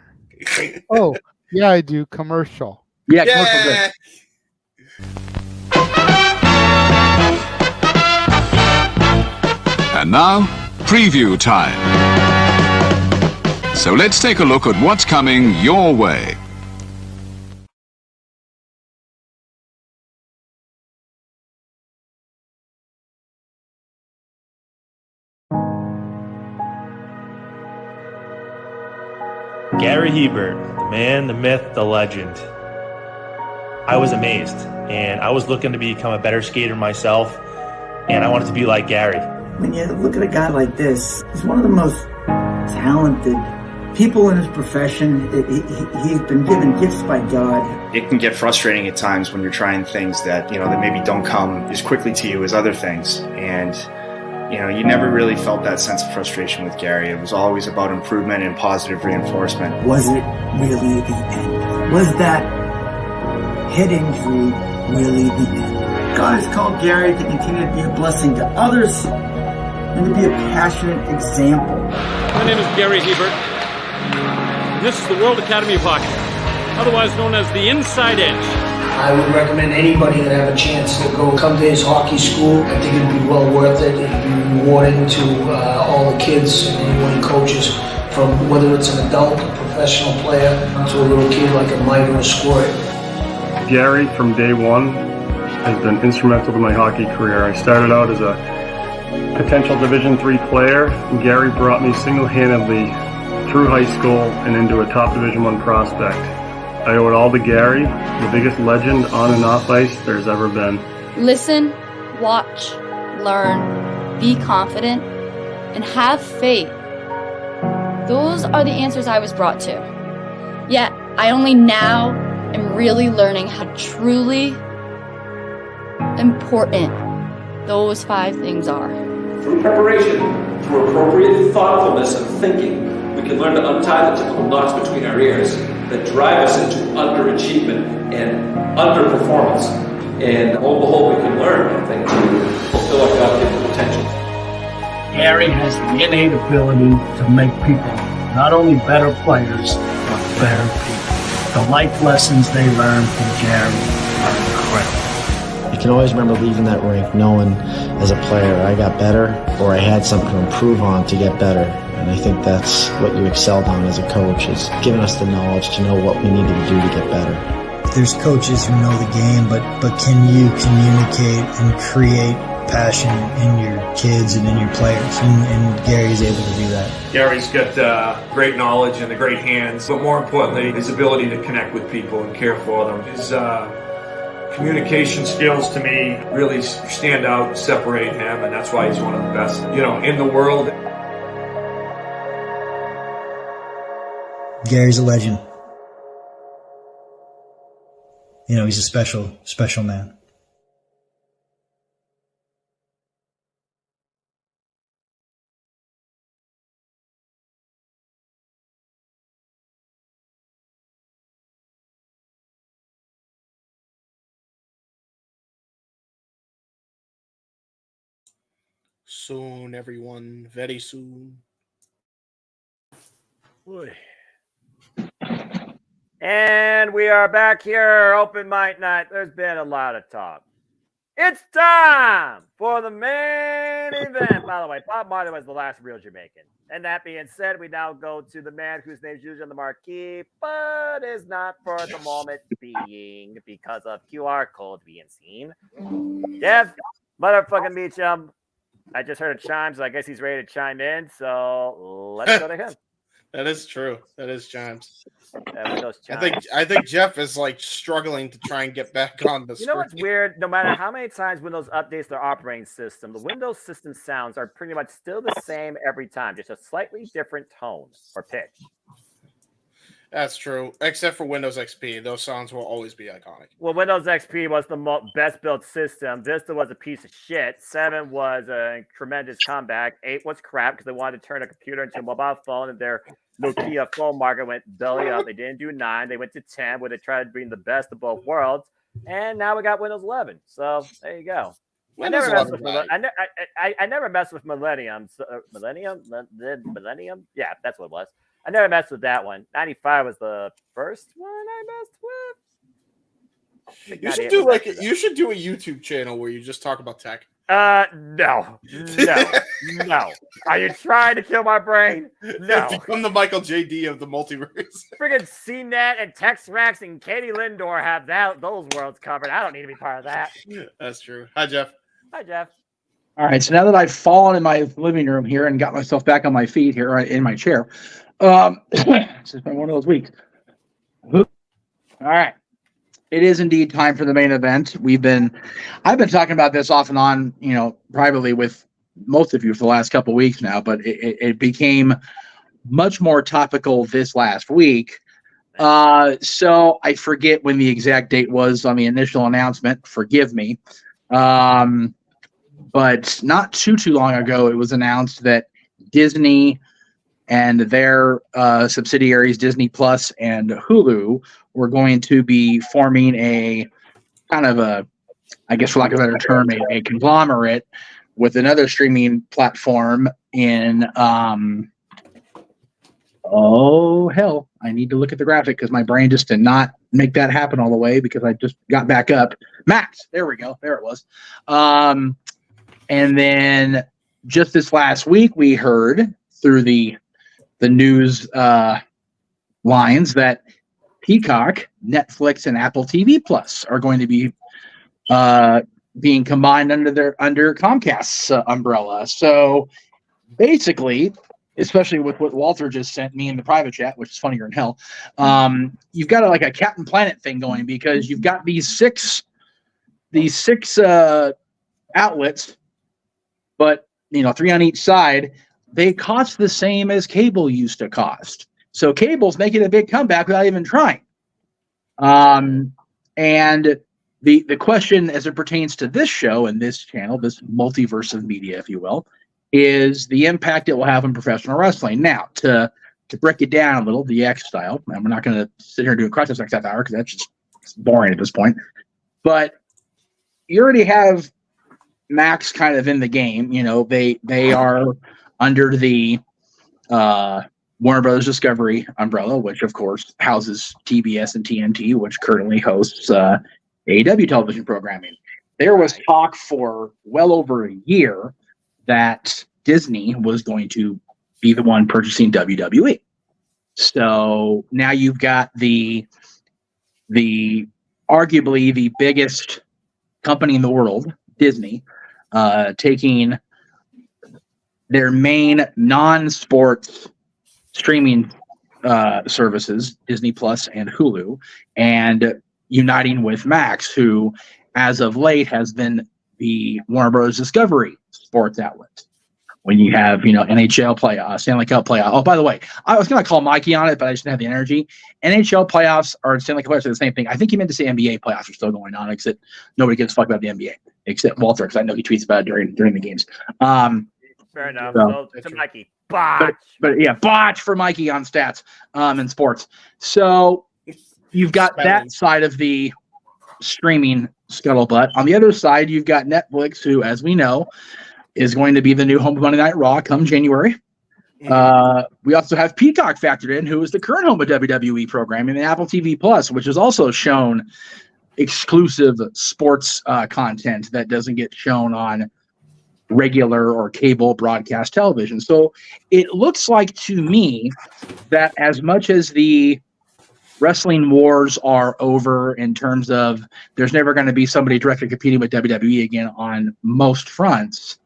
Oh, yeah, I do. Commercial. Yeah, commercial good. And now, preview time. So let's take a look at what's coming your way. Gary Hebert, the man, the myth, the legend. I was amazed, and I was looking to become a better skater myself, and I wanted to be like Gary. When you look at a guy like this, he's one of the most talented people in his profession. He's been given gifts by God. It can get frustrating at times when you're trying things that maybe don't come as quickly to you as other things. And, you never really felt that sense of frustration with Gary. It was always about improvement and positive reinforcement. Was it really the end? Was that head injury really the end? God has called Gary to continue to be a blessing to others and to be a passionate example. My name is Gary Hebert, and this is the World Academy of Hockey, otherwise known as the Inside Edge. I would recommend anybody that have a chance to come to his hockey school. I think it'd be well worth it. It'd be rewarding to all the kids and anyone who coaches, from whether it's an adult, a professional player, to a little kid like a Mike or a Squirt. Gary, from day one, has been instrumental to my hockey career. I started out as a potential Division III player, and Gary brought me single-handedly through high school and into a top Division I prospect. I owe it all to Gary, the biggest legend on and off ice there's ever been. Listen, watch, learn, be confident, and have faith. Those are the answers I was brought to. Yet, I only now am really learning how truly important those 5 things are. Through preparation, through appropriate thoughtfulness and thinking, we can learn to untie the typical knots between our ears that drive us into underachievement and underperformance. And lo and behold, we can learn, I think, to fulfill our God-given potential. Gary has the innate ability to make people not only better players, but better people. The life lessons they learn from Gary are incredible. I can always remember leaving that rink knowing as a player I got better or I had something to improve on to get better. And I think that's what you excelled on as a coach, is giving us the knowledge to know what we needed to do to get better. There's coaches who know the game, but can you communicate and create passion in your kids and in your players? And Gary's able to do that. Gary's got great knowledge and the great hands, but more importantly, his ability to connect with people and care for them. His communication skills, to me, really stand out and separate him, and that's why he's one of the best, in the world. Gary's a legend. He's a special, special man. Soon, everyone. Very soon. Boy. And we are back here, open mic night. There's been a lot of talk. It's time for the main event. By the way, Bob Marley was the last real Jamaican. And that being said, we now go to the man whose name's usually on the marquee, but is not for the moment being because of QR code being seen. Jeff, motherfucking Meacham. I just heard a chime, so I guess he's ready to chime in. So let's go to him. That is true. That is chimes. chimes. I think Jeff is struggling to try and get back on the screen. You know what's weird? No matter how many times Windows updates their operating system, the Windows system sounds are pretty much still the same every time, just a slightly different tone or pitch. That's true, except for Windows XP. Those sounds will always be iconic. Well, Windows XP was the best built system. Vista was a piece of shit. 7 was a tremendous comeback. 8 was crap because they wanted to turn a computer into a mobile phone, and their Nokia phone market went belly up. They didn't do 9. They went to 10, where they tried to bring the best of both worlds. And now we got Windows 11. So there you go. I never messed with Millennium. Millennium? Yeah, that's what it was. I never messed with that one. 95 was the first one I messed with. You should do a YouTube channel where you just talk about tech. No. Are you trying to kill my brain? No. Become the Michael J.D. of the multiverse. Friggin' CNET and TextRax and Katie Lindor have those worlds covered. I don't need to be part of that. That's true. Hi, Jeff. Hi, Jeff. All right. So now that I've fallen in my living room here and got myself back on my feet here in my chair, it's been one of those weeks. All right. It is indeed time for the main event. I've been talking about this off and on, privately with most of you for the last couple of weeks now, but it became much more topical this last week. So I forget when the exact date was on the initial announcement. Forgive me. But not too long ago, it was announced that Disney and their subsidiaries, Disney Plus and Hulu, were going to be forming a kind of a I guess for lack of a better term, a conglomerate with another streaming platform in oh hell, I need to look at the graphic because my brain just did not make that happen all the way because I just got back up. Max, there we go. There it was. And then just this last week, we heard through the news lines that Peacock, Netflix, and Apple TV Plus are going to be being combined under Comcast's umbrella. So basically, especially with what Walter just sent me in the private chat, which is funnier than hell, you've got like a Captain Planet thing going because you've got these six outlets, but 3 on each side. They cost the same as cable used to cost. So cable's making a big comeback without even trying. And the question as it pertains to this show and this channel, this multiverse of media, if you will, is the impact it will have on professional wrestling. Now, to break it down a little, the X style, and we're not going to sit here and do a Crisis X half hour because that's just boring at this point. But you already have Max kind of in the game. They are under the Warner Brothers Discovery umbrella, which of course houses TBS and TNT, which currently hosts AEW television programming. There was talk for well over a year that Disney was going to be the one purchasing WWE. So now you've got the arguably the biggest company in the world, Disney, taking their main non-sports streaming services, Disney Plus and Hulu, and uniting with Max, who as of late has been the Warner Bros. Discovery sports outlet. When you have, NHL playoffs, Stanley Cup playoffs. Oh, by the way, I was going to call Mikey on it, but I just didn't have the energy. NHL playoffs or Stanley Cup playoffs are the same thing. I think he meant to say NBA playoffs are still going on, except nobody gives a fuck about the NBA, except Walter, because I know he tweets about it during the games. Fair enough. So to Mikey, botch. But yeah, botch for Mikey on stats in sports. So you've got that side of the streaming scuttlebutt. On the other side, you've got Netflix, who, as we know, is going to be the new home of Monday Night Raw come January. We also have Peacock factored in, who is the current home of WWE programming, and Apple TV Plus, which has also shown exclusive sports content that doesn't get shown on regular or cable broadcast television. So it looks like to me that as much as the wrestling wars are over in terms of there's never going to be somebody directly competing with WWE again on most fronts,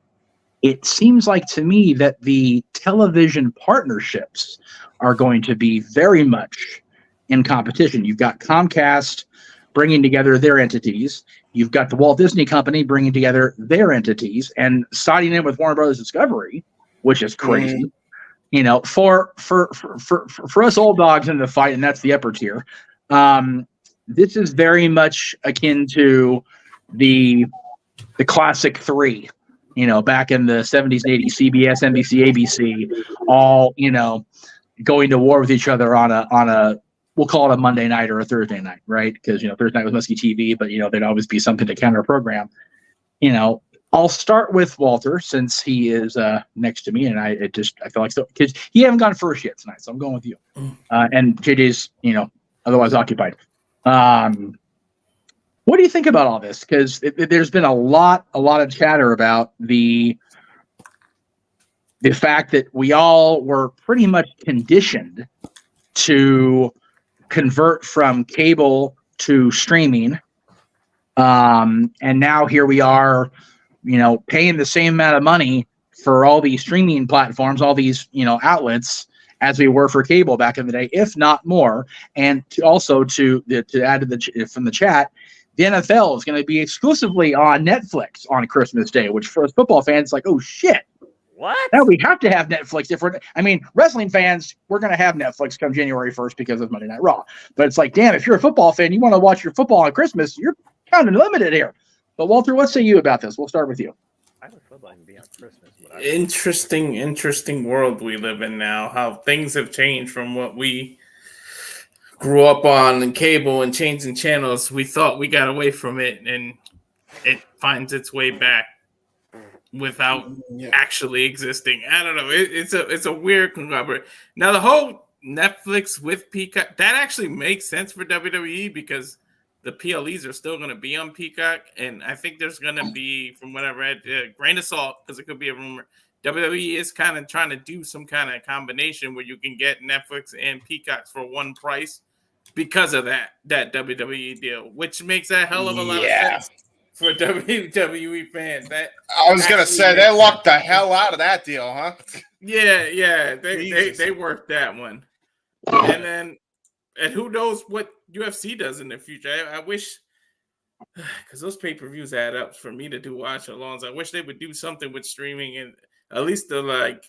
it seems like to me that the television partnerships are going to be very much in competition. You've got Comcast bringing together their entities. You've got the Walt Disney Company bringing together their entities and siding in with Warner Brothers Discovery, which is crazy. For us old dogs in the fight, and that's the upper tier, this is very much akin to the classic three. Back in the 70s and 80s, CBS, NBC, ABC, all, going to war with each other on a, we'll call it a Monday night or a Thursday night, right? Because, Thursday night was must-see TV, but, there'd always be something to counter program. I'll start with Walter since he is next to me, and I feel like so because he haven't gone first yet tonight, so I'm going with you. And JJ's, otherwise occupied. What do you think about all this? Because there's been a lot of chatter about the fact that we all were pretty much conditioned to convert from cable to streaming, and now here we are, paying the same amount of money for all these streaming platforms, all these outlets as we were for cable back in the day, if not more. And to add to from the chat, the NFL is going to be exclusively on Netflix on Christmas Day, which for us football fans, like, oh shit. What? Now we have to have Netflix. Wrestling fans, we're going to have Netflix come January 1st because of Monday Night Raw. But it's like, damn, if you're a football fan, you want to watch your football on Christmas, you're kind of limited here. But Walter, what say you about this? We'll start with you. I would football can be on Christmas. Interesting world we live in now. How things have changed from what we grew up on and cable and changing channels. We thought we got away from it, and it finds its way back without actually existing. I don't know. It's a weird conglomerate. Now the whole Netflix with Peacock, that actually makes sense for WWE because the PLEs are still going to be on Peacock, and I think there's going to be, from what I read, grain of salt because it could be a rumor. WWE is kind of trying to do some kind of combination where you can get Netflix and Peacocks for one price because of that WWE deal, which makes a hell of a lot of sense for WWE fans. That I was going to say they lucked the hell out of that deal, huh? Yeah, they worked that one, and who knows what UFC does in the future. I wish, because those pay-per-views add up for me to do watch-alongs. I wish they would do something with streaming and at least the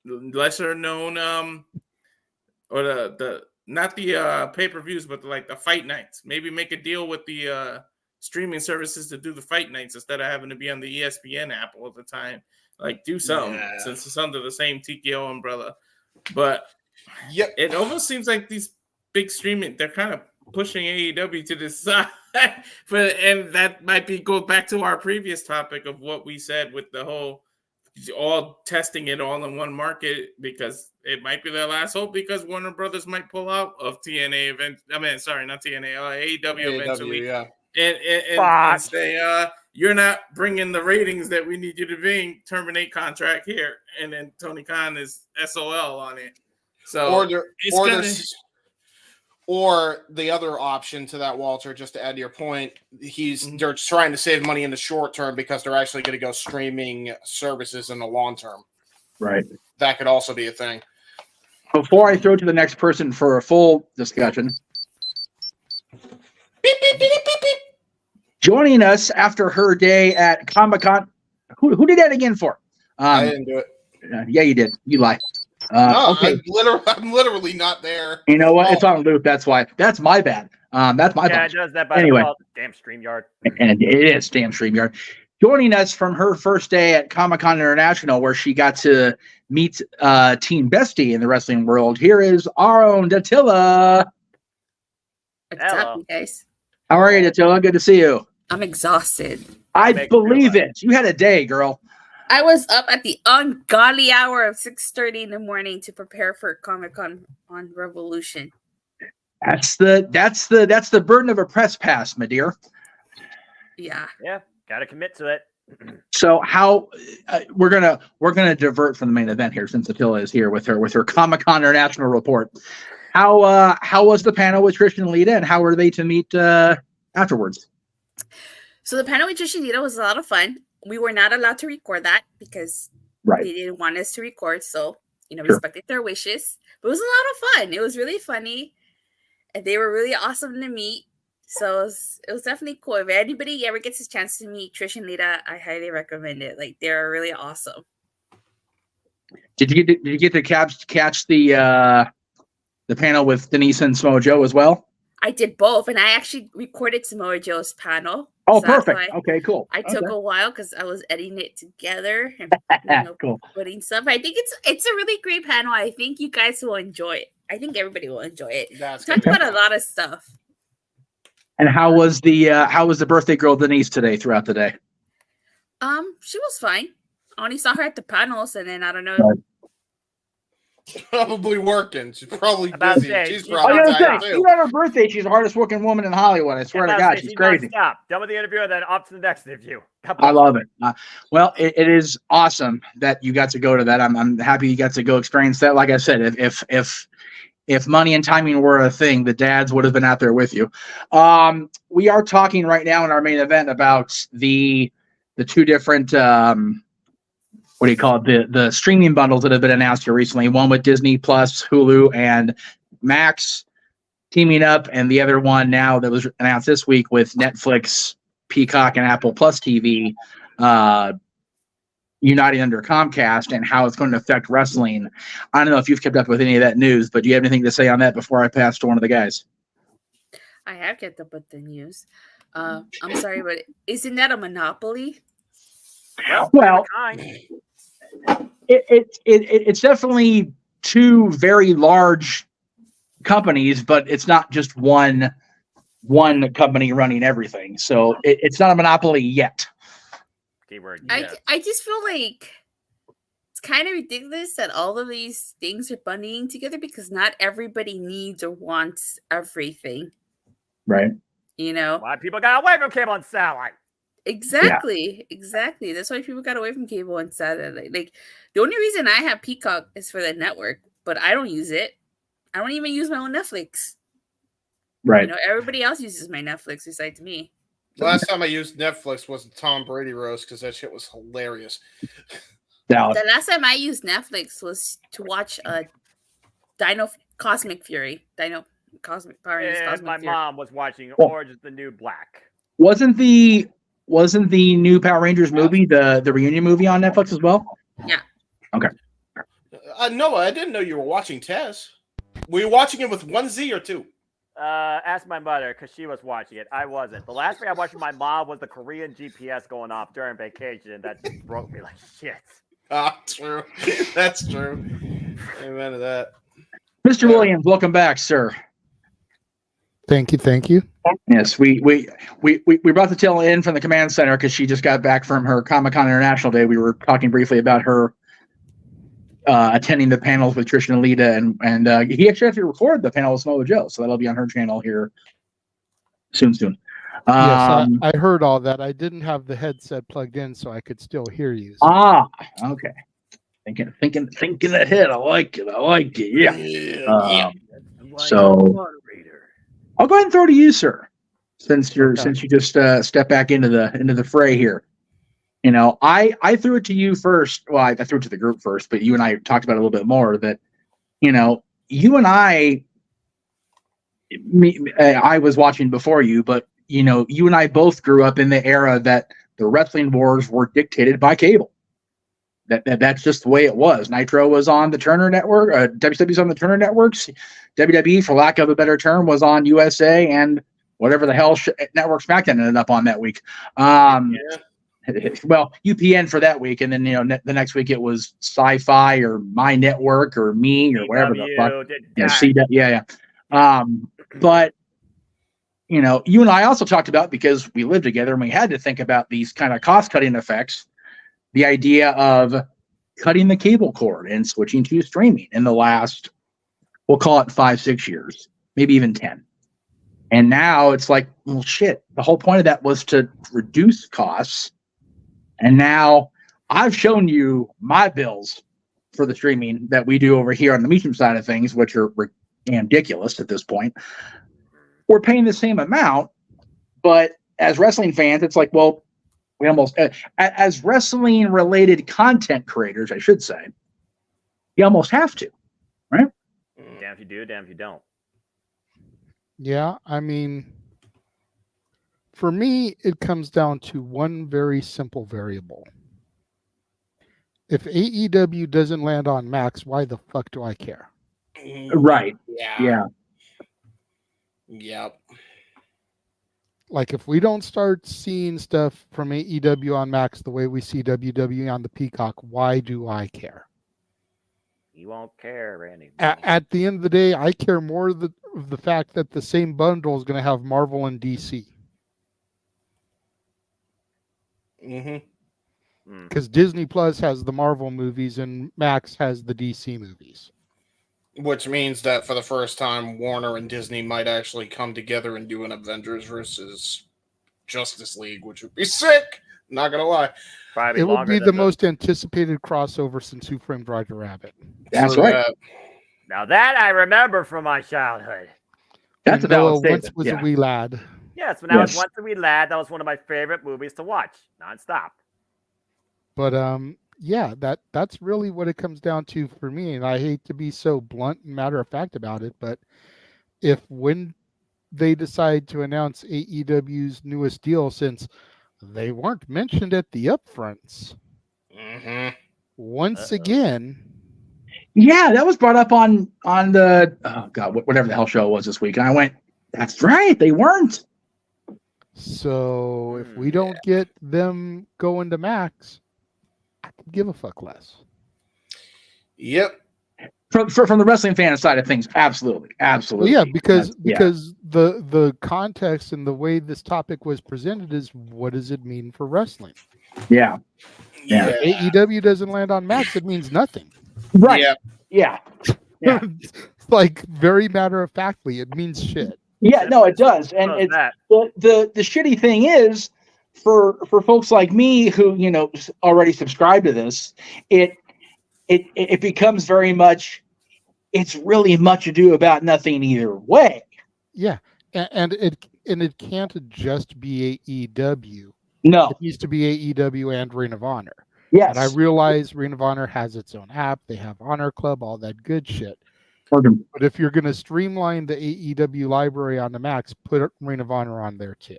lesser known or the not the pay-per-views, but like the fight nights. Maybe make a deal with the streaming services to do the fight nights instead of having to be on the ESPN app all the time. Like do something since it's under the same TKO umbrella. But it almost seems like these big streaming, they're kind of pushing AEW to the side. And that might go back to our previous topic of what we said with the whole all testing it all in one market, because it might be their last hope because Warner Brothers might pull out of TNA event. I mean, sorry, not TNA, AEW eventually. And say, you're not bringing the ratings that we need you to bring, terminate contract here. And then Tony Khan is SOL on it. So or the other option to that, Walter, just to add to your point, they're trying to save money in the short term because they're actually going to go streaming services in the long term. Right. That could also be a thing. Before I throw to the next person for a full discussion, joining us after her day at Comic-Con, who did that again for? I didn't do it. Yeah, you did. You lie. No, okay. I'm literally not there. You know what? It's on loop. That's why. That's my bad. That's my bad. It does that by anyway. default. Damn StreamYard. And it is damn StreamYard. Joining us from her first day at Comic-Con International, where she got to meet Team Bestie in the wrestling world, here is our own Datilla. What's up, you guys? How are you, Datilla? Good to see you. I'm exhausted. I believe it. You had a day, girl. I was up at the ungodly hour of 6:30 in the morning to prepare for Comic-Con on Revolution. That's the burden of a press pass, my dear. Yeah. Yeah, gotta commit to it. So how we're gonna divert from the main event here, since Attila is here with her Comic-Con International report. How was the panel with Trish and Lita, and how were they to meet afterwards? So the panel with Trish and Lita was a lot of fun. We were not allowed to record that because they didn't want us to record. So, respected their wishes. But it was a lot of fun. It was really funny. And they were really awesome to meet. So it was definitely cool. If anybody ever gets a chance to meet Trish and Lita, I highly recommend it. Like, they're really awesome. Did you get to catch the panel with Denise and Samoa Joe as well? I did both, and I actually recorded Samoa Joe's panel. Oh, so perfect. Okay, cool. I took a while because I was editing it together and cool. putting stuff. I think it's a really great panel. I think you guys will enjoy it. I think everybody will enjoy it. Talked about a lot of stuff. And how was the birthday girl Denise today throughout the day? She was fine. I only saw her at the panels, and then I don't know. Right. Probably working. She's probably busy. She's probably tired too. Even on her birthday, she's the hardest working woman in Hollywood. I swear to God, she's crazy. Stop. Done with the interview, and then up to the next interview. I love it. Well, it is awesome that you got to go to that. I'm happy you got to go experience that. Like I said, if money and timing were a thing, the dads would have been out there with you. We are talking right now in our main event about the two different what do you call it? The streaming bundles that have been announced here recently. One with Disney Plus, Hulu, and Max teaming up, and the other one now that was announced this week with Netflix, Peacock, and Apple Plus TV uniting under Comcast, and how it's going to affect wrestling. I don't know if you've kept up with any of that news, but do you have anything to say on that before I pass to one of the guys? I have kept up with the news. I'm sorry, but isn't that a monopoly? Well, it's definitely two very large companies, but it's not just one one company running everything. So it's not a monopoly yet. Keyword. I just feel like it's kind of ridiculous that all of these things are bundling together because not everybody needs or wants everything. Right. You know, why people got away from cable and satellite. Exactly. That's why people got away from cable and satellite. Like the only reason I have Peacock is for the network, but I don't use it. I don't even use my own Netflix. Right. You know, everybody else uses my Netflix besides me. Last time I used Netflix was the Tom Brady roast because that shit was hilarious. The last time I used Netflix was to watch Dino Cosmic Fury. Dino Cosmic Power Rangers. Cosmic My Fury. mom was watching Orange is the New Black. Wasn't the new Power Rangers movie the reunion movie on Netflix as well? Yeah. Okay. Noah, I didn't know you were watching Tess. Were you watching it with 1 Z or 2? Ask my mother because she was watching it. I wasn't. The last thing I watched with my mom was the Korean GPS going off during vacation, and that just broke me like shit. Ah, true. That's true. Amen to that. Mr. Williams, welcome back, sir. Thank you. Yes, we brought the tail in from the command center because she just got back from her Comic-Con International Day. We were talking briefly about her attending the panels with Trish and Alita, and he actually actually recorded the panel with Samoa Joe, so that'll be on her channel here soon. Yes, I heard all that. I didn't have the headset plugged in, so I could still hear you. Okay. Thinking ahead. I like it. Yeah. So I'll go ahead and throw to you, sir, since you just stepped back into the fray here. You know, I threw it to you first. Well, I threw it to the group first, but you and I talked about it a little bit more. That, you know, you and I was watching before you, but you know, you and I both grew up in the era that the wrestling wars were dictated by cable. That's just the way it was. Nitro was on the Turner Network. WWE's on the Turner Networks. WWE, for lack of a better term, was on USA and whatever the hell network SmackDown ended up on that week. Well, UPN for that week, and then you know the next week it was Sci-Fi or My Network or Me or whatever the fuck. Yeah. But you know, you and I also talked about, because we lived together and we had to think about these kind of cost-cutting effects, the idea of cutting the cable cord and switching to streaming in the last, we'll call it 5-6 years, maybe even 10. And now it's like, well, shit, the whole point of that was to reduce costs. And now I've shown you my bills for the streaming that we do over here on the Meacham side of things, which are ridiculous at this point. We're paying the same amount, but as wrestling fans, it's like, well, we almost, as wrestling related content creators, I should say, you almost have to, right? Damn if you do, damn if you don't. Yeah, I mean, for me, it comes down to one very simple variable. If AEW doesn't land on Max, why the fuck do I care? Right. Yeah. Yep. Like, if we don't start seeing stuff from AEW on Max the way we see WWE on the Peacock, why do I care? You won't care, Randy. At the end of the day, I care more of the fact that the same bundle is going to have Marvel and DC. Because Disney Plus has the Marvel movies and Max has the DC movies. Which means that for the first time, Warner and Disney might actually come together and do an Avengers versus Justice League, which would be sick. Not gonna lie. It would be the most anticipated crossover since Who Framed Roger Rabbit. That's right. Now that I remember from my childhood. That's a valid statement. Once was a wee lad. Yes, when I was once a wee lad, that was one of my favorite movies to watch nonstop. But yeah, that's really what it comes down to for me. And I hate to be so blunt and matter of fact about it, but when they decide to announce AEW's newest deal, since they weren't mentioned at the upfronts, once again. Yeah, that was brought up on the whatever the hell show it was this week, and I went, "That's right, they weren't." So if we don't get them going to Max, give a fuck less. Yep. From the wrestling fan side of things, absolutely. Well, yeah, because the context and the way this topic was presented is, what does it mean for wrestling? Yeah. If AEW doesn't land on Max, it means nothing. Right. Yeah. It's like, very matter of factly, it means shit. Yeah, no, it does. And it's the shitty thing is, for folks like me who, already subscribe to this, it becomes very much, it's really much ado about nothing either way. Yeah. And it can't just be AEW. No. It needs to be AEW and Ring of Honor. Yes. And I realize Ring of Honor has its own app. They have Honor Club, all that good shit. But if you're going to streamline the AEW library on the Max, put Ring of Honor on there too.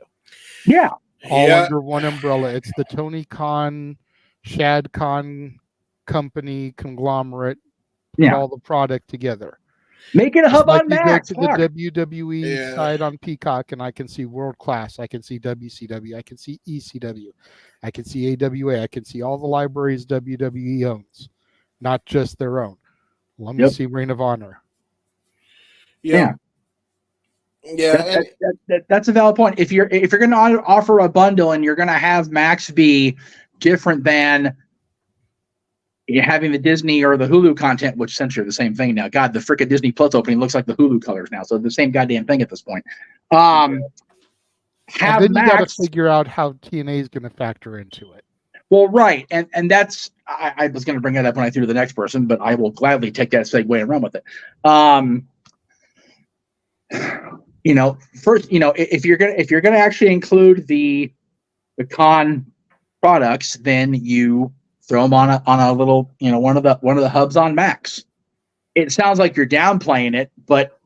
Yeah. All under one umbrella. It's the Tony Khan, Shad Khan company conglomerate. Put all the product together. Make it a hub on Max. Go to the WWE side on Peacock, and I can see World Class. I can see WCW. I can see ECW. I can see AWA. I can see all the libraries WWE owns, not just their own. Let me see Ring of Honor. Yeah. That's a valid point. If you're going to offer a bundle and you're going to have Max be different than having the Disney or the Hulu content, which essentially are the same thing now. God, the frickin' Disney Plus opening looks like the Hulu colors now, so the same goddamn thing at this point. And then you got to figure out how TNA is going to factor into it. Well, right, and that's I was going to bring that up when I threw to the next person, but I will gladly take that segue and run with it. First, if you're gonna actually include the con products, then you throw them on a little, one of the hubs on Max. It sounds like you're downplaying it, but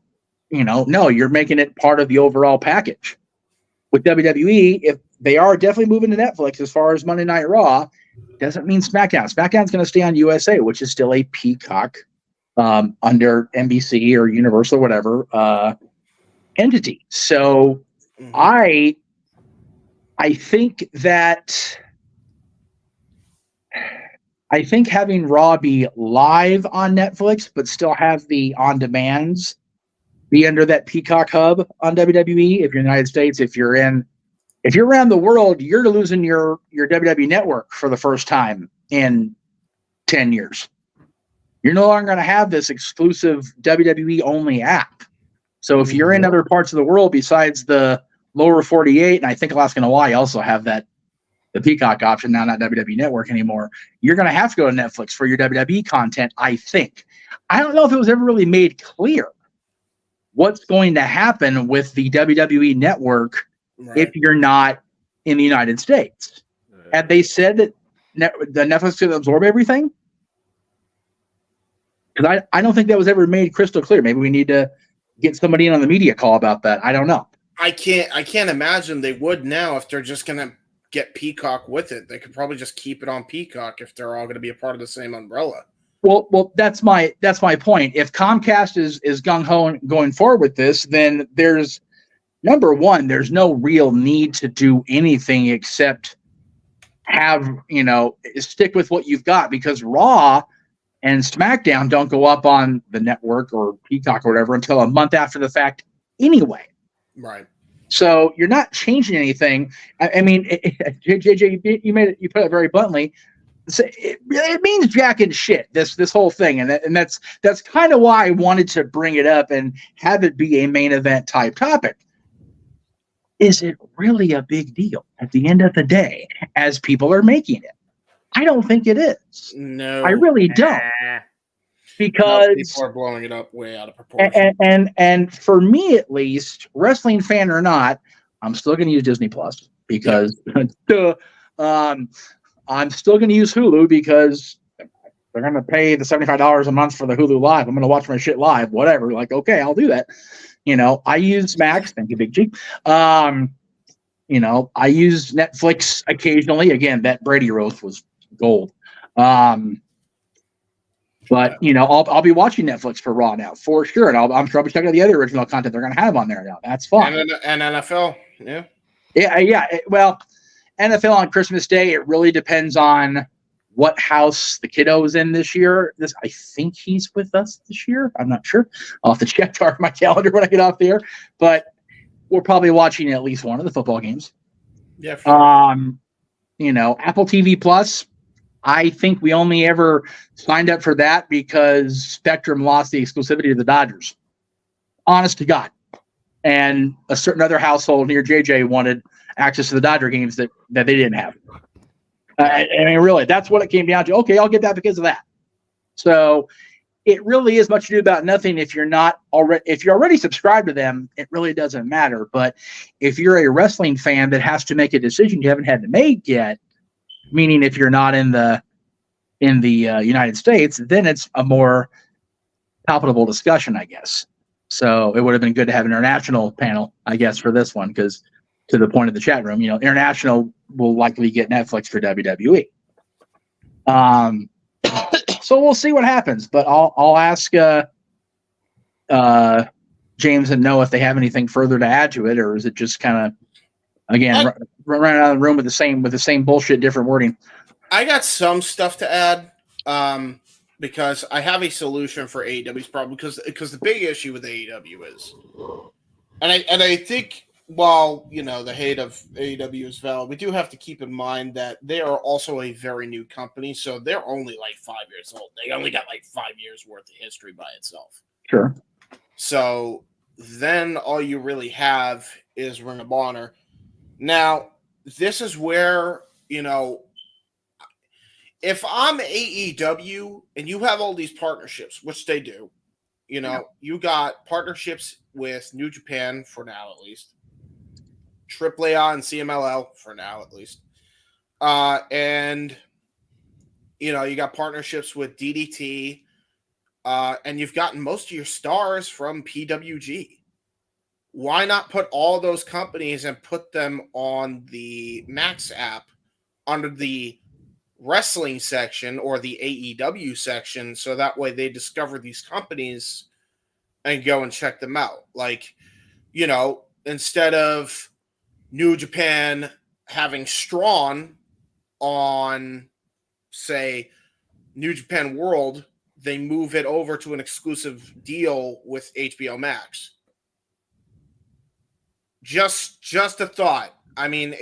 no, you're making it part of the overall package. With WWE, if they are definitely moving to Netflix as far as Monday Night Raw, doesn't mean SmackDown. SmackDown's going to stay on USA, which is still a Peacock under NBC or Universal, whatever entity. So I think having Raw be live on Netflix, but still have the on-demands be under that Peacock hub on WWE. If you're in the United States, if you're around the world, you're losing your WWE network for the first time in 10 years. You're no longer going to have this exclusive WWE only app. So if you're in other parts of the world besides the lower 48, and I think Alaska and Hawaii also have the Peacock option now, not WWE Network anymore, you're going to have to go to Netflix for your WWE content, I think. I don't know if it was ever really made clear what's going to happen with the WWE Network if you're not in the United States. Have they said that the Netflix can absorb everything? Because I don't think that was ever made crystal clear. Maybe we need to get somebody in on the media call about that. I don't know. I can't imagine they would now if they're just going to get Peacock with it. They could probably just keep it on Peacock if they're all going to be a part of the same umbrella. Well, that's my point. If Comcast is gung-ho and going forward with this, then there's number one, there's no real need to do anything except have, stick with what you've got, because Raw and SmackDown don't go up on the network or Peacock or whatever until a month after the fact anyway. Right. So you're not changing anything. I mean, JJ, you put it very bluntly. It means jack and shit, this whole thing, and that's kind of why I wanted to bring it up and have it be a main event type topic. Is it really a big deal at the end of the day as people are making it? I don't think it is. No, I really don't, because people are blowing it up way out of proportion. And for me at least, wrestling fan or not, I'm still going to use Disney Plus because I'm still going to use Hulu because they're going to pay the $75 a month for the Hulu Live. I'm going to watch my shit live, whatever. Like, okay, I'll do that. I use Max. Thank you, Big G. I use Netflix occasionally. Again, that Brady roast was gold. But I'll be watching Netflix for Raw now for sure, and I'm sure I'll be checking out the other original content they're going to have on there now. That's fine. And NFL, yeah. Well, NFL on Christmas Day, it really depends on what house the kiddo is in this year. I think he's with us this year. I'm not sure. I'll have to check my calendar when I get off the air. But we're probably watching at least one of the football games. Yeah. Sure. Apple TV Plus. I think we only ever signed up for that because Spectrum lost the exclusivity to the Dodgers. Honest to God. And a certain other household near JJ wanted access to the Dodger games that they didn't have. I mean, really, that's what it came down to. Okay, I'll get that because of that. So it really is much ado about nothing. If you're already subscribed to them, it really doesn't matter. But if you're a wrestling fan that has to make a decision you haven't had to make yet, meaning if you're not in the United States, then it's a more palpable discussion, I guess. So it would have been good to have an international panel, I guess, for this one, because to the point of the chat room, international will likely get Netflix for WWE. So we'll see what happens, but I'll ask James and Noah if they have anything further to add to it, or is it just kind of again run out of the room with the same bullshit, different wording? I got some stuff to add. Because I have a solution for AEW's problem. Because the big issue with AEW is, and I think while the hate of AEW is valid, we do have to keep in mind that they are also a very new company, so they're only like 5 years old. They only got like 5 years worth of history by itself. Sure. So then all you really have is Ring of Honor. Now, this is where if I'm AEW and you have all these partnerships, which they do, you got partnerships with New Japan for now, at least, AAA and CMLL for now, at least. And, you got partnerships with DDT, and you've gotten most of your stars from PWG. Why not put all those companies and put them on the Max app under the wrestling section or the AEW section, so that way they discover these companies and go and check them out? Like, instead of New Japan having Strawn on, say, New Japan World, they move it over to an exclusive deal with HBO Max. Just a thought. I mean,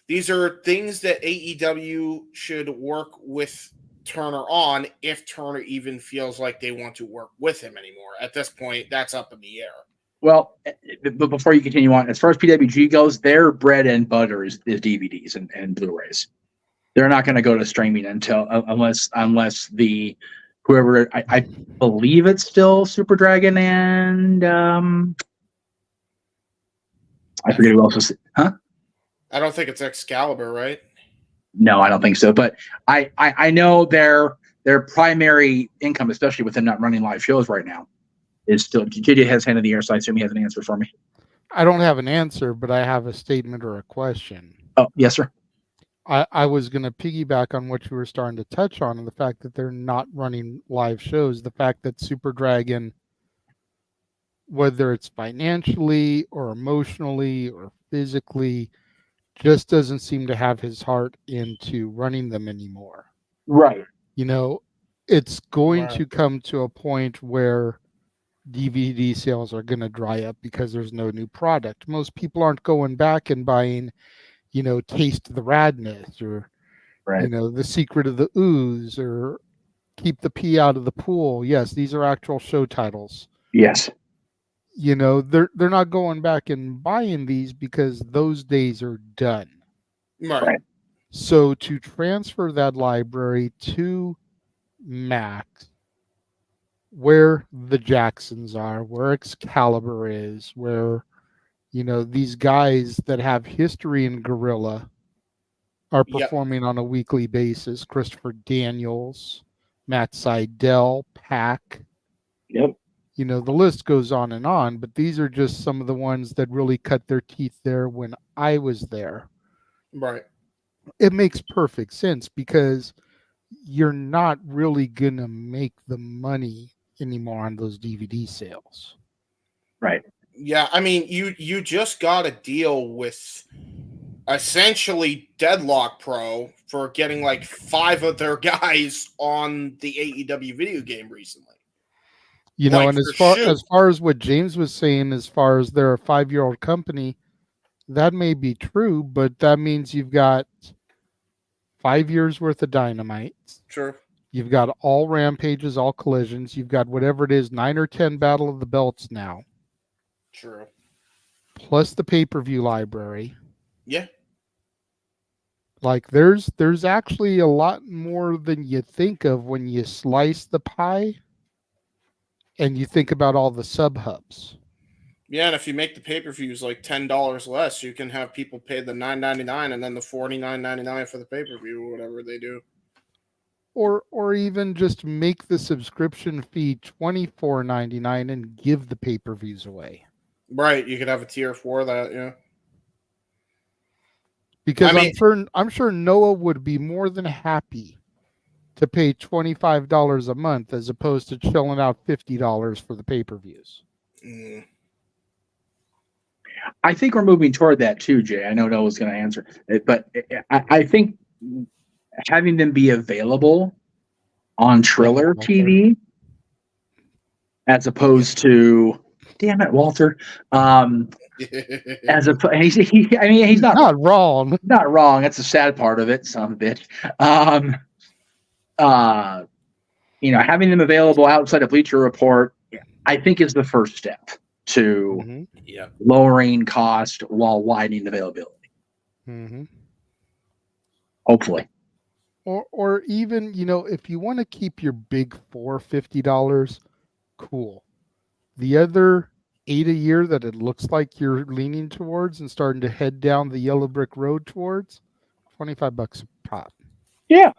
these are things that AEW should work with Turner on, if Turner even feels like they want to work with him anymore. At this point, that's up in the air. Well, but before you continue on, as far as PWG goes, their bread and butter is DVDs and Blu-rays. They're not going to go to streaming unless the whoever I believe it's still Super Dragon and I forget who else is. Huh? I don't think it's Excalibur, right? No, I don't think so. But I know their primary income, especially with them not running live shows right now, is still. JJ has hand in the air, so I assume he has an answer for me. I don't have an answer, but I have a statement or a question. Oh, yes, sir. I was going to piggyback on what you were starting to touch on, and the fact that they're not running live shows, the fact that Super Dragon, whether it's financially or emotionally or physically, just doesn't seem to have his heart into running them anymore. Right. It's going to come to a point where DVD sales are going to dry up because there's no new product. Most people aren't going back and buying, Taste the Radness or, The Secret of the Ooze or Keep the Pee Out of the Pool. Yes, these are actual show titles. Yes. They're not going back and buying these because those days are done. Right. So to transfer that library to Max, where the Jacksons are, where Excalibur is, where these guys that have history in Guerrilla are performing on a weekly basis. Christopher Daniels, Matt Seidel, Pac. Yep. The list goes on, but these are just some of the ones that really cut their teeth there when I was there. Right. It makes perfect sense because you're not really going to make the money anymore on those DVD sales. Right. Yeah, I mean, you just got a deal with essentially Deadlock Pro for getting like 5 of their guys on the AEW video game recently. You know, and as far as what James was saying, as far as they're a 5-year-old company, that may be true, but that means you've got 5 years worth of Dynamite. Sure. You've got all Rampages, all Collisions. You've got whatever it is, 9 or 10 Battle of the Belts now. True. Plus the pay-per-view library. Yeah. Like there's actually a lot more than you think of when you slice the pie and you think about all the sub hubs. Yeah, and if you make the pay-per-views like $10 less, you can have people pay the $9.99 and then the $49.99 for the pay-per-view or whatever they do. Or even just make the subscription fee $24.99 and give the pay-per-views away. Right, you could have a tier for that, yeah. Because I'm sure Noah would be more than happy to pay $25 a month as opposed to chilling out $50 for the pay-per-views. Mm. I think we're moving toward that too, Jay. I know Noah's going to answer it, but I think having them be available on Triller TV as opposed to, damn it, Walter, as a, he's not wrong. Not wrong. That's the sad part of it, son of a bitch. Having them available outside of Bleacher Report, I think is the first step to lowering cost while widening availability. Mm-hmm. Hopefully. Or even, if you want to keep your big four $50, cool. The other 8 a year that it looks like you're leaning towards and starting to head down the yellow brick road towards, $25 a pop. Yeah.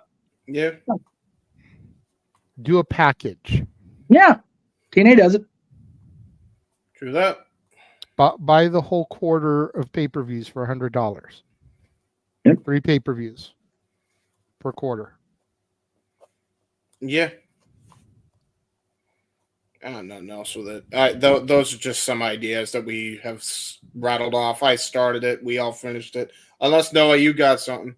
Yeah. Do a package. Yeah. TNA does it. True that. Buy the whole quarter of pay-per-views for $100. Yep. 3 pay-per-views per quarter. Yeah. Nothing else with it. Those are just some ideas that we have rattled off. I started it. We all finished it. Unless, Noah, you got something.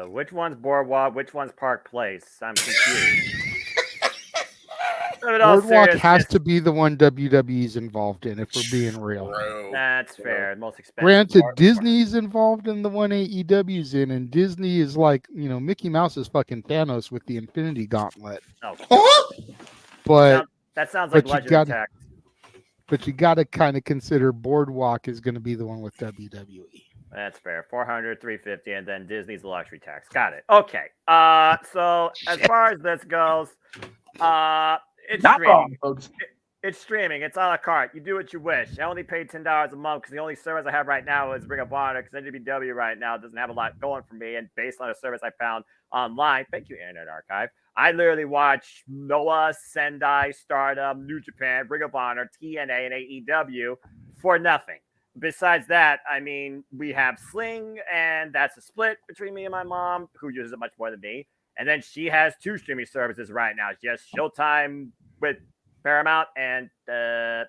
Which one's Boardwalk? Which one's Park Place? I'm confused. Boardwalk has to be the one WWE's involved in, if we're being real. That's fair. Most expensive. Granted, Disney's involved in the one AEW's in, and Disney is like, Mickey Mouse is fucking Thanos with the Infinity Gauntlet. Oh. But that sounds like Legend of Tech. But you got to kind of consider Boardwalk is going to be the one with WWE. That's fair. 400, 350, and then Disney's the luxury tax. Got it. Okay. So as far as this goes, it's not streaming. wrong, folks. It's streaming. It's a la carte. You do what you wish. I only paid $10 a month because the only service I have right now is Ring of Honor because NWW right now doesn't have a lot going for me. And based on a service I found online, thank you, Internet Archive, I literally watch Noah, Sendai, Stardom, New Japan, Ring of Honor, TNA, and AEW for nothing. Besides that, we have Sling, and that's a split between me and my mom, who uses it much more than me. And then she has 2 streaming services right now. She has Showtime with Paramount and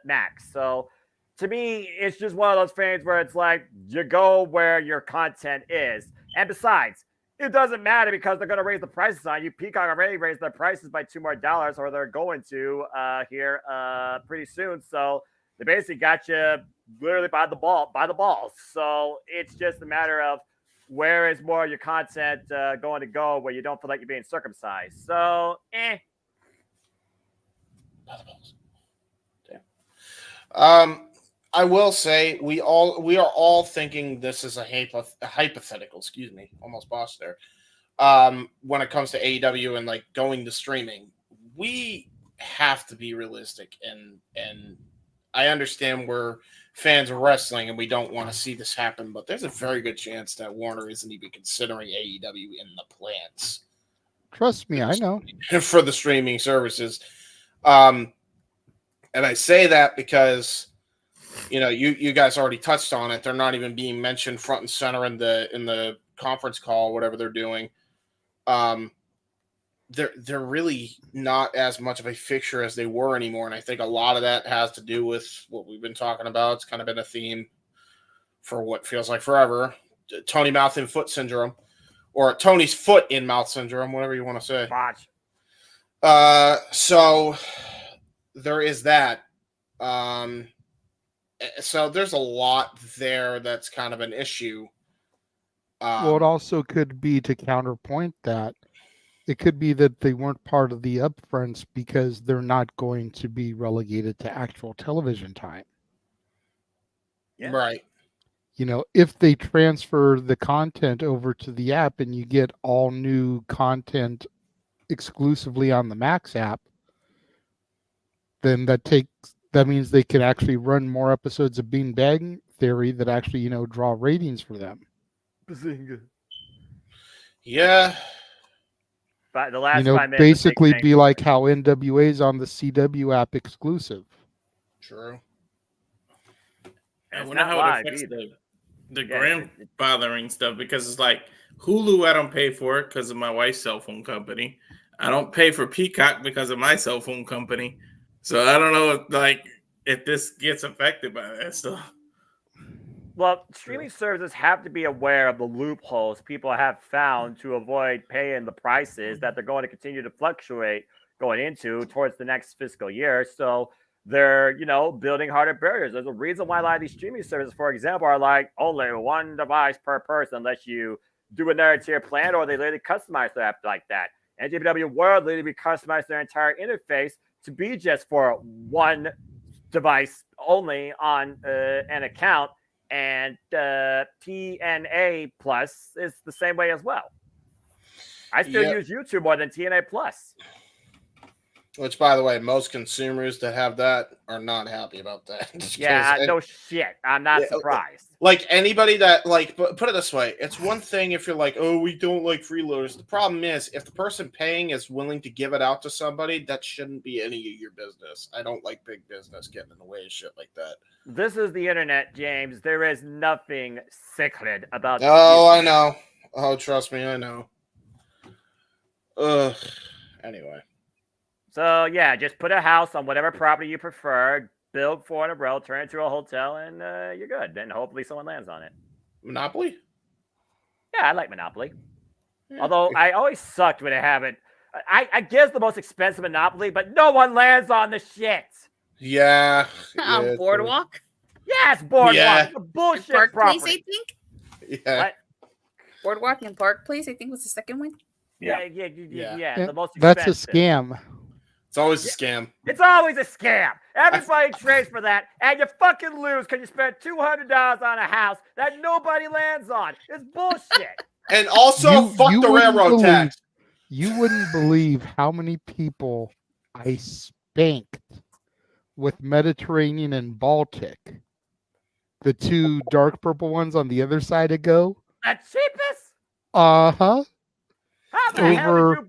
Max. So to me, it's just one of those things where it's like you go where your content is. And besides, it doesn't matter because they're going to raise the prices on you. Peacock already raised their prices by $2 more, or they're going to here pretty soon. So they basically got you literally by the balls. So it's just a matter of where is more of your content going to go where you don't feel like you're being circumcised. So, I will say we are all thinking this is a hypothetical. Excuse me, almost bossed there. When it comes to AEW and like going to streaming, we have to be realistic, and I understand we're fans of wrestling and we don't want to see this happen, but there's a very good chance that Warner isn't even considering AEW in the plans. Trust me, I know. For the streaming services. And I say that because, you guys already touched on it. They're not even being mentioned front and center in the conference call, whatever they're doing. They're really not as much of a fixture as they were anymore. And I think a lot of that has to do with what we've been talking about. It's kind of been a theme for what feels like forever. Tony mouth and foot syndrome, or Tony's foot in mouth syndrome, whatever you want to say. Botch. So there is that. So there's a lot there that's kind of an issue. Well, it also could be, to counterpoint that, it could be that they weren't part of the upfronts because they're not going to be relegated to actual television time. Yeah. Right. You know, if they transfer the content over to the app and you get all new content exclusively on the Max app, then that means they can actually run more episodes of Bean Bag Theory that actually, you know, draw ratings for them. Yeah. But the last You know, 5 minutes basically be like how NWA's on the CW app exclusive. True. I wonder how it affects the grandfathering stuff, because it's like Hulu, I don't pay for it because of my wife's cell phone company. I don't pay for Peacock because of my cell phone company. So I don't know if this gets affected by that stuff. Well, streaming services have to be aware of the loopholes people have found to avoid paying the prices that they're going to continue to fluctuate going into towards the next fiscal year. So they're, you know, building harder barriers. There's a reason why a lot of these streaming services, for example, are like only one device per person unless you do a nerd tier plan, or they literally customize the app like that. NJPW World literally customized their entire interface to be just for one device only on an account. And TNA Plus is the same way as well. I still use YouTube more than TNA Plus. Which, by the way, most consumers that have that are not happy about that. Yeah, no shit. I'm not surprised. Like anybody that put it this way, it's one thing if you're like, oh, we don't like freeloaders. The problem is if the person paying is willing to give it out to somebody, that shouldn't be any of your business. I don't like big business getting in the way of shit like that. This is the internet, James. There is nothing sacred about. Oh, I know. Oh, trust me, I know. Ugh. Anyway. So, yeah, just put a house on whatever property you prefer, build 4 in a row, turn it into a hotel, and you're good. Then hopefully someone lands on it. Monopoly? Yeah, I like Monopoly. Yeah. Although I always sucked when I have it. I guess the most expensive Monopoly, but no one lands on the shit. Yeah. Boardwalk? Yes, Boardwalk. Yeah. It's a bullshit Park property. Place, I think? Yeah. What? Boardwalk and Park Place, I think, was the second one. Yeah. The most expensive. That's a scam. It's always a scam. It's always a scam. Everybody trades for that, and you fucking lose because you spent $200 on a house that nobody lands on. It's bullshit. And also, fuck the railroad tax. You wouldn't believe how many people I spanked with Mediterranean and Baltic. The two dark purple ones on the other side of Go. The cheapest? Uh-huh. How the hell did you...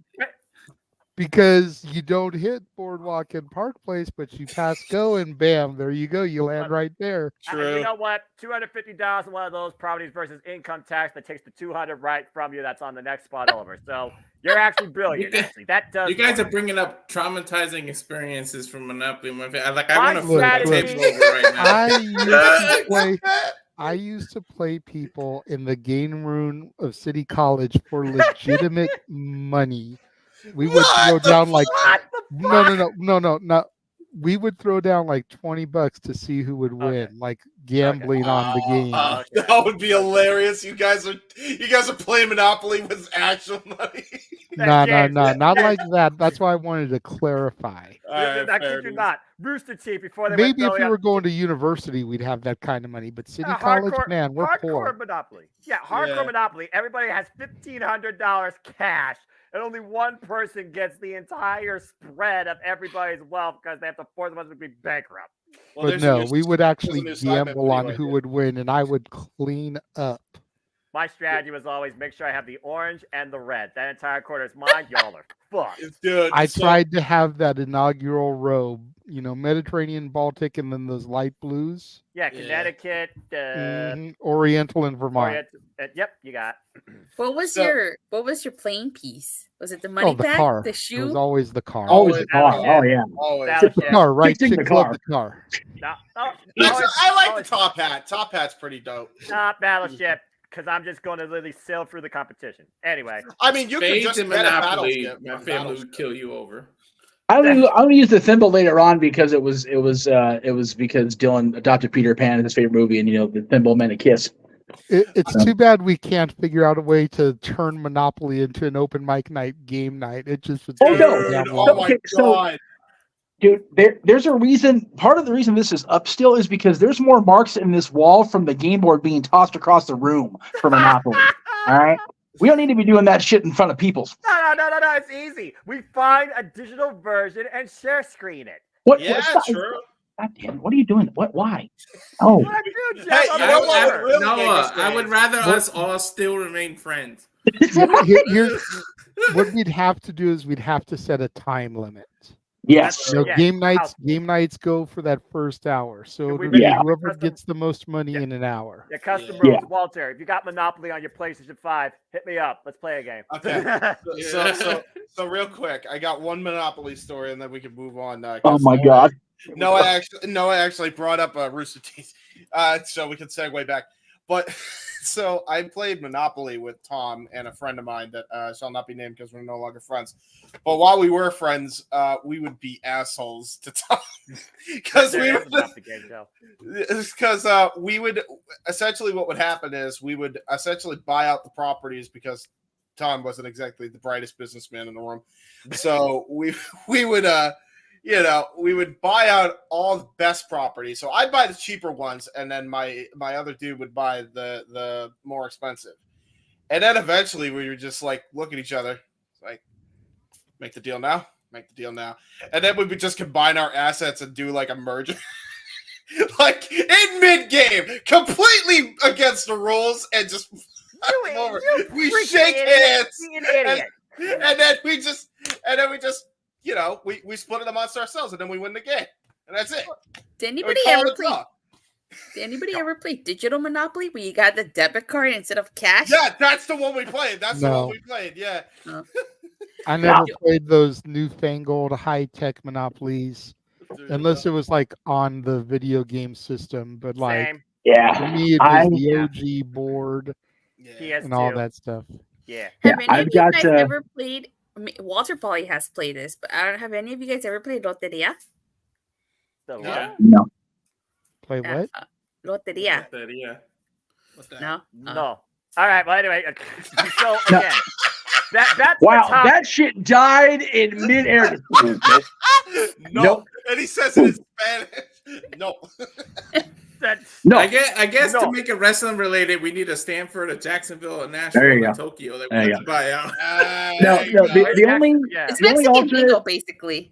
Because you don't hit Boardwalk and Park Place, but you pass Go, and bam, there you go. You land right there. True. You know what? $250 on one of those properties versus income tax that takes the $200 right from you. That's on the next spot over. So you're actually brilliant. Actually, that does. You guys are bringing up traumatizing experiences from Monopoly. I want to flip the table over right now. I used to play people in the game room of City College for legitimate money. We would throw down like no. We would throw down like $20 to see who would win, like gambling on the game. That would be hilarious. You guys are playing Monopoly with actual money. No, not like that. That's why I wanted to clarify. I kid you not. Rooster Teeth before they maybe if we were going to university, we'd have that kind of money. But City College, man, we're poor. Hardcore Monopoly. Yeah, hardcore Monopoly. Everybody has $1,500 cash. And only one person gets the entire spread of everybody's wealth because they have to force them to be bankrupt. Well, but no, we would actually gamble on who would win, and I would clean up. My strategy was always make sure I have the orange and the red. That entire quarter is mine. Y'all are fucked. I tried to have that inaugural robe Mediterranean, Baltic, and then those light blues. Yeah, Connecticut, Oriental, and Vermont. Yep, you got. What was your playing piece? Was it the money the bag, car. the shoe? It was always the car. Always the car. Oh yeah. Always. It's the car, right? Fixing the Chicks love car. the car. I like the top hat. Top hat's pretty dope. Not Battleship, because I'm just going to literally sail through the competition. Anyway. I mean, you can Spades just and get a Monopoly. Battleship. My family would kill you over. I'm gonna use the thimble later on because it was because Dylan adopted Peter Pan as his favorite movie, and the thimble meant a kiss. It's too bad we can't figure out a way to turn Monopoly into an open mic night game night. It just would Oh take no! damn Oh long. my god. Dude, there's a reason. Part of the reason this is up still is because there's more marks in this wall from the game board being tossed across the room for Monopoly. All right, we don't need to be doing that shit in front of people. No. It's easy. We find a digital version and share screen it. Yeah, true. God damn it! What are you doing? What? Why? Oh, Noah, I would rather us all still remain friends. Here's what we'd have to do is we'd have to set a time limit. Yes. Game nights go for that first hour. So it'll be whoever gets the most money in an hour. Yeah, custom rules. Walter, if you got Monopoly on your PlayStation 5, hit me up. Let's play a game. Okay. So real quick, I got one Monopoly story, and then we can move on. Oh my god. Noah actually brought up Rooster Teeth, so we can segue back. But so I played Monopoly with Tom and a friend of mine that shall not be named because we're no longer friends. But while we were friends, we would be assholes to Tom because we would essentially what would happen is we would essentially buy out the properties because Tom wasn't exactly the brightest businessman in the room. So we would we would buy out all the best properties. So I'd buy the cheaper ones, and then my other dude would buy the more expensive. And then eventually we would just like look at each other, like, make the deal now. And then we would just combine our assets and do like a merger. Like in mid-game, completely against the rules, and just we shake hands. And then we just we split it amongst ourselves, and then we win the game, and that's it. Did anybody ever play Digital Monopoly where you got the debit card instead of cash? Yeah, that's the one we played. Yeah. I never played those newfangled high-tech Monopolies, unless it was like on the video game system. But like, Same. For me, it was the OG board and all that stuff. Yeah. Have any of you guys ever played? Walter probably has played this, but I don't have any of you guys ever played Loteria? No. Play what? Loteria. No. No. All right. Well, anyway. So again, that's that shit died in midair. Nope. And he says it in Spanish. No. No. I guess to make it wrestling related, we need a Stanford, a Jacksonville, a Nashville, and Tokyo that we have to buy out. The only alternate, basically.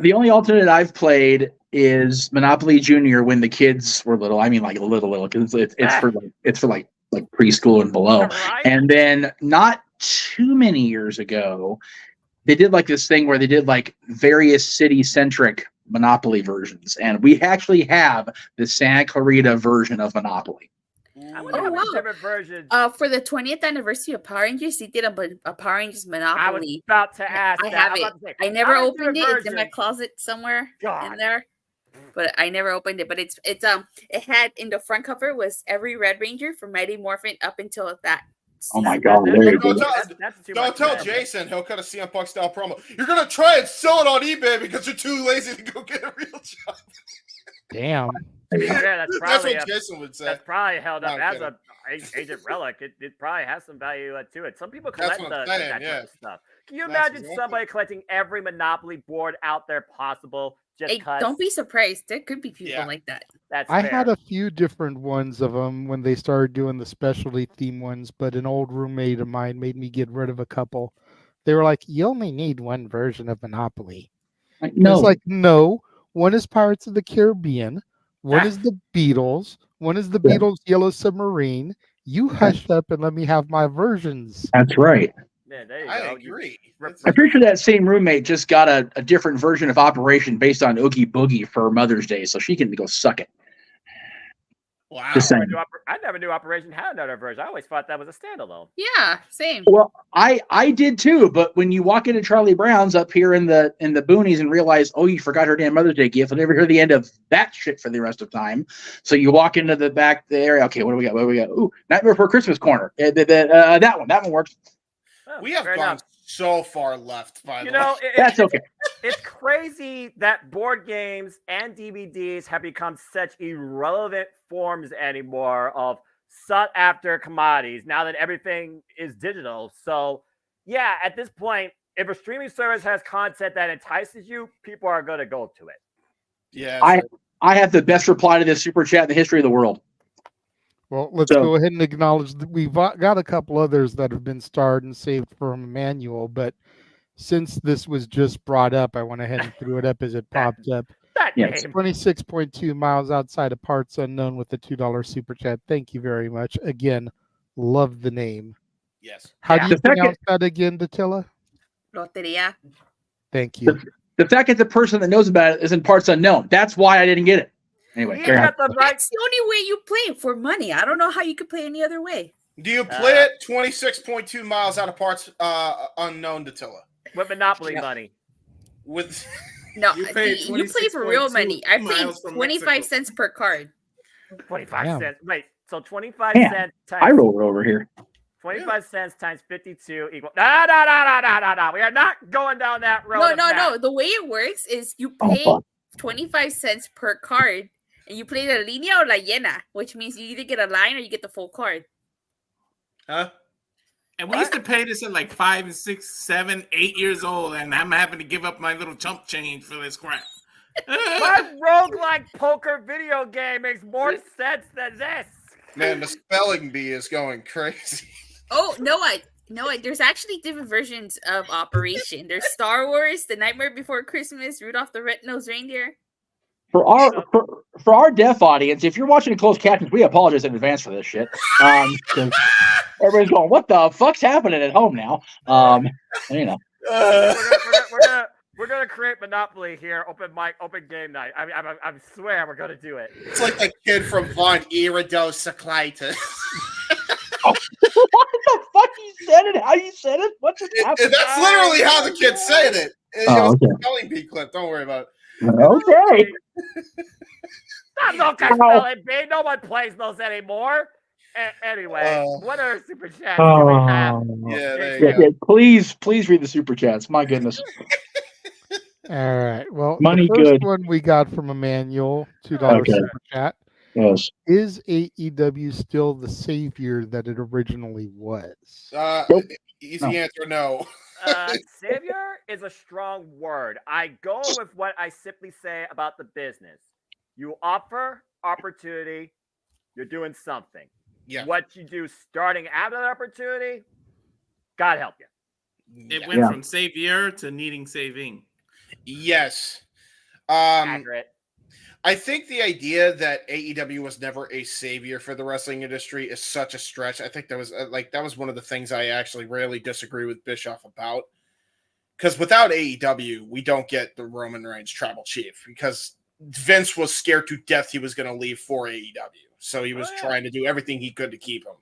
The only alternate I've played is Monopoly Junior when the kids were little. I mean, like little, because it's for preschool and below. Right. And then not too many years ago, they did like this thing where they did like various city centric Monopoly versions, and we actually have the Santa Clarita version of Monopoly. Different versions. For the 20th anniversary of Power Rangers, they did a Power Rangers Monopoly. I was about to ask. I have it. I never opened it. It's in my closet somewhere in there, but I never opened it. But it had in the front cover was every Red Ranger from Mighty Morphin up until that. Oh my god! Don't tell Jason. He'll cut a CM Punk style promo. You're gonna try and sell it on eBay because you're too lazy to go get a real job. Damn. That's what Jason would say. That's probably held up as a Agent Relic. It probably has some value to it. Some people collect that kind of stuff. Can you imagine somebody collecting every Monopoly board out there possible? Don't be surprised. There could be people like that. I had a few different ones of them when they started doing the specialty theme ones, but an old roommate of mine made me get rid of a couple. They were like, "You only need one version of Monopoly." No, it's like, no. One is Pirates of the Caribbean. One is the Beatles. One is the Beatles' Yellow Submarine. You hush up and let me have my versions. That's right. Yeah, there you I go. agree. I'm pretty sure that same roommate just got a different version of Operation based on Oogie Boogie for Mother's Day, so she can go suck it. Wow. Just saying. I never knew Operation had another version. I always thought that was a standalone. Yeah, same. Well, I did too, but when you walk into Charlie Brown's up here in the boonies and realize, oh, you forgot her damn Mother's Day gift, I'll never hear the end of that shit for the rest of time. So you walk into the back area. Okay, what do we got? Ooh, Nightmare Before Christmas corner. That one works. Oh, We have fair gone enough. so far left, by the way. That's okay. It's crazy that board games and DVDs have become such irrelevant forms anymore of sought after commodities now that everything is digital. So, yeah, at this point, if a streaming service has content that entices you, people are going to go to it. Yeah. I have the best reply to this super chat in the history of the world. Well, let's go ahead and acknowledge that we've got a couple others that have been starred and saved from Emmanuel, but since this was just brought up, I went ahead and threw it up as it popped up. Yes. 26.2 miles outside of Parts Unknown with the $2 super chat. Thank you very much. Again, love the name. Yes. How do you pronounce that again, Datilla? Loteria. Thank you. The fact that the person that knows about it is in Parts Unknown. That's why I didn't get it. Anyway, That's the only way you play it, for money. I don't know how you could play any other way. Do you play it 26.2 miles out of Parts Unknown, Datilla? With Monopoly money. With No, You you paid play for real 26.2 money. I paid miles from 25 Mexico. cents per card. 25 Damn. cents. Wait, so 25 Damn, cents I times rolled over here. 25 cents times 52 equal. No. We are not going down that road. No. The way it works is you pay 25 cents per card, and you play the línea or la llena, which means you either get a line or you get the full card. Huh? And we used to pay this at like 5, 6, 7, 8 years old, and I'm having to give up my little chump change for this crap. My roguelike poker video game makes more sense than this. Man, the spelling bee is going crazy. Oh, no, there's actually different versions of Operation. There's Star Wars, The Nightmare Before Christmas, Rudolph the Red-Nosed Reindeer. For our deaf audience, if you're watching closed captions, we apologize in advance for this shit. 'Cause everybody's going, "What the fuck's happening at home now?" You know. We're gonna create Monopoly here. Open mic, open game night. I swear we're gonna do it. It's like the kid from Vaughn, Iridocyclitis. What the fuck you said it? How you said it? What's it happening? That's literally how the kid said it. It was a spelling bee clip. Don't worry about it. Okay. That's okay, spelling bee. No one plays those anymore. Anyway, what are super chats do we have? Yeah, there Yeah, please read the super chats. My goodness. All right. Well, Money the first good. one we got from $2 Okay. super chat. Yes. Is AEW still the savior that it originally was? Easy answer, no. Savior is a strong word. I go with what I simply say about the business. You offer opportunity, you're doing something. Yeah. What you do starting after that opportunity, God help you. It went from savior to needing saving. Yes. Accurate. I think the idea that AEW was never a savior for the wrestling industry is such a stretch. I think that was one of the things I actually really disagree with Bischoff about. Because without AEW, we don't get the Roman Reigns tribal chief, because Vince was scared to death he was going to leave for AEW. So he was trying to do everything he could to keep him.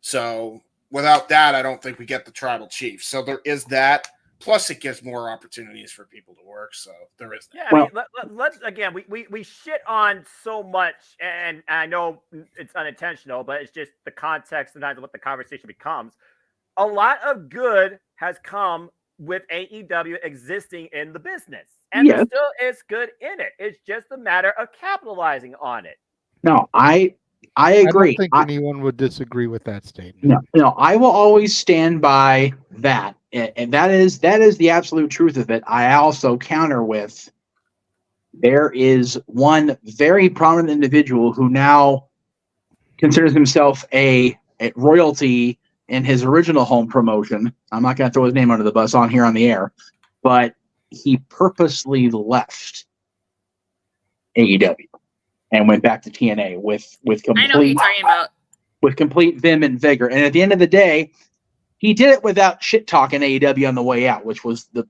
So without that, I don't think we get the tribal chief. So there is that. Plus, it gives more opportunities for people to work. So there is that. Yeah, I mean, let's again, we shit on so much, and I know it's unintentional, but it's just the context sometimes of what the conversation becomes. A lot of good has come with AEW existing in the business, and there still is good in it. It's just a matter of capitalizing on it. No, I agree. I don't think anyone would disagree with that statement. No, I will always stand by that. And that is the absolute truth of it. I also counter with, there is one very prominent individual who now considers himself a royalty in his original home promotion. I'm not going to throw his name under the bus on here on the air, but he purposely left AEW and went back to TNA with I know who you're talking about. complete vim and vigor. And at the end of the day, he did it without shit talking AEW on the way out, which was the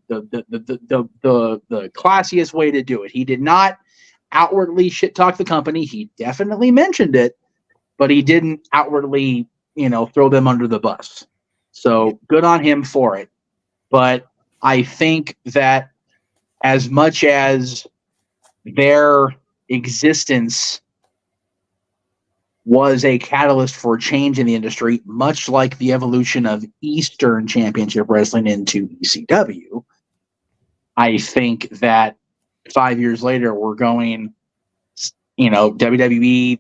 classiest way to do it. He did not outwardly shit talk the company. He definitely mentioned it, but he didn't outwardly, throw them under the bus. So good on him for it. But I think that as much as their existence was a catalyst for change in the industry, much like the evolution of Eastern Championship Wrestling into ECW, I think that 5 years later, we're going, WWE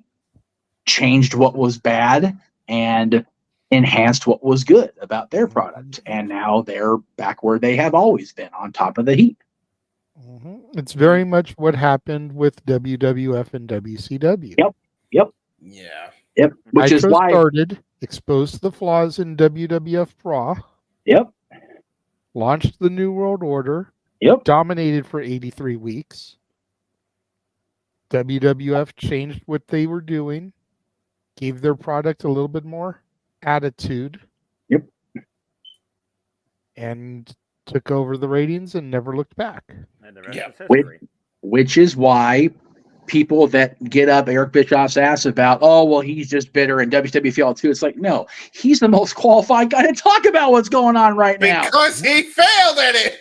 changed what was bad and enhanced what was good about their product. And now they're back where they have always been, on top of the heap. It's very much what happened with WWF and WCW. Yep. Yeah. Yep. Which is why started, exposed the flaws in WWF Raw. Yep. Launched the New World Order. Yep. Dominated for 83 weeks. WWF changed what they were doing. Gave their product a little bit more attitude. Yep. And took over the ratings and never looked back. And the rest is history. Which is why people that get up Eric Bischoff's ass about, oh, well, he's just bitter and WCW failed too. It's like, no, he's the most qualified guy to talk about what's going on right now. Because he failed at it.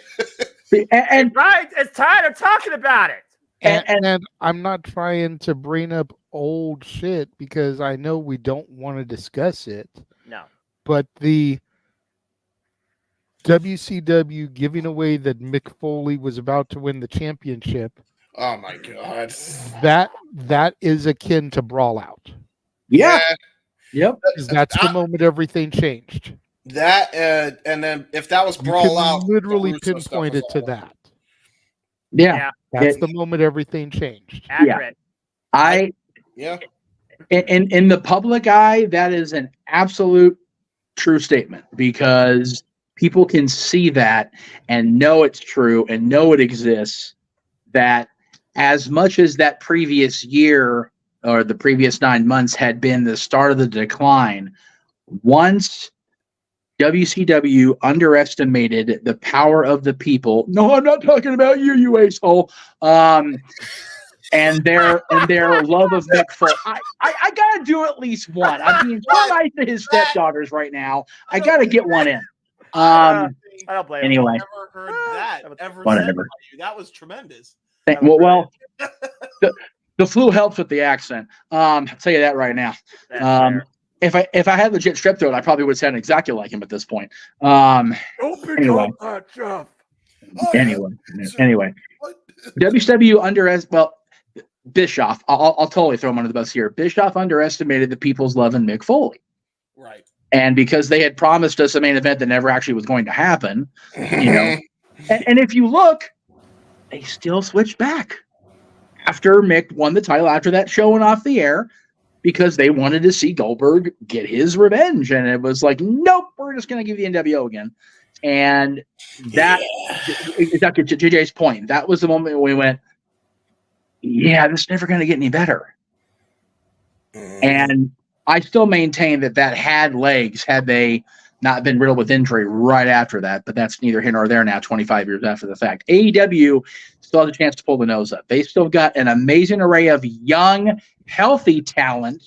And right, it's tired of talking about it. And I'm not trying to bring up old shit because I know we don't want to discuss it. No. But the WCW giving away that Mick Foley was about to win the championship. Oh my God. That is akin to Brawl Out. Yeah. Yep. That's the moment everything changed. That and then if that was Brawl Out, literally pinpoint it to that. Yeah. That's the moment everything changed. Accurate. Yeah. In the public eye, that is an absolute true statement because people can see that and know it's true and know it exists. That as much as that previous year or the previous 9 months had been the start of the decline, once WCW underestimated the power of the people. No, I'm not talking about you, you asshole. And their love of Mick Foley. I gotta do at least one. I'm being so nice to his stepdaughters right now. I gotta get one in. I don't blame anyway. I've never heard that ever Whatever. said by you. That was tremendous. Well, the flu helps with the accent. I'll tell you that right now. If I had legit strep throat, I probably would sound exactly like him at this point. Anyway, WCW Bischoff. I'll totally throw him under the bus here. Bischoff underestimated the people's love in Mick Foley. Right. And because they had promised us a main event that never actually was going to happen, and if you look, they still switched back after Mick won the title after that show went off the air because they wanted to see Goldberg get his revenge. And it was like, nope, we're just going to give you the NWO again. And that, exactly to JJ's point, that was the moment when we went, yeah, this is never going to get any better. And I still maintain that had legs had they not been riddled with injury right after that, but that's neither here nor there now, 25 years after the fact. AEW still has a chance to pull the nose up. They still got an amazing array of young, healthy talent.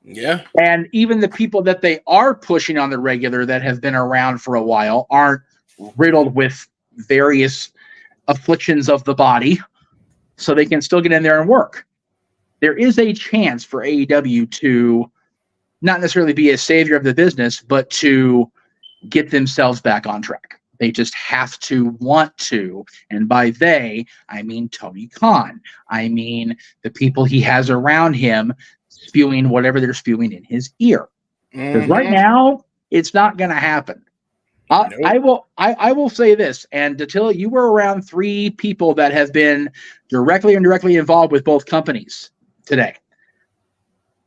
Yeah. And even the people that they are pushing on the regular that have been around for a while aren't riddled with various afflictions of the body, so they can still get in there and work. There is a chance for AEW to not necessarily be a savior of the business, but to get themselves back on track. They just have to want to. And by they, I mean Tony Khan. I mean the people he has around him spewing whatever they're spewing in his ear. Because right now, it's not going to happen. I will say this, and Dattila, you were around 3 people that have been directly and indirectly involved with both companies today.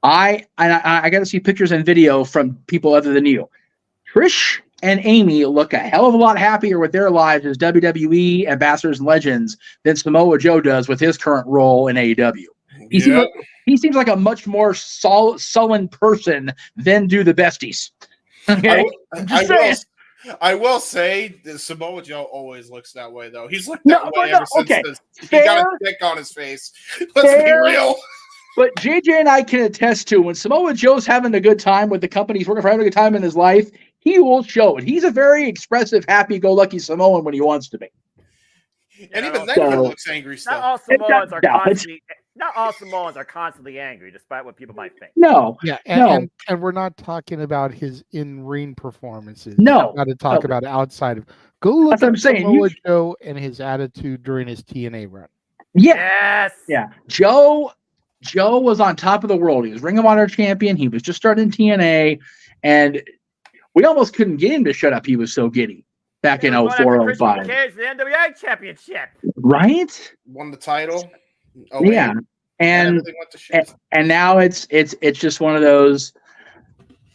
I got to see pictures and video from people other than you. Trish and Amy look a hell of a lot happier with their lives as WWE ambassadors and legends than Samoa Joe does with his current role in AEW. He seems like a much more sullen person than do the besties. Okay. I will say that Samoa Joe always looks that way, though. He's looked that way ever since he got a stick on his face. Let's be real. But JJ and I can attest to when Samoa Joe's having a good time with the company he's working for, having a good time in his life, he will show it. He's a very expressive, happy-go-lucky Samoan when he wants to be. And even then, he looks angry still. Not all Samoans are constantly angry, despite what people might think. No. Yeah, and we're not talking about his in-ring performances. No. We've got to talk about outside of. Go look That's what I'm at saying. Samoa Joe and his attitude during his TNA run. Yes. Yeah. Joe was on top of the world. He was Ring of Honor champion. He was just starting TNA, and we almost couldn't get him to shut up. He was so giddy back in 04, 05. The NWA Championship. Right? Won the title. Yeah. And now it's just one of those,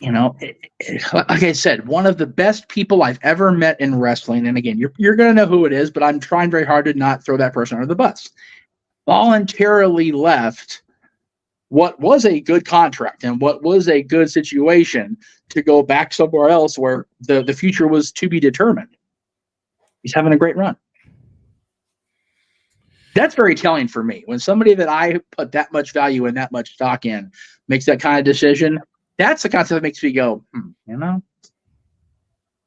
like I said, one of the best people I've ever met in wrestling. And again, you're going to know who it is, but I'm trying very hard to not throw that person under the bus. Voluntarily left what was a good contract and what was a good situation to go back somewhere else where the future was to be determined. He's having a great run. That's very telling for me. When somebody that I put that much value and that much stock in makes that kind of decision, that's the kind of stuff that makes me go, Mm-hmm.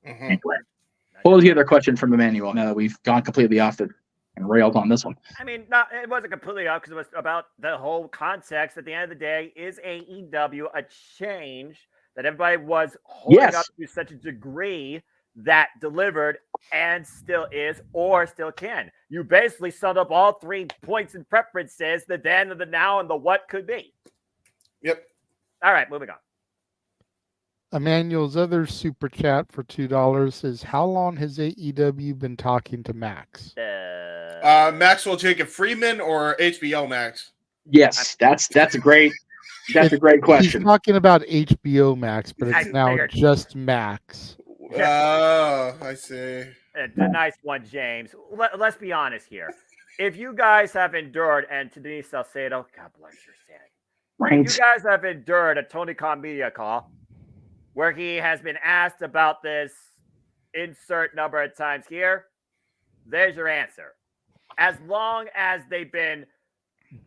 Anyway, what was the other question from Emmanuel now that we've gone completely off and railed on this one? I mean, it wasn't completely off because it was about the whole context. At the end of the day, is AEW a change that everybody was holding up to such a degree that delivered and still is or still can? You basically summed up all 3 points and preferences, the then, the now, and the what could be. Yep. All right, moving on. Emmanuel's other super chat for $2 is, how long has AEW been talking to Max? Maxwell Jacob Freeman or HBO Max? Yes, that's a great question. He's talking about HBO Max, but it's now just Max. Oh, I see. The nice one, James. Let's be honest here. If you guys have endured, and to Denise Salcedo, God bless your sanity. Right. If you guys have endured a Tony Khan media call where he has been asked about this insert number of times here, there's your answer. As long as they've been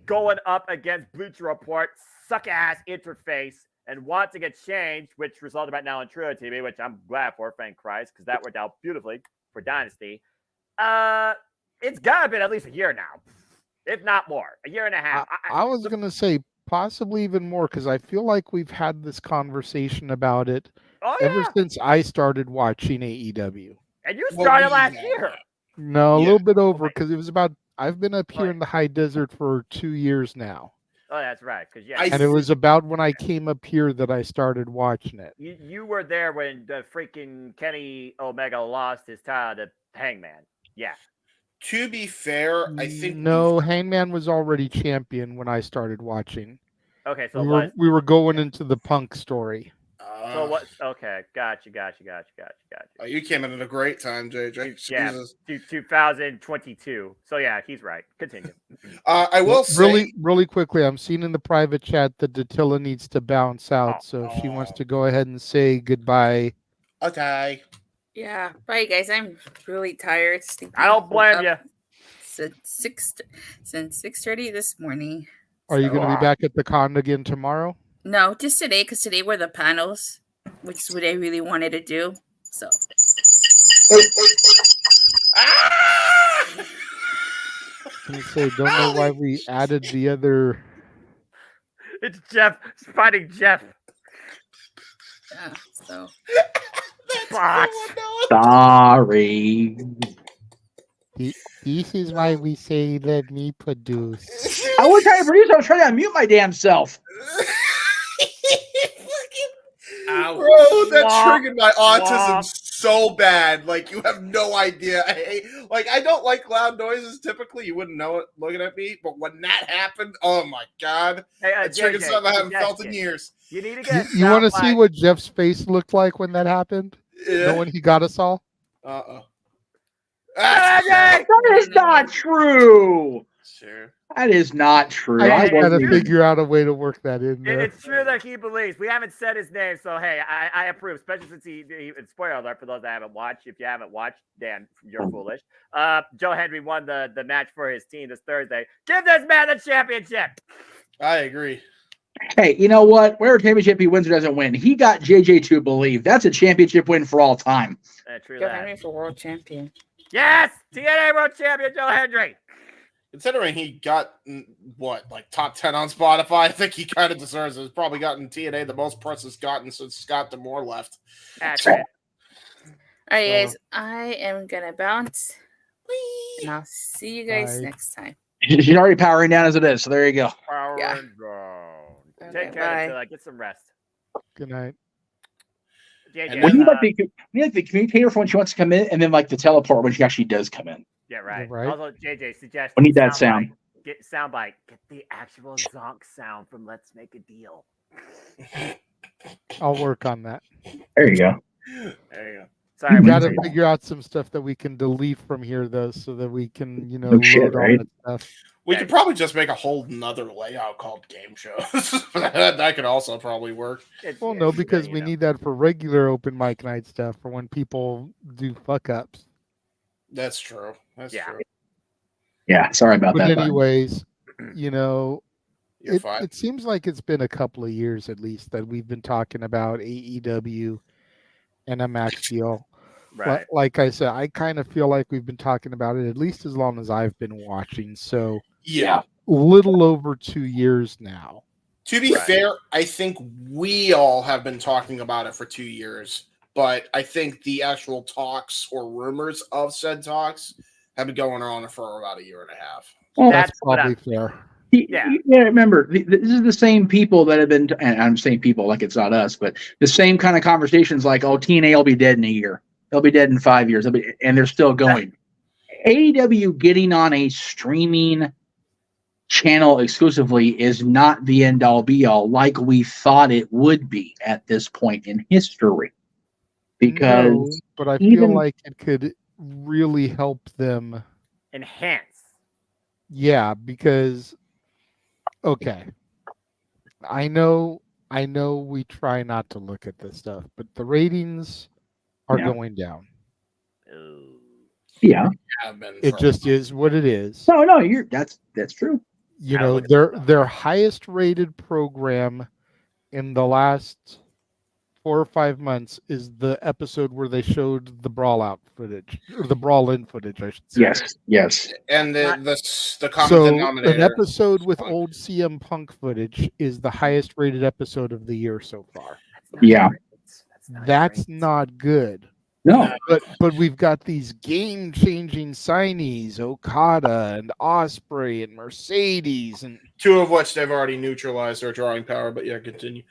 going up against Bleacher Report, suck-ass interface, and want to get changed, which resulted right now on Trio TV, which I'm glad for, thank Christ, because that worked out beautifully for Dynasty. It's got to be at least a year now, if not more, a year and a half. I was going to say possibly even more, because I feel like we've had this conversation about it ever since I started watching AEW. And you started last year. No, a little bit over, because it was about, I've been up here in the high desert for 2 years now. Oh, that's right. Because and it was about when I came up here that I started watching it. You were there when the freaking Kenny Omega lost his title to Hangman. Yeah. To be fair, I think Hangman was already champion when I started watching. Okay, so we were going into the Punk story. So what? Okay, gotcha. Oh, you came in at a great time, JJ. Yeah, 2022. So yeah, he's right. Continue. I will say really quickly. I'm seeing in the private chat that Dattila needs to bounce out, so if she wants to go ahead and say goodbye. Okay. Yeah, bye guys. I'm really tired. I don't blame you. Since 6:30 this morning. Are you going to be back at the con again tomorrow? No, just today, because today were the panels, which is what I really wanted to do. So. I say, don't know why we added the other. It's Jeff fighting Jeff. Yeah, so. Sorry. This is why we say let me produce. I was trying to produce. I was trying to unmute my damn self. Bro, that triggered my autism so bad. Like, you have no idea. I don't like loud noises typically. You wouldn't know it looking at me. But when that happened, oh my God. It triggered something I haven't felt in years. You need to get You want to see what Jeff's face looked like when that happened? Yeah. When he got us all? That is not true. Sure. That is not true. I got to wasn't- figure out a way to work that in there. It's true that he believes. We haven't said his name, so hey, I approve, especially since he spoiler alert for those that haven't watched. If you haven't watched, Dan, you're foolish. Joe Hendry won the match for his team this Thursday. Give this man the championship. I agree. Hey, you know what? Whatever championship he wins or doesn't win, he got JJ to believe. That's a championship win for all time. True Joe that. Henry for world champion. Yes, TNA World Champion Joe Hendry. Considering he got like top 10 on Spotify, I think he kind of deserves it. He's probably gotten TNA the most press it's gotten since Scott D'Amore left. That's it. All right, guys. I am gonna bounce, and I'll see you guys next time. She's already powering down as it is, so there you go. Power Yeah. and down. Okay, Take care, bye. Attila. Get some rest. Good night. JJ, When you like the communicator for when she wants to come in, and then like the teleport when she actually does come in. yeah, right. Right. Also, JJ suggests We need that sound. Get soundbite. Get the actual zonk sound from Let's Make a Deal. I'll work on that. There you go. There you go. Sorry, We've we got to just- figure out some stuff that we can delete from here, though, so that we can, No load shit, all right? that stuff. We could probably just make a whole nother layout called game shows. that could also probably work. Well, no, because we need that for regular open mic night stuff for when people do fuck ups. That's true. That's true. Yeah, sorry about But that. bud. anyways, You're fine. it seems like it's been a couple of years at least that we've been talking about AEW and a Max deal. Right. Like I said, I kind of feel like we've been talking about it at least as long as I've been watching. So Yeah. little over 2 years now. To be fair, I think we all have been talking about it for 2 years, but I think the actual talks or rumors of said talks have been going on for about a year and a half. Well, That's probably fair. Yeah, remember, this is the same people that have been, and I'm saying people like it's not us, but the same kind of conversations like, oh, TNA will be dead in a year. They'll be dead in 5 years. And they're still going. AEW getting on a streaming channel exclusively is not the end all be all like we thought it would be at this point in history. Because No, but I feel even- like it could really help them. Enhance. Yeah, because okay. I know we try not to look at this stuff, but the ratings are Yeah. going down. Yeah. Have been It for- just is what it is. No, that's true. You know, their highest rated program in the last 4 or 5 months is the episode where they showed the brawl out footage, or the brawl in footage, I should say. Yes. And the common So an denominator. episode with old CM Punk footage is the highest rated episode of the year so far. Yeah. That's not good. No. But we've got these game changing signees, Okada and Osprey and Mercedes, and Two of which they've already neutralized their drawing power, but yeah, continue.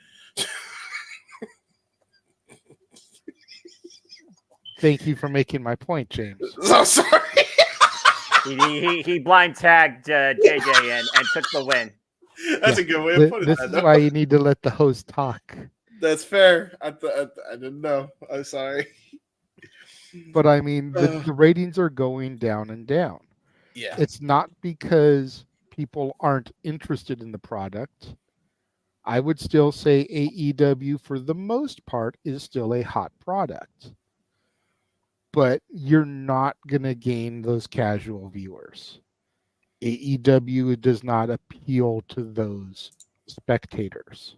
thank you for making my point, James. So sorry. He blind tagged JJ and took the win. That's a good way of putting This that. is why you need to let the host talk. That's fair. I didn't know. I'm sorry. But I mean, the ratings are going down and down. Yeah. It's not because people aren't interested in the product. I would still say AEW, for the most part, is still a hot product. But you're not going to gain those casual viewers. AEW does not appeal to those spectators.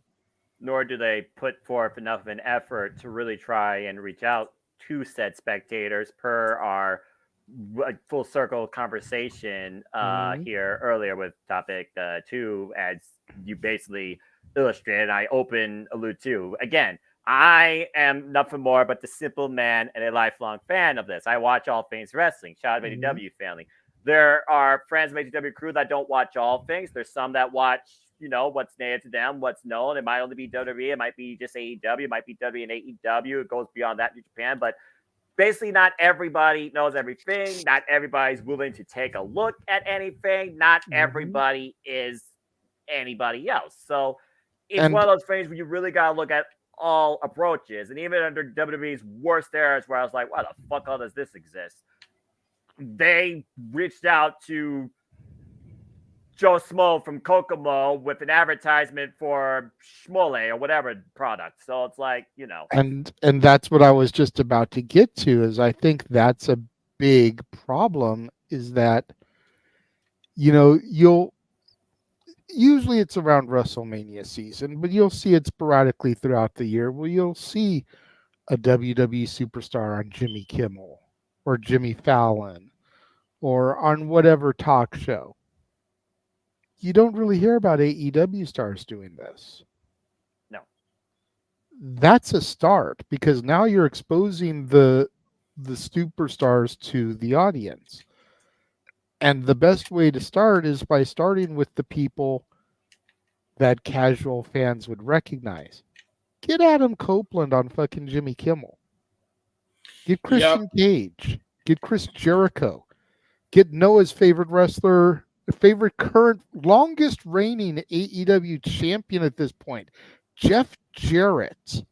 Nor do they put forth enough of an effort to really try and reach out to said spectators per our full circle conversation here earlier with topic 2, as you basically illustrated. I allude to. Again, I am nothing more but the simple man and a lifelong fan of this. I watch all things wrestling. Shout out to AEW family. There are friends of AEW crew that don't watch all things. There's some that watch, what's native to them, what's known. It might only be WWE. It might be just AEW. It might be WWE and AEW. It goes beyond that in Japan. But basically, not everybody knows everything. Not everybody's willing to take a look at anything. Not everybody is anybody else. So it's one of those things where you really got to look at all approaches. And even under WWE's worst eras, where I was like, why the fuck all does this exist? They reached out to Joe Smo from Kokomo with an advertisement for Schmole or whatever product. So it's like, you know. And that's what I was just about to get to, is I think that's a big problem, is that, you know, usually it's around WrestleMania season, but you'll see it sporadically throughout the year where you'll see a WWE superstar on Jimmy Kimmel or Jimmy Fallon or on whatever talk show. You don't really hear about AEW stars doing this. No. That's a start, because now you're exposing the superstars to the audience. And the best way to start is by starting with the people that casual fans would recognize. Get Adam Copeland on fucking Jimmy Kimmel. Get Christian Cage. Get Chris Jericho. Get Noah's favorite wrestler, favorite current longest reigning AEW champion at this point, Jeff Jarrett,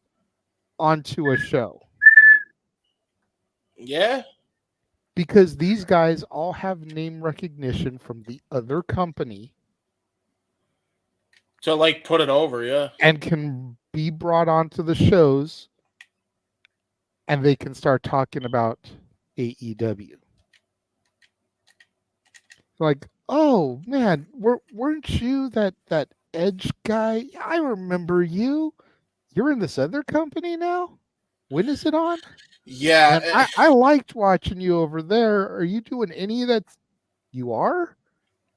onto a show. Yeah. Because these guys all have name recognition from the other company. To like put it over, yeah. And can be brought onto the shows, and they can start talking about AEW. Like, oh man, weren't you that Edge guy? I remember you. You're in this other company now? When is it on? Yeah. Man, I liked watching you over there. Are you doing any of that? You are?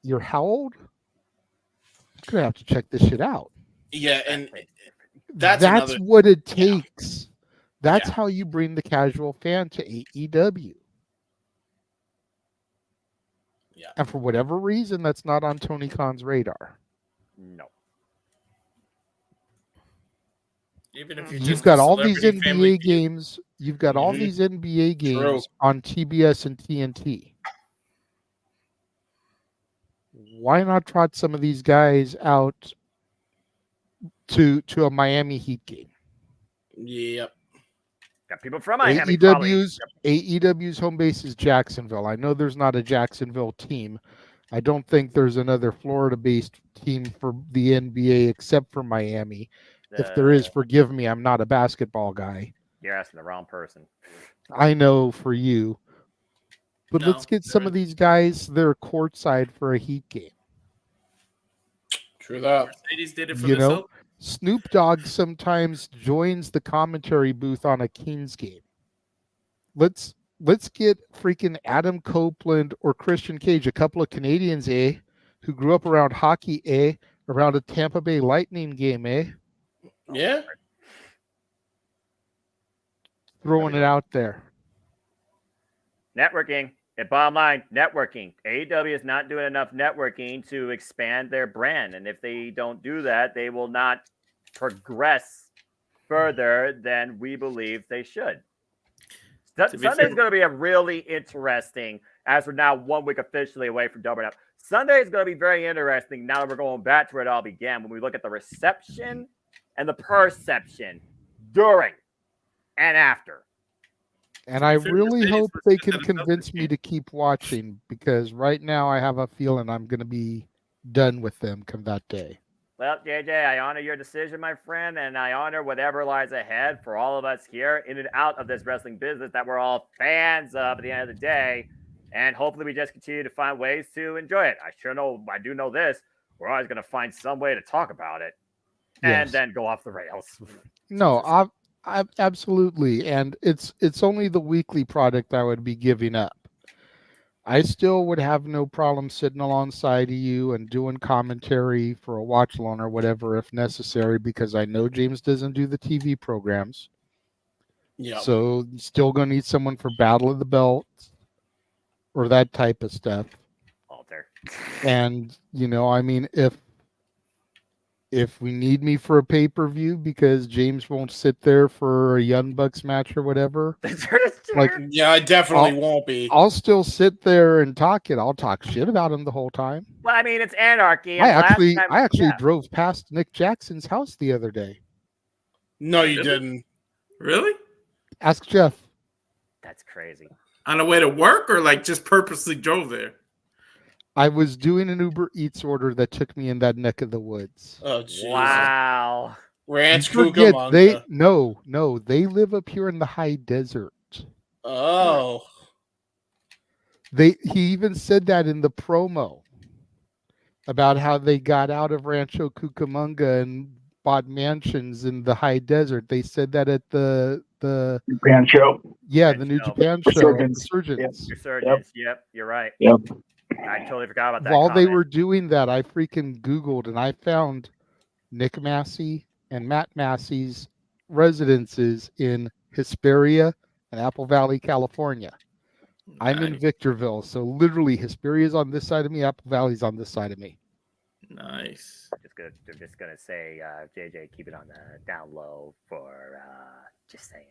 You're how old? I'm gonna have to check this shit out. Yeah, and that's what it takes. That's how you bring the casual fan to AEW. Yeah. And for whatever reason, that's not on Tony Khan's radar. No. Even if You've got all these NBA games. You've got all these NBA games on TBS and TNT. Why not trot some of these guys out to a Miami Heat game? Yep. Got people from Miami. AEW's home base is Jacksonville. I know there's not a Jacksonville team. I don't think there's another Florida-based team for the NBA except for Miami. If there is, forgive me. I'm not a basketball guy. You're asking the wrong person. I know for you. But let's get some of these guys there courtside for a Heat game. True that. Mercedes did it for the Celtics. Snoop Dogg sometimes joins the commentary booth on a Kings game. Let's get freaking Adam Copeland or Christian Cage, a couple of Canadians, who grew up around hockey, around a Tampa Bay Lightning game, Yeah. Throwing it out there. Networking. At bottom line, networking. AEW is not doing enough networking to expand their brand. And if they don't do that, they will not progress further than we believe they should. Sunday's going to be a really interesting, as we're now 1 week officially away from Double Up. Sunday is going to be very interesting now that we're going back to where it all began. When we look at the reception and the perception during and after. And I really hope they can convince me to keep watching, because right now I have a feeling I'm going to be done with them come that day. Well, JJ, I honor your decision, my friend, and I honor whatever lies ahead for all of us here in and out of this wrestling business that we're all fans of at the end of the day. And hopefully we just continue to find ways to enjoy it. I do know this. We're always going to find some way to talk about it and then go off the rails. No, I absolutely. And it's only the weekly product I would be giving up. I still would have no problem sitting alongside of you and doing commentary for a watch along or whatever if necessary, because I know James doesn't do the TV programs. Yeah. So still going to need someone for Battle of the Belts or that type of stuff. Alter. And, I mean, if we need me for a pay-per-view because James won't sit there for a Young Bucks match or whatever. Yeah, I definitely won't be. I'll still sit there and talk it. I'll talk shit about him the whole time. Well, I mean, it's anarchy. I actually drove past Nick Jackson's house the other day. No, you didn't. Really? Ask Jeff. That's crazy. On the way to work, or like just purposely drove there? I was doing an Uber Eats order that took me in that neck of the woods. Oh, jeez. Wow. Ranch Forget Cucamonga. they live up here in the high desert. Oh. He even said that in the promo about how they got out of Rancho Cucamonga and bought mansions in the high desert. They said that at the Japan show. Yeah, the New Japan show. Resurgence. Resurgence. Yep, you're right. Yep. I totally forgot about that. While they comment. were doing that, I freaking Googled and I found Nick Massey and Matt Massey's residences in Hesperia and Apple Valley, California. I'm in Victorville, so literally Hesperia's on this side of me, Apple Valley's on this side of me. Nice. They're just gonna say, JJ, keep it on the down low for just saying.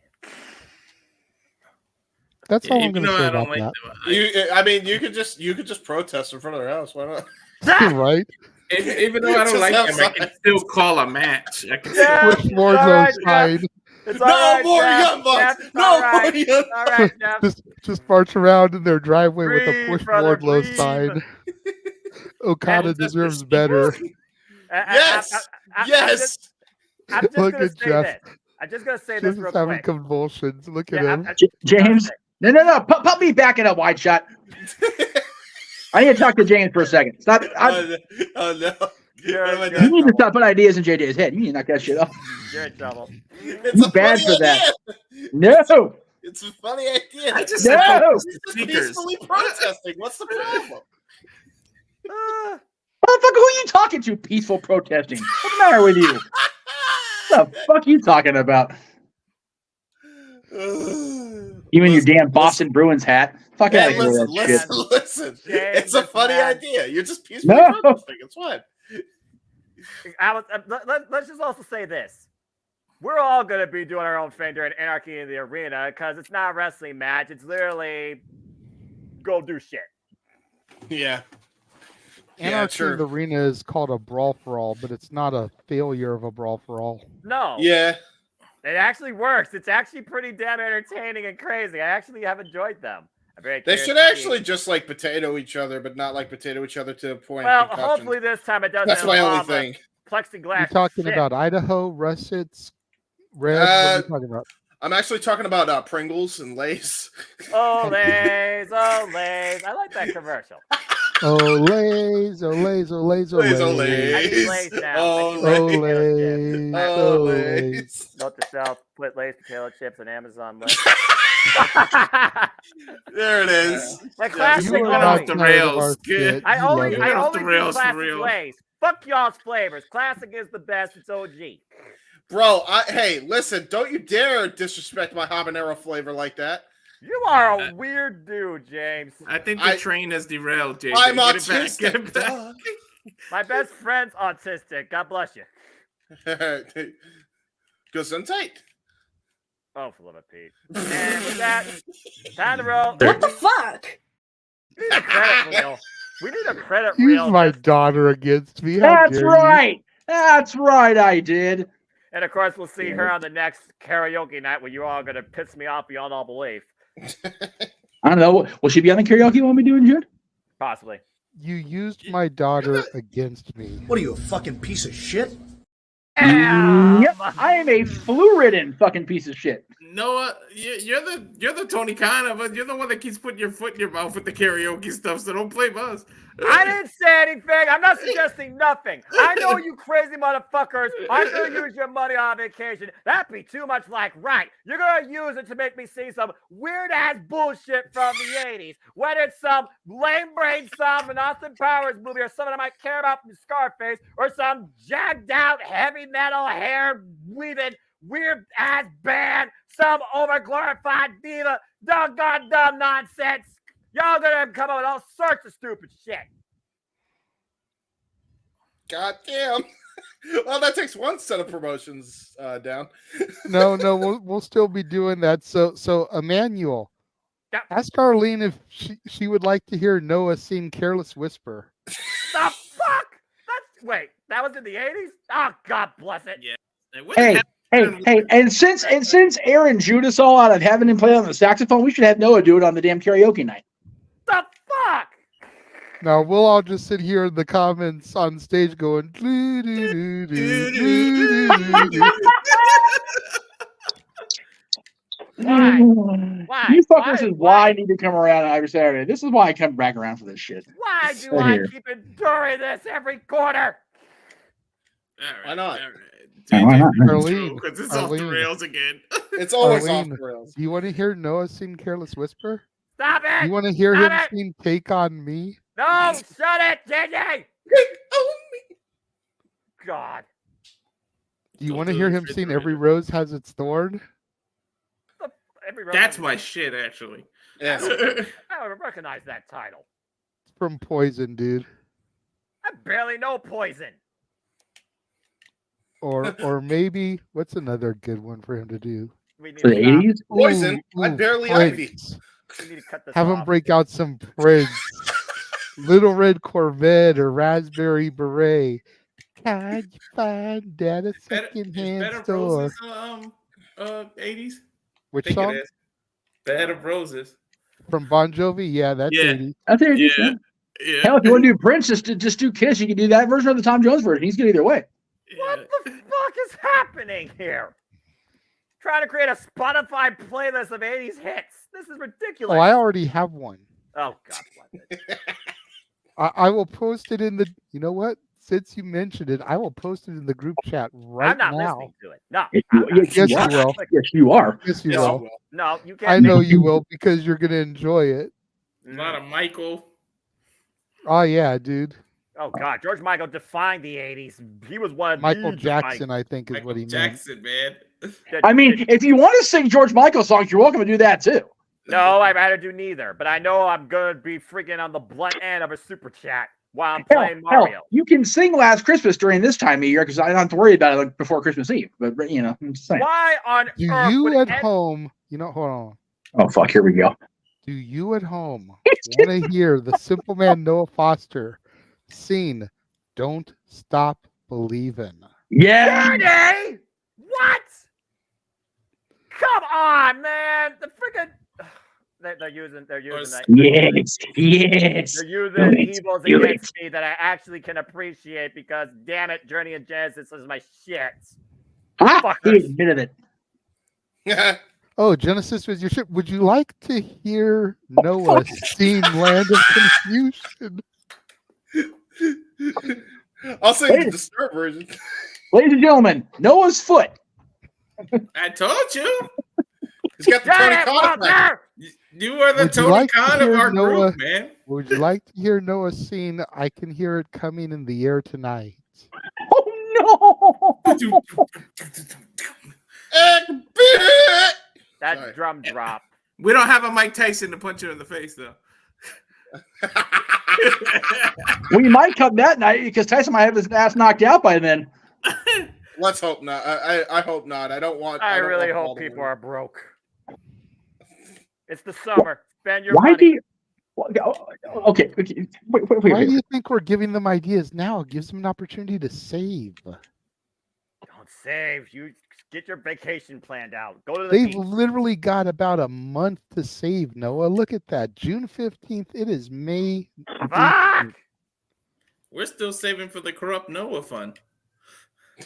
That's all I'm gonna say about like that. You could just protest in front of their house. Why not? Right? Even though I don't like him, I can still call a match. I can Push Wardlow's side. It's No all right, more Jeff. Young Bucks. Jeff, No all right. more Young All right, Jeff. Just march around in their driveway with a Breathe, Push brother, Wardlow breathe. sign. Okada deserves better. Yes. Yes. I'm just Look gonna at say Jeff. this. I'm just gonna say Jeff this is real having quick. convulsions. Look at Yeah, him. James, no. Put me back in a wide shot. I need to talk to James for a second. Stop. Oh no. You need to stop putting ideas in JJ's head. You need to knock that shit off. You're in trouble. It's You a bad funny for that. idea. No. It's a funny idea. I just No. said Just peacefully protesting. What's the problem? Motherfucker, who are you talking to? Peaceful protesting. What's the matter with you? What the fuck are you talking about? You and your damn Boston Bruins hat. Fuck out of here with that shit. Listen. It's a funny idea. You're just peacefully No. protesting. It's fine. Let's just also say this. We're all going to be doing our own thing during Anarchy in the Arena because it's not a wrestling match. It's literally go do shit. Yeah. Anarchy in the Arena is called a brawl for all, but it's not a failure of a brawl for all. No. Yeah. It actually works. It's actually pretty damn entertaining and crazy. I actually have enjoyed them. They should actually just like potato each other, but not like potato each other to the point. Well, of concussion. hopefully this time it doesn't. That's my only involve a thing. Plexiglass. You're talking shit. about Idaho, Russets, Red. What are you talking about? I'm actually talking about Pringles and Lay's. Oh, Lays, oh, Lays. I like that commercial. Oh, Lays, oh, Lays, oh, Lays, oh, Lays, oh, Lays. I need Lays now. Oh, Oh, Lays. Lays, Oh, oh, Lays. Lays. Note to self: put Lay's potato chips on Amazon list. There it is. My classic You are Lays. not off the tired of rails. our Good. skit. I You only, love it. I Off only the do rails for classic real. Lays. Fuck y'all's flavors. Classic is the best. It's OG. Bro, hey, listen, don't you dare disrespect my habanero flavor like that. You are a weird dude, James. I think the train has derailed, JJ. I'm Get it back, get autistic. it back. My best friend's autistic. God bless you. Gesundheit. Oh, for love of Pete. And with that, time to roll. What the fuck? We need a credit reel. We need a credit Use reel. my daughter against me. How That's dare you. right. That's right. I did. And of course, we'll see her on the next karaoke night where you're all going to piss me off beyond all belief. I don't know. Will she be on the karaoke when we do in June? Possibly. You used my daughter against me. What are you, a fucking piece of shit? Yep. I am a flu-ridden fucking piece of shit. Noah, you're the Tony Khan of it. You're the one that keeps putting your foot in your mouth with the karaoke stuff. So don't blame us. I didn't say anything. I'm not suggesting nothing. I know you crazy motherfuckers aren't going to use your money on vacation. That'd be too much like right. You're going to use it to make me see some weird-ass bullshit from the 80s. Whether it's some lame-brained song from an Austin Powers movie or something I might care about from Scarface or some jagged-out heavy metal hair-weaving weird-ass band, some over-glorified diva, doggone dumb nonsense. Y'all gonna come up with all sorts of stupid shit. God damn. Well, that takes one set of promotions down. No, we'll still be doing that. So Emmanuel, ask Arlene if she would like to hear Noah sing "Careless Whisper." The fuck? Wait, that was in the 80s? Oh, God bless it. Yeah. Hey, and since Aaron Judas all out of heaven and play on the saxophone, we should have Noah do it on the damn karaoke night. The fuck? Now we'll all just sit here in the comments on stage going. "Doo, doo, doo, doo, doo, doo, doo." Why? You fuckers is why I need to come around every Saturday. This is why I come back around for this shit. Why do Right I here. keep enduring this every quarter? Why not? Why not? Arlene, Because it's off the Arlene. rails again. It's always Arlene, off the rails. do you want to hear Noah sing "Careless Whisper"? Stop it! You want to hear Stop him it! sing "Take on Me"? No, shut it, JJ! God. Do you want to hear him sing "Every Rose Has Its Thorn"? That's my shit, actually. Yes. I don't recognize that title. It's from Poison, dude. I barely know Poison. Or maybe what's another good one for him to do? We need For to the stop. 80s? Poison. I barely Ivy. Prince. We need to cut this Have him off. break out some Prince, Little Red Corvette, or Raspberry Beret. Can you find at a secondhand Bed of store? Roses 80s? Which Think song? it is. Bed of Roses. From Bon Jovi? Yeah, that's Yeah. 80s. I think Yeah. Yeah. hell, if you want to do Prince, just do Kiss. You can do that version or the Tom Jones version. He's good either way. What the fuck is happening here? Trying to create a Spotify playlist of 80s hits. This is ridiculous. Oh, I already have one. Oh, God bless it. I will post it in the. You know what? Since you mentioned it, I will post it in the group chat right I'm not now. listening to it. No. Yes, I'm you, not. Yes, you are. will. Yes, you are. Yes, you No, will. no, you can't. I know you will because you're gonna enjoy it. A lot of Michael. Oh yeah, dude. Oh, God. George Michael defined the 80s. He was one of Michael the Jackson, I think, is what he meant. Jackson, man. I mean, if you want to sing George Michael songs, you're welcome to do that too. No, I've had to do neither. But I know I'm going to be freaking on the blunt end of a super chat while I'm playing Mario. You can sing Last Christmas during this time of year because I don't have to worry about it like before Christmas Eve. But you know, I'm just saying. Why on Do earth you would at Ed- home? You know, hold on. Oh fuck! Here we go. Do you at home want to hear the Simple Man Noah Foster sing "Don't Stop Believin'"? Yeah. Daddy? What? Come on, man. The freaking they're using that. Yes. Yes. They're using Do it. evils Do it. against me that I actually can appreciate because damn it, Journey and Genesis is my shit. Ah, he admitted it. Oh, Genesis was your ship. Would you like to hear Noah sing "Land of Confusion"? I'll sing the Disturbed version. Ladies and gentlemen, Noah's foot. I told you. He's got the Tony Khan effect. You are the Would you Tony like to Khan of hear our Noah- group, man. Would you like to hear Noah sing "I Can Hear It Coming in the Air Tonight"? Oh no! That Sorry. drum drop. We don't have a Mike Tyson to punch you in the face, though. We might come that night because Tyson might have his ass knocked out by then. Let's hope not. I hope not. I don't want. I don't really want hope Baltimore. people are broke. It's the summer. Spend your Why money. do you? Okay. Wait. Why do you think we're giving them ideas now? It gives them an opportunity to save. Don't save. You get your vacation planned out. Go to the They've beach. literally got about a month to save, Noah. Look at that. June 15th. It is May. Fuck! We're still saving for the Corrupt Noah fund.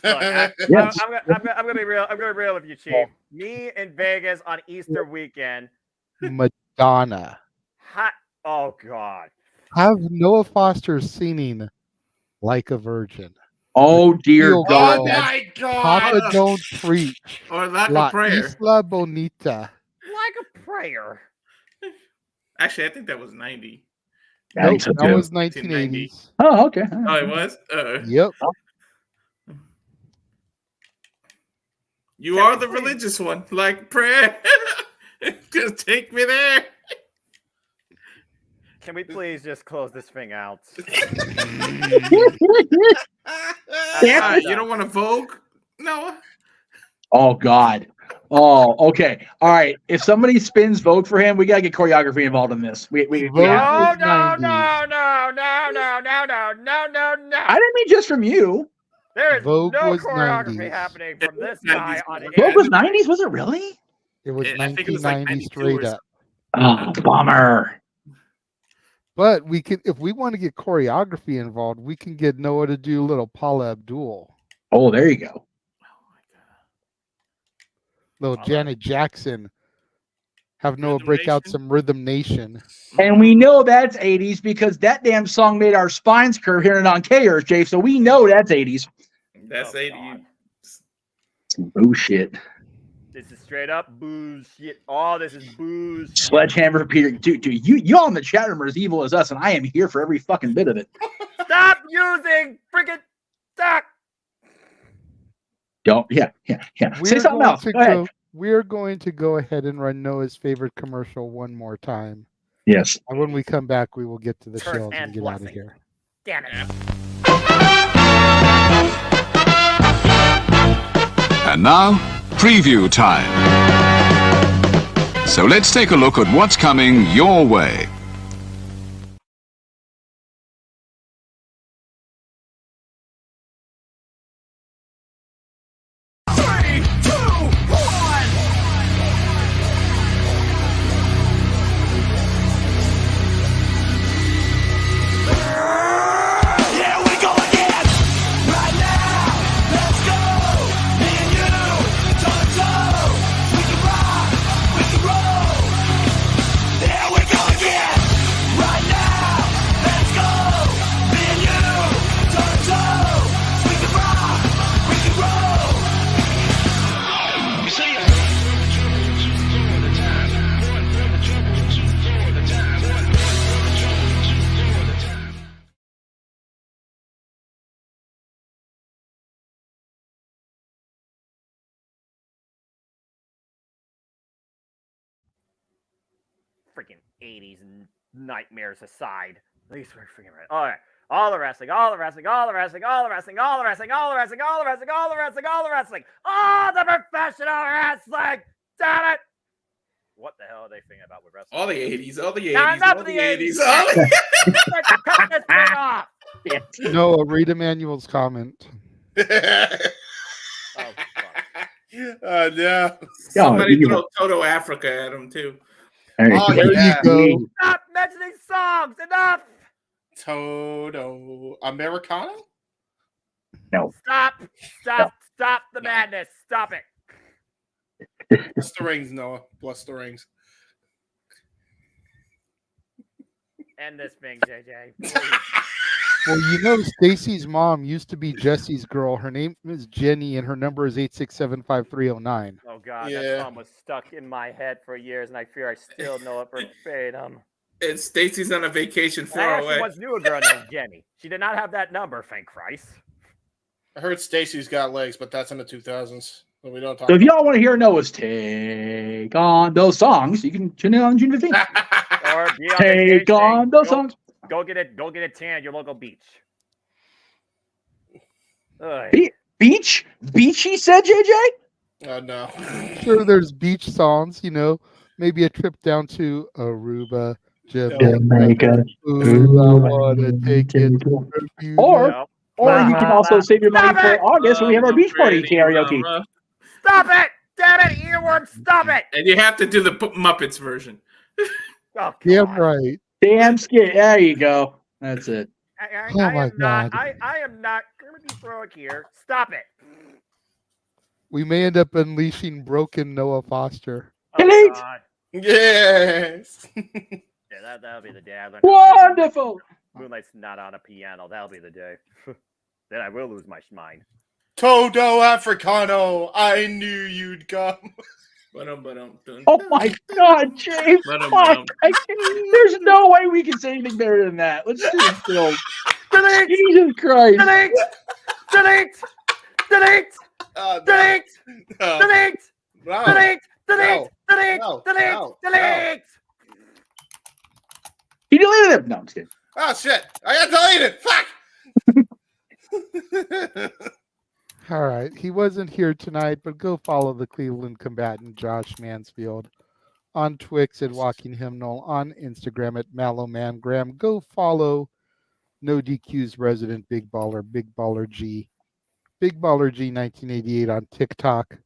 Look, Yes. I'm gonna be real. I'm gonna be real with you, Chief. Me in Vegas on Easter weekend. Madonna. Hot. Oh God. Have Noah Foster singing "Like a Virgin." Oh dear Feel God! God. my God. Papa Don't Preach. Or like La a prayer. Isla Bonita. Like a prayer. Actually, I think that was 90. I Nope, think so, that too. was 1980s. Oh, okay. Oh, it was? Yep. You are the religious one. Like prayer. Just take me there. Can we please just close this thing out? You don't want to Vogue? Noah? Oh God. Oh, okay. All right. If somebody spins Vogue for him, we gotta get choreography involved in this. We Vogue have- No, no, no, no, no, no, no, no, no, no, no. I didn't mean just from you. There is Vogue no was choreography 90s. happening from this guy on Vogue was 90s, was it really? It was Yeah, I think it was like 1990 92 or straight up. Oh, bummer. But we could, if we want to get choreography involved, we can get Noah to do a little Paula Abdul. Oh, there you go. Little Janet Jackson. Have Noah break out some Rhythm Nation. And we know that's 80s because that damn song made our spines curve hearing it on KRJ, so we know that's 80s. That's 80s. Bullshit. This is straight up bullshit. Oh, this is booze. Sledgehammer Peter. Dude, you all in the chat room are as evil as us, and I am here for every fucking bit of it. Stop using freaking duck. Don't. Yeah. Say something else. Go ahead. We're going to go ahead and run Noah's favorite commercial one more time. Yes. And when we come back, we will get to the Turf shows and and get out of here. Damn it. And now, preview time. So let's take a look at what's coming your way. Freaking 80s nightmares aside. At least we're freaking right. All right. All the wrestling, all the wrestling, all the wrestling, all the wrestling, all the wrestling, all the wrestling, all the wrestling, all the wrestling, all the wrestling, all the professional wrestling. Damn it! What the hell are they thinking about with wrestling? All the 80s, all the 80s, Nah, enough all of the the 80s. 80s. All the- Let's cut this thing off. Noah, read Emmanuel's comment. Yeah. Somebody throw Toto Africa at him too. Oh, there you go. Stop mentioning songs. Enough. Toto Americana? No. Stop the madness. Stop it. Bless the rings, Noah. Bless the rings. End this thing, JJ. Well, you know, Stacy's mom used to be Jesse's girl. Her name is Jenny, and her number is 8675309. Oh God, that song was stuck in my head for years, and I fear I still know it verbatim. And Stacy's on a vacation I far actually away. once knew a girl named Jenny. She did not have that number, thank Christ. I heard Stacy's Got Legs, but that's in the 2000s. So we don't talk So if y'all want to hear Noah's take on those songs, you can tune in on June 15th. Or be on Take vacation. on those songs. Go get a tan at your local beach. Ugh. Beach? Beach, he said, JJ? No. Sure, there's beach songs, you know, maybe a trip down to Aruba, Jamaica. Ooh, I want to take it. Or you can also save your money for August when we have our beach party karaoke. Stop it! Damn it, earworm, stop it! And you have to do the Muppets version. Oh, damn right. Damn skit. There you go. That's it. I my God. am not going to be throwing here. Stop it. We may end up unleashing broken Noah Foster. Oh, God. Yes. Yeah, that'll be the day I learn. Wonderful. Moonlight's not on a piano. That'll be the day. Then I will lose my mind. Toto Africano, I knew you'd come. Oh my God, James! Fuck! There's no way we can say anything better than that. Let's do it still. Jesus Christ! Delete! Delete! Delete! Delete! Delete! Delete! Delete! Delete! Delete! He deleted it. No, I'm just kidding. Oh shit! I got deleted. Fuck! All right. He wasn't here tonight, but go follow the Cleveland combatant, Josh Mansfield, on Twix at Walking Hymnal, on Instagram at MallowManGram. Go follow No DQ's resident Big Baller G. Big Baller G 1988 on TikTok.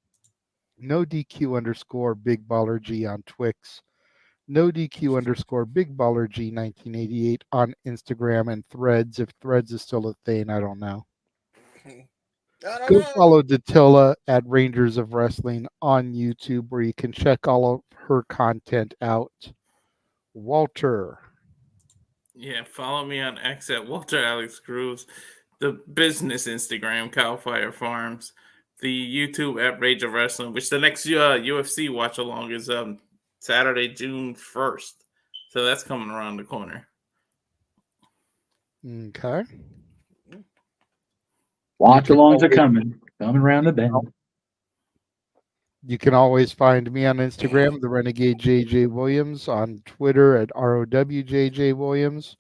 No DQ _ Big Baller G on Twix. no DQ _ Big Baller G 1988 on Instagram and Threads. If Threads is still a thing, I don't know. Go follow Datilla at Rangers of Wrestling on YouTube, where you can check all of her content out. Walter. Yeah, follow me on X at Walter Alex Cruz, the business Instagram, Cow Fire Farms, the YouTube at Rage of Wrestling, which the next UFC watch along is Saturday, June 1st. So that's coming around the corner. Okay. Watch alongs are coming around the bend. You can always find me on Instagram, the Renegade JJ Williams, on Twitter at ROWJJ Williams.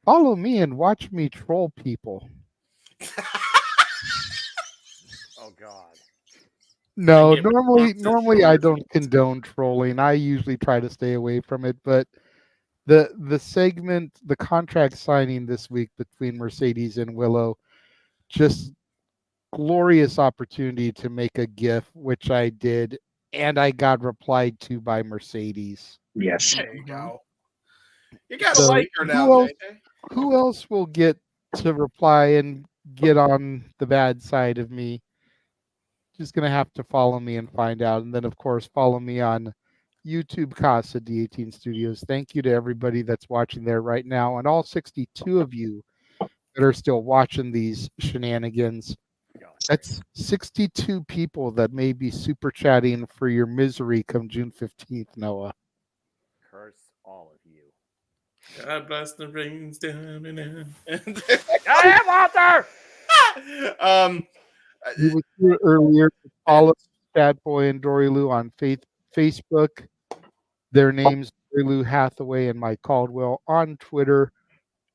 Follow me and watch me troll people. Oh God. No, normally I don't condone trolling. I usually try to stay away from it, but the segment, the contract signing this week between Mercedes and Willow, just glorious opportunity to make a GIF, which I did, and I got replied to by Mercedes. Yes. There you go. You gotta So like her now, JJ. who else will get to reply and get on the bad side of me? Just gonna have to follow me and find out, and then of course follow me on YouTube, Casa D18 Studios. Thank you to everybody that's watching there right now, and all 62 of you that are still watching these shenanigans. That's 62 people that may be super chatting for your misery come June 15th, Noah. Curse all of you. God bless the rains down and down. Damn, Walter! He was here earlier. Follow Bad Boy and Dory Lou on Facebook. Their names Dory Lou Hathaway and Mike Caldwell on Twitter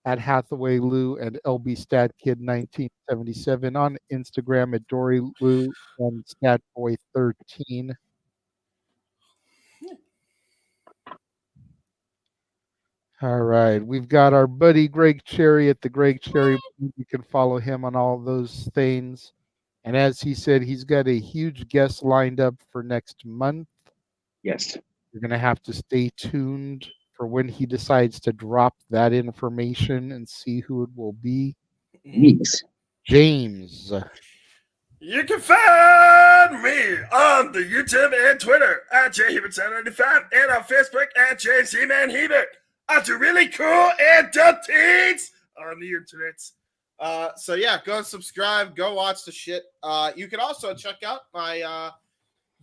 at Hathaway Lou and LB Stat Kid 1977 on Instagram at Dory Lou and Statboy 13. All right, we've got our buddy Greg Cherry at the Greg Cherry. You can follow him on all those things. And as he said, he's got a huge guest lined up for next month. Yes. You're going to have to stay tuned for when he decides to drop that information and see who it will be. Yes. James. You can find me on the YouTube and Twitter at JHebert795 and on Facebook at JCManHebert. I do really cool and dumb things on the internet. So yeah, go subscribe, go watch the shit. You can also check out my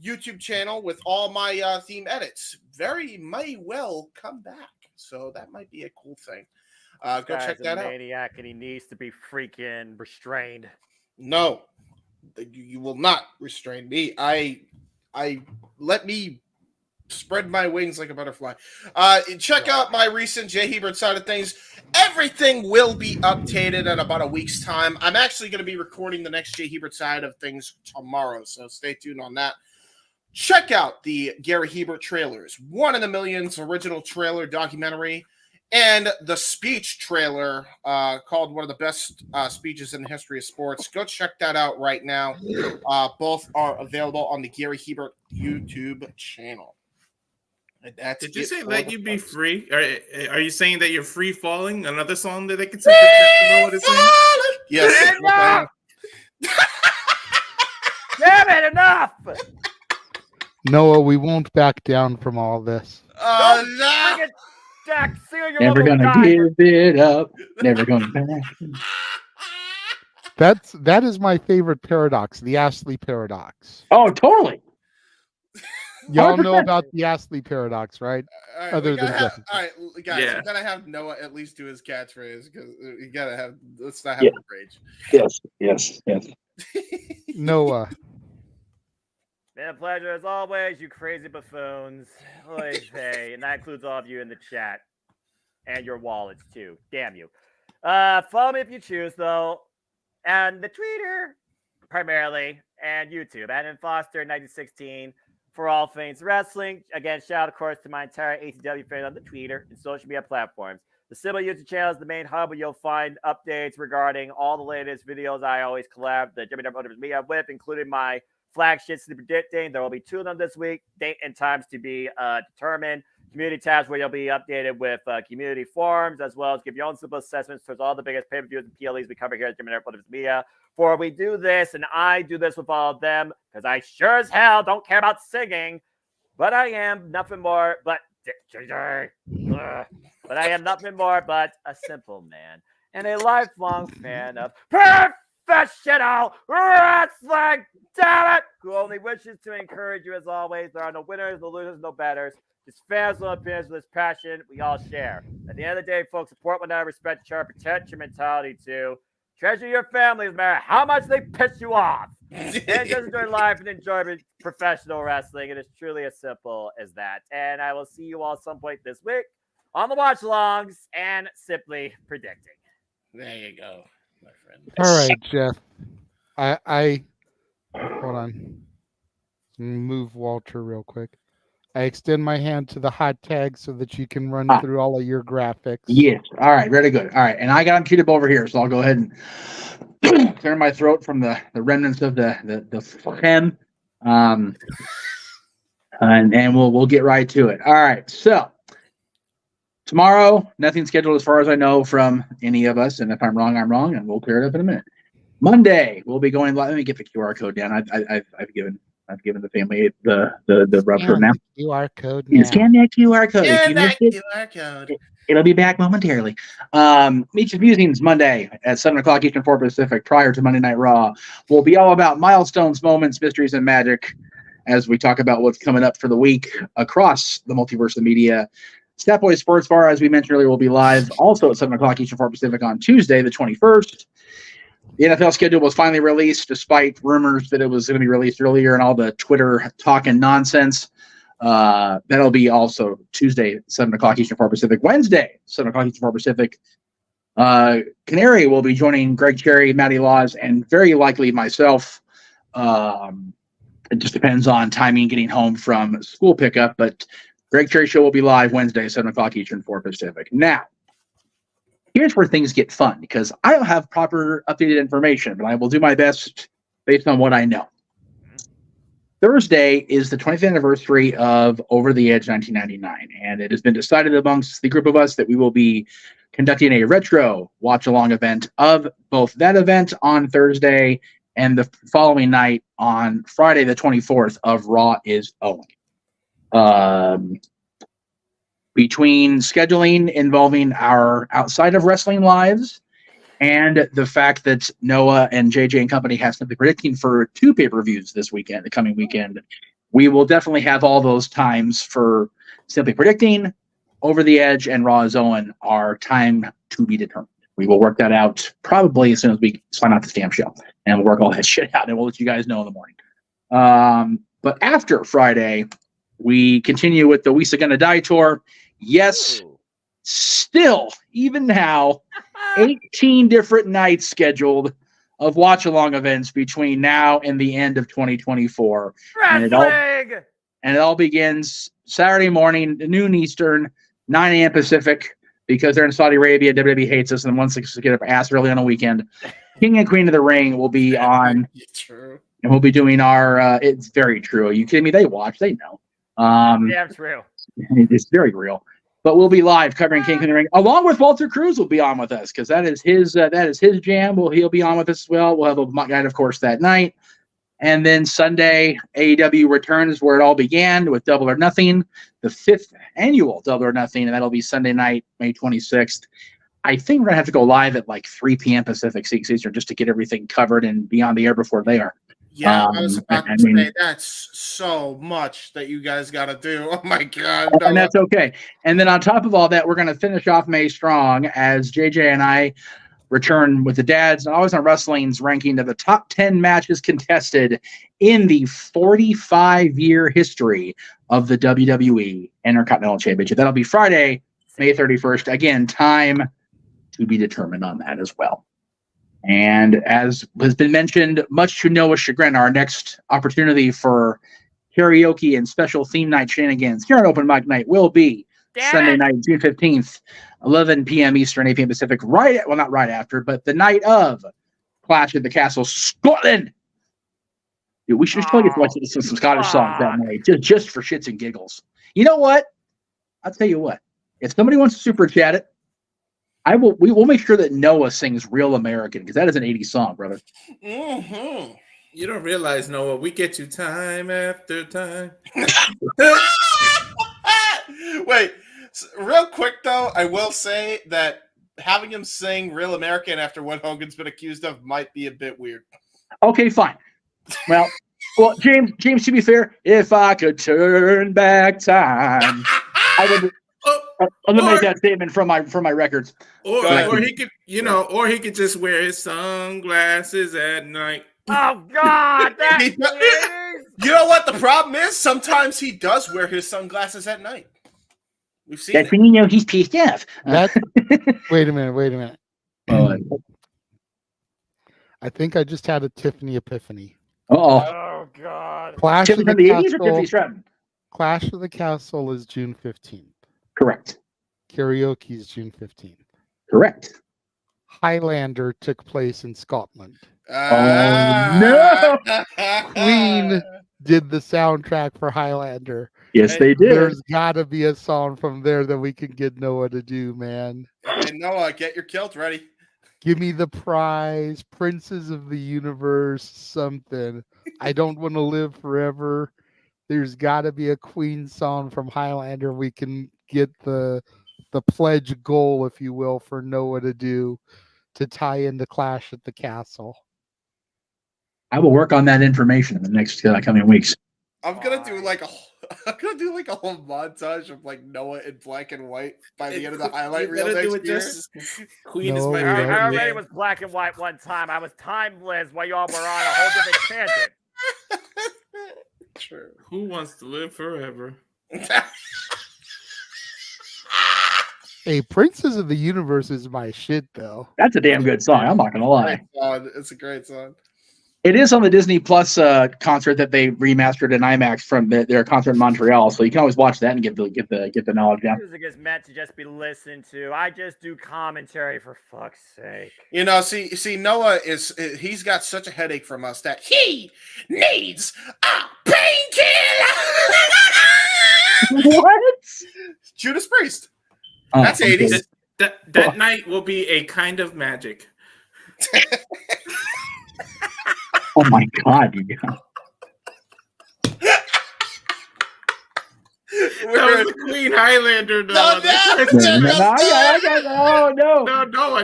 YouTube channel with all my theme edits. May well come back, so that might be a cool thing. Go check that out. Maniac, and he needs to be freaking restrained. No, you will not restrain me. I let me spread my wings like a butterfly. Check out my recent Jay Hebert side of things. Everything will be updated in about a week's time. I'm actually going to be recording the next Jay Hebert side of things tomorrow, so stay tuned on that. Check out the Gary Hebert trailers, One in a Million's original trailer documentary, and the speech trailer called one of the best speeches in the history of sports. Go check that out right now. Both are available on the Gary Hebert YouTube channel. Did you say "Let You Be Free"? Are you saying that you're free falling? Another song that I can sing? Know what it's saying? Yes. Damn it! Enough. Noah, we won't back down from all this. No. Jack, your Never gonna give it up. Never gonna back. That is my favorite paradox, the Astley paradox. Oh, totally. Y'all 100%. know about the Astley paradox, right? All Other right, than all right, guys, Yeah. we gotta have Noah at least do his catchphrase because you gotta have. Let's not have rage. Yes. Noah. Been a pleasure as always, you crazy buffoons. Hey, and that includes all of you in the chat and your wallets too. Damn you. Follow me if you choose, though, and the Twitter primarily, and YouTube, Adam Foster 1916 for all things wrestling. Again, shout out, of course, to my entire ACW fans on the Twitter and social media platforms. The Sybil YouTube channel is the main hub where you'll find updates regarding all the latest videos I always collab the WWE Media with, including my flagship Sleeper Predicting. There will be 2 of them this week. Date and times to be determined. community tabs where you'll be updated with community forums, as well as give your own simple assessments towards all the biggest pay-per-views and PLEs we cover here at Jim and Eric Williams Media. For we do this, and I do this with all of them, because I sure as hell don't care about singing, but I am nothing more but but I am nothing more but a simple man and a lifelong fan of professional wrestling. Damn it! Who only wishes to encourage you as always. There are no winners, no losers, no betters. Just fans and opinions with this passion we all share. At the end of the day, folks, support one another, respect each other, protect your mentality too. Treasure your families, no matter how much they piss you off. And just enjoy life and enjoy professional wrestling. It is truly as simple as that. And I will see you all some point this week on the watch alongs and simply predicting. There you go, my friend. All right, Jeff. I hold on. Move Walter real quick. I extend my hand to the hot tag so that you can run through all of your graphics. Yes. All right. Very good. All right. And I got them queued up over here, so I'll go ahead and clear my throat from the remnants of the phlegm. And we'll get right to it. All right. So tomorrow, nothing scheduled as far as I know from any of us. And if I'm wrong, I'm wrong, and we'll clear it up in a minute. Monday, we'll be going live. Let me get the QR code down. I've given the family the rub for now. QR code. Scan that QR code. Yeah, that QR code. It'll be back momentarily. Meet Your Musings Monday at 7 o'clock Eastern, 4 Pacific, prior to Monday Night Raw. Will be all about milestones, moments, mysteries, and magic as we talk about what's coming up for the week across the multiverse of media. Stat Boy Sports Bar, as we mentioned earlier, will be live also at 7 o'clock Eastern, 4 Pacific on Tuesday, the 21st. The NFL schedule was finally released, despite rumors that it was going to be released earlier and all the Twitter talking nonsense. That'll be also Tuesday, 7 o'clock Eastern, 4 Pacific. Wednesday, 7 o'clock Eastern, 4 Pacific. Canary will be joining Greg Cherry, Matty Laws, and very likely myself. It just depends on timing, getting home from school pickup. But Greg Cherry Show will be live Wednesday, 7 o'clock Eastern, 4 Pacific. Now, here's where things get fun, because I don't have proper updated information, but I will do my best based on what I know. Thursday is the 20th anniversary of Over the Edge 1999, and it has been decided amongst the group of us that we will be conducting a retro watch-along event of both that event on Thursday and the following night on Friday, the 24th, of Raw is Owing. Between scheduling involving our outside of wrestling lives and the fact that Noah and JJ and company have something predicting for 2 pay-per-views this weekend, the coming weekend, we will definitely have all those times for Simply Predicting, Over the Edge, and Raw is Owen are time to be determined. We will work that out probably as soon as we sign out the stamp show, and we'll work all that shit out, and we'll let you guys know in the morning. But after Friday, we continue with the We's Gonna Die tour. Yes, still, even now, 18 different nights scheduled of watch-along events between now and the end of 2024. And it all begins Saturday morning, noon Eastern, 9 a.m. Pacific, because they're in Saudi Arabia. WWE hates us and wants us to get up ass early on a weekend. King and Queen of the Ring will be on. True. And we'll be doing our, it's very true. Are you kidding me? They watch, they know. Yeah, true. It's very real. But we'll be live covering King of the Ring, along with Walter Cruz will be on with us, because that is his jam. He'll be on with us as well. We'll have a guide, of course, that night. And then Sunday, AEW returns where it all began with Double or Nothing, the 5th annual Double or Nothing, and that'll be Sunday night, May 26th. I think we're going to have to go live at like 3 p.m. Pacific, 6 Eastern, just to get everything covered and be on the air before they are. Yeah, I was about to say, that's so much that you guys got to do. Oh, my God. And that's okay. And then on top of all that, we're going to finish off May strong as JJ and I return with the Dads and Always on Wrestling's ranking of the top 10 matches contested in the 45-year history of the WWE Intercontinental Championship. That'll be Friday, May 31st. Again, time to be determined on that as well. And as has been mentioned, much to Noah's chagrin, our next opportunity for karaoke and special theme night shenanigans here on Open Mic Night will be Sunday night, June 15th, 11 p.m. Eastern, 8 p.m. Pacific, not right after, but the night of Clash at the Castle, Scotland. Dude, we should probably get to watch some Scottish songs that night, just for shits and giggles. You know what? I'll tell you what. If somebody wants to super chat it, we will make sure that Noah sings Real American, because that is an 80s song, brother. Mm-hmm. You don't realize, Noah, we get you time after time. Wait, real quick though, I will say that having him sing Real American after what Hogan's been accused of might be a bit weird. Okay, fine. Well, James, to be fair, if I could turn back time, I would. I'm gonna make that statement from my records. Or he could, or he could just wear his sunglasses at night. Oh God! You know what the problem is? Sometimes he does wear his sunglasses at night. We've seen that's when you know he's pissed off. Wait a minute. I think I just had a Tiffany epiphany. Oh God! Clash of the Castle. Clash of the Castle is June 15th. Correct. Karaoke is June 15th. Correct. Highlander took place in Scotland. No! Queen did the soundtrack for Highlander. Yes, they did. There's got to be a song from there that we can get Noah to do, man. Hey, Noah, get your kilt ready. Give me the prize, Princes of the Universe, something. I don't want to live forever. There's got to be a Queen song from Highlander we can get the pledge goal, if you will, for Noah to do to tie into Clash at the Castle. I will work on that information in the next coming weeks. I'm gonna do like a whole montage of like Noah in black and white by the end of the highlight reel next year. Queen is my favorite. I already was black and white one time. I was timeless while y'all were on a whole different tangent. True. Who wants to live forever? Hey, Princes of the Universe is my shit, though. That's a damn good song. I'm not gonna lie. It's a great song. It is on the Disney Plus concert that they remastered in IMAX from their concert in Montreal, so you can always watch that and get the knowledge down. Music is meant to just be listened to. I just do commentary, for fuck's sake. See, Noah he's got such a headache from us that he needs a painkiller. What? Judas Priest. That's 80s. That night will be a kind of magic. Oh my God! That was the Queen Highlander. No.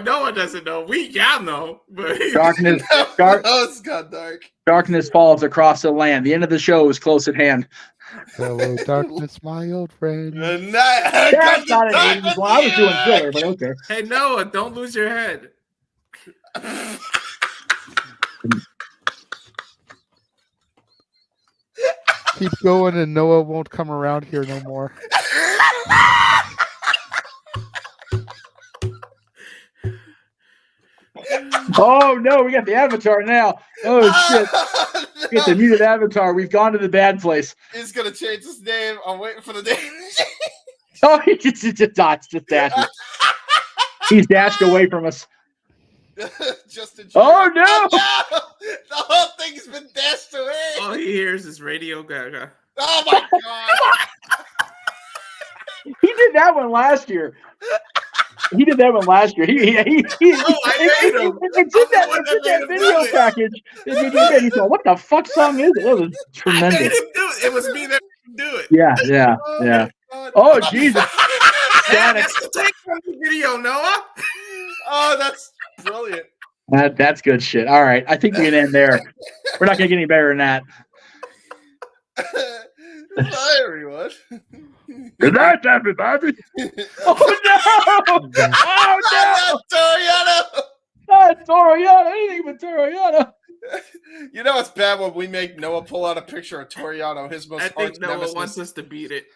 Noah doesn't know. Y'all know. But Darkness, it's got dark. Darkness falls across the land. The end of the show is close at hand. Hello, darkness, my old friend. That's not an 80s one. I was doing Thriller, but okay. Hey, Noah, don't lose your head. Keep going, and Noah won't come around here no more. Oh no, we got the Avatar now. Oh shit. We got the muted Avatar. We've gone to the bad place. He's gonna change his name. I'm waiting for the name. Oh, he just dashed. He's dashed away from us. Justin. Oh no! The whole thing's been dashed away. All he hears is Radio Gaga. Oh my God! He did that one last year. He did that one last year. It's in that video package. He said, "What the fuck song is it?" That was tremendous. I made him do it. It was me that do it. Yeah. Oh Jesus! That's the take from the video, Noah. Oh, that's brilliant. That's good shit. All right, I think we can end there. We're not gonna get any better than that. Hi, everyone. Good night, everybody. Oh no! Oh Toriano! Not Toriano! Anything but Toriano. You know it's bad when we make Noah pull out a picture of Toriano, his most. I think Noah wants us to beat it.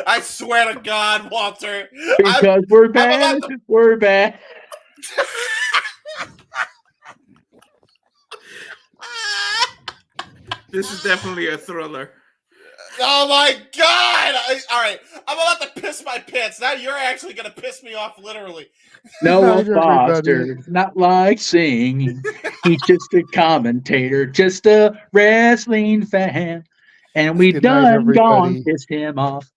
I swear to God, Walter. Because we're bad. We're bad. This is definitely a thriller. Oh my God! All right, I'm about to piss my pants. Now you're actually gonna piss me off, literally. Noah Foster, not like singing. He's just a commentator, just a wrestling fan. And we Good night, done gone everybody. pissed him off.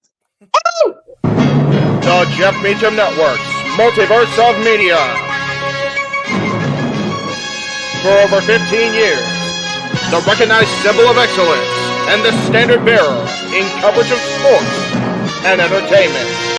The Jeff Meacham Network's Multiverse of Media. For over 15 years, the recognized symbol of excellence and the standard bearer in coverage of sports and entertainment.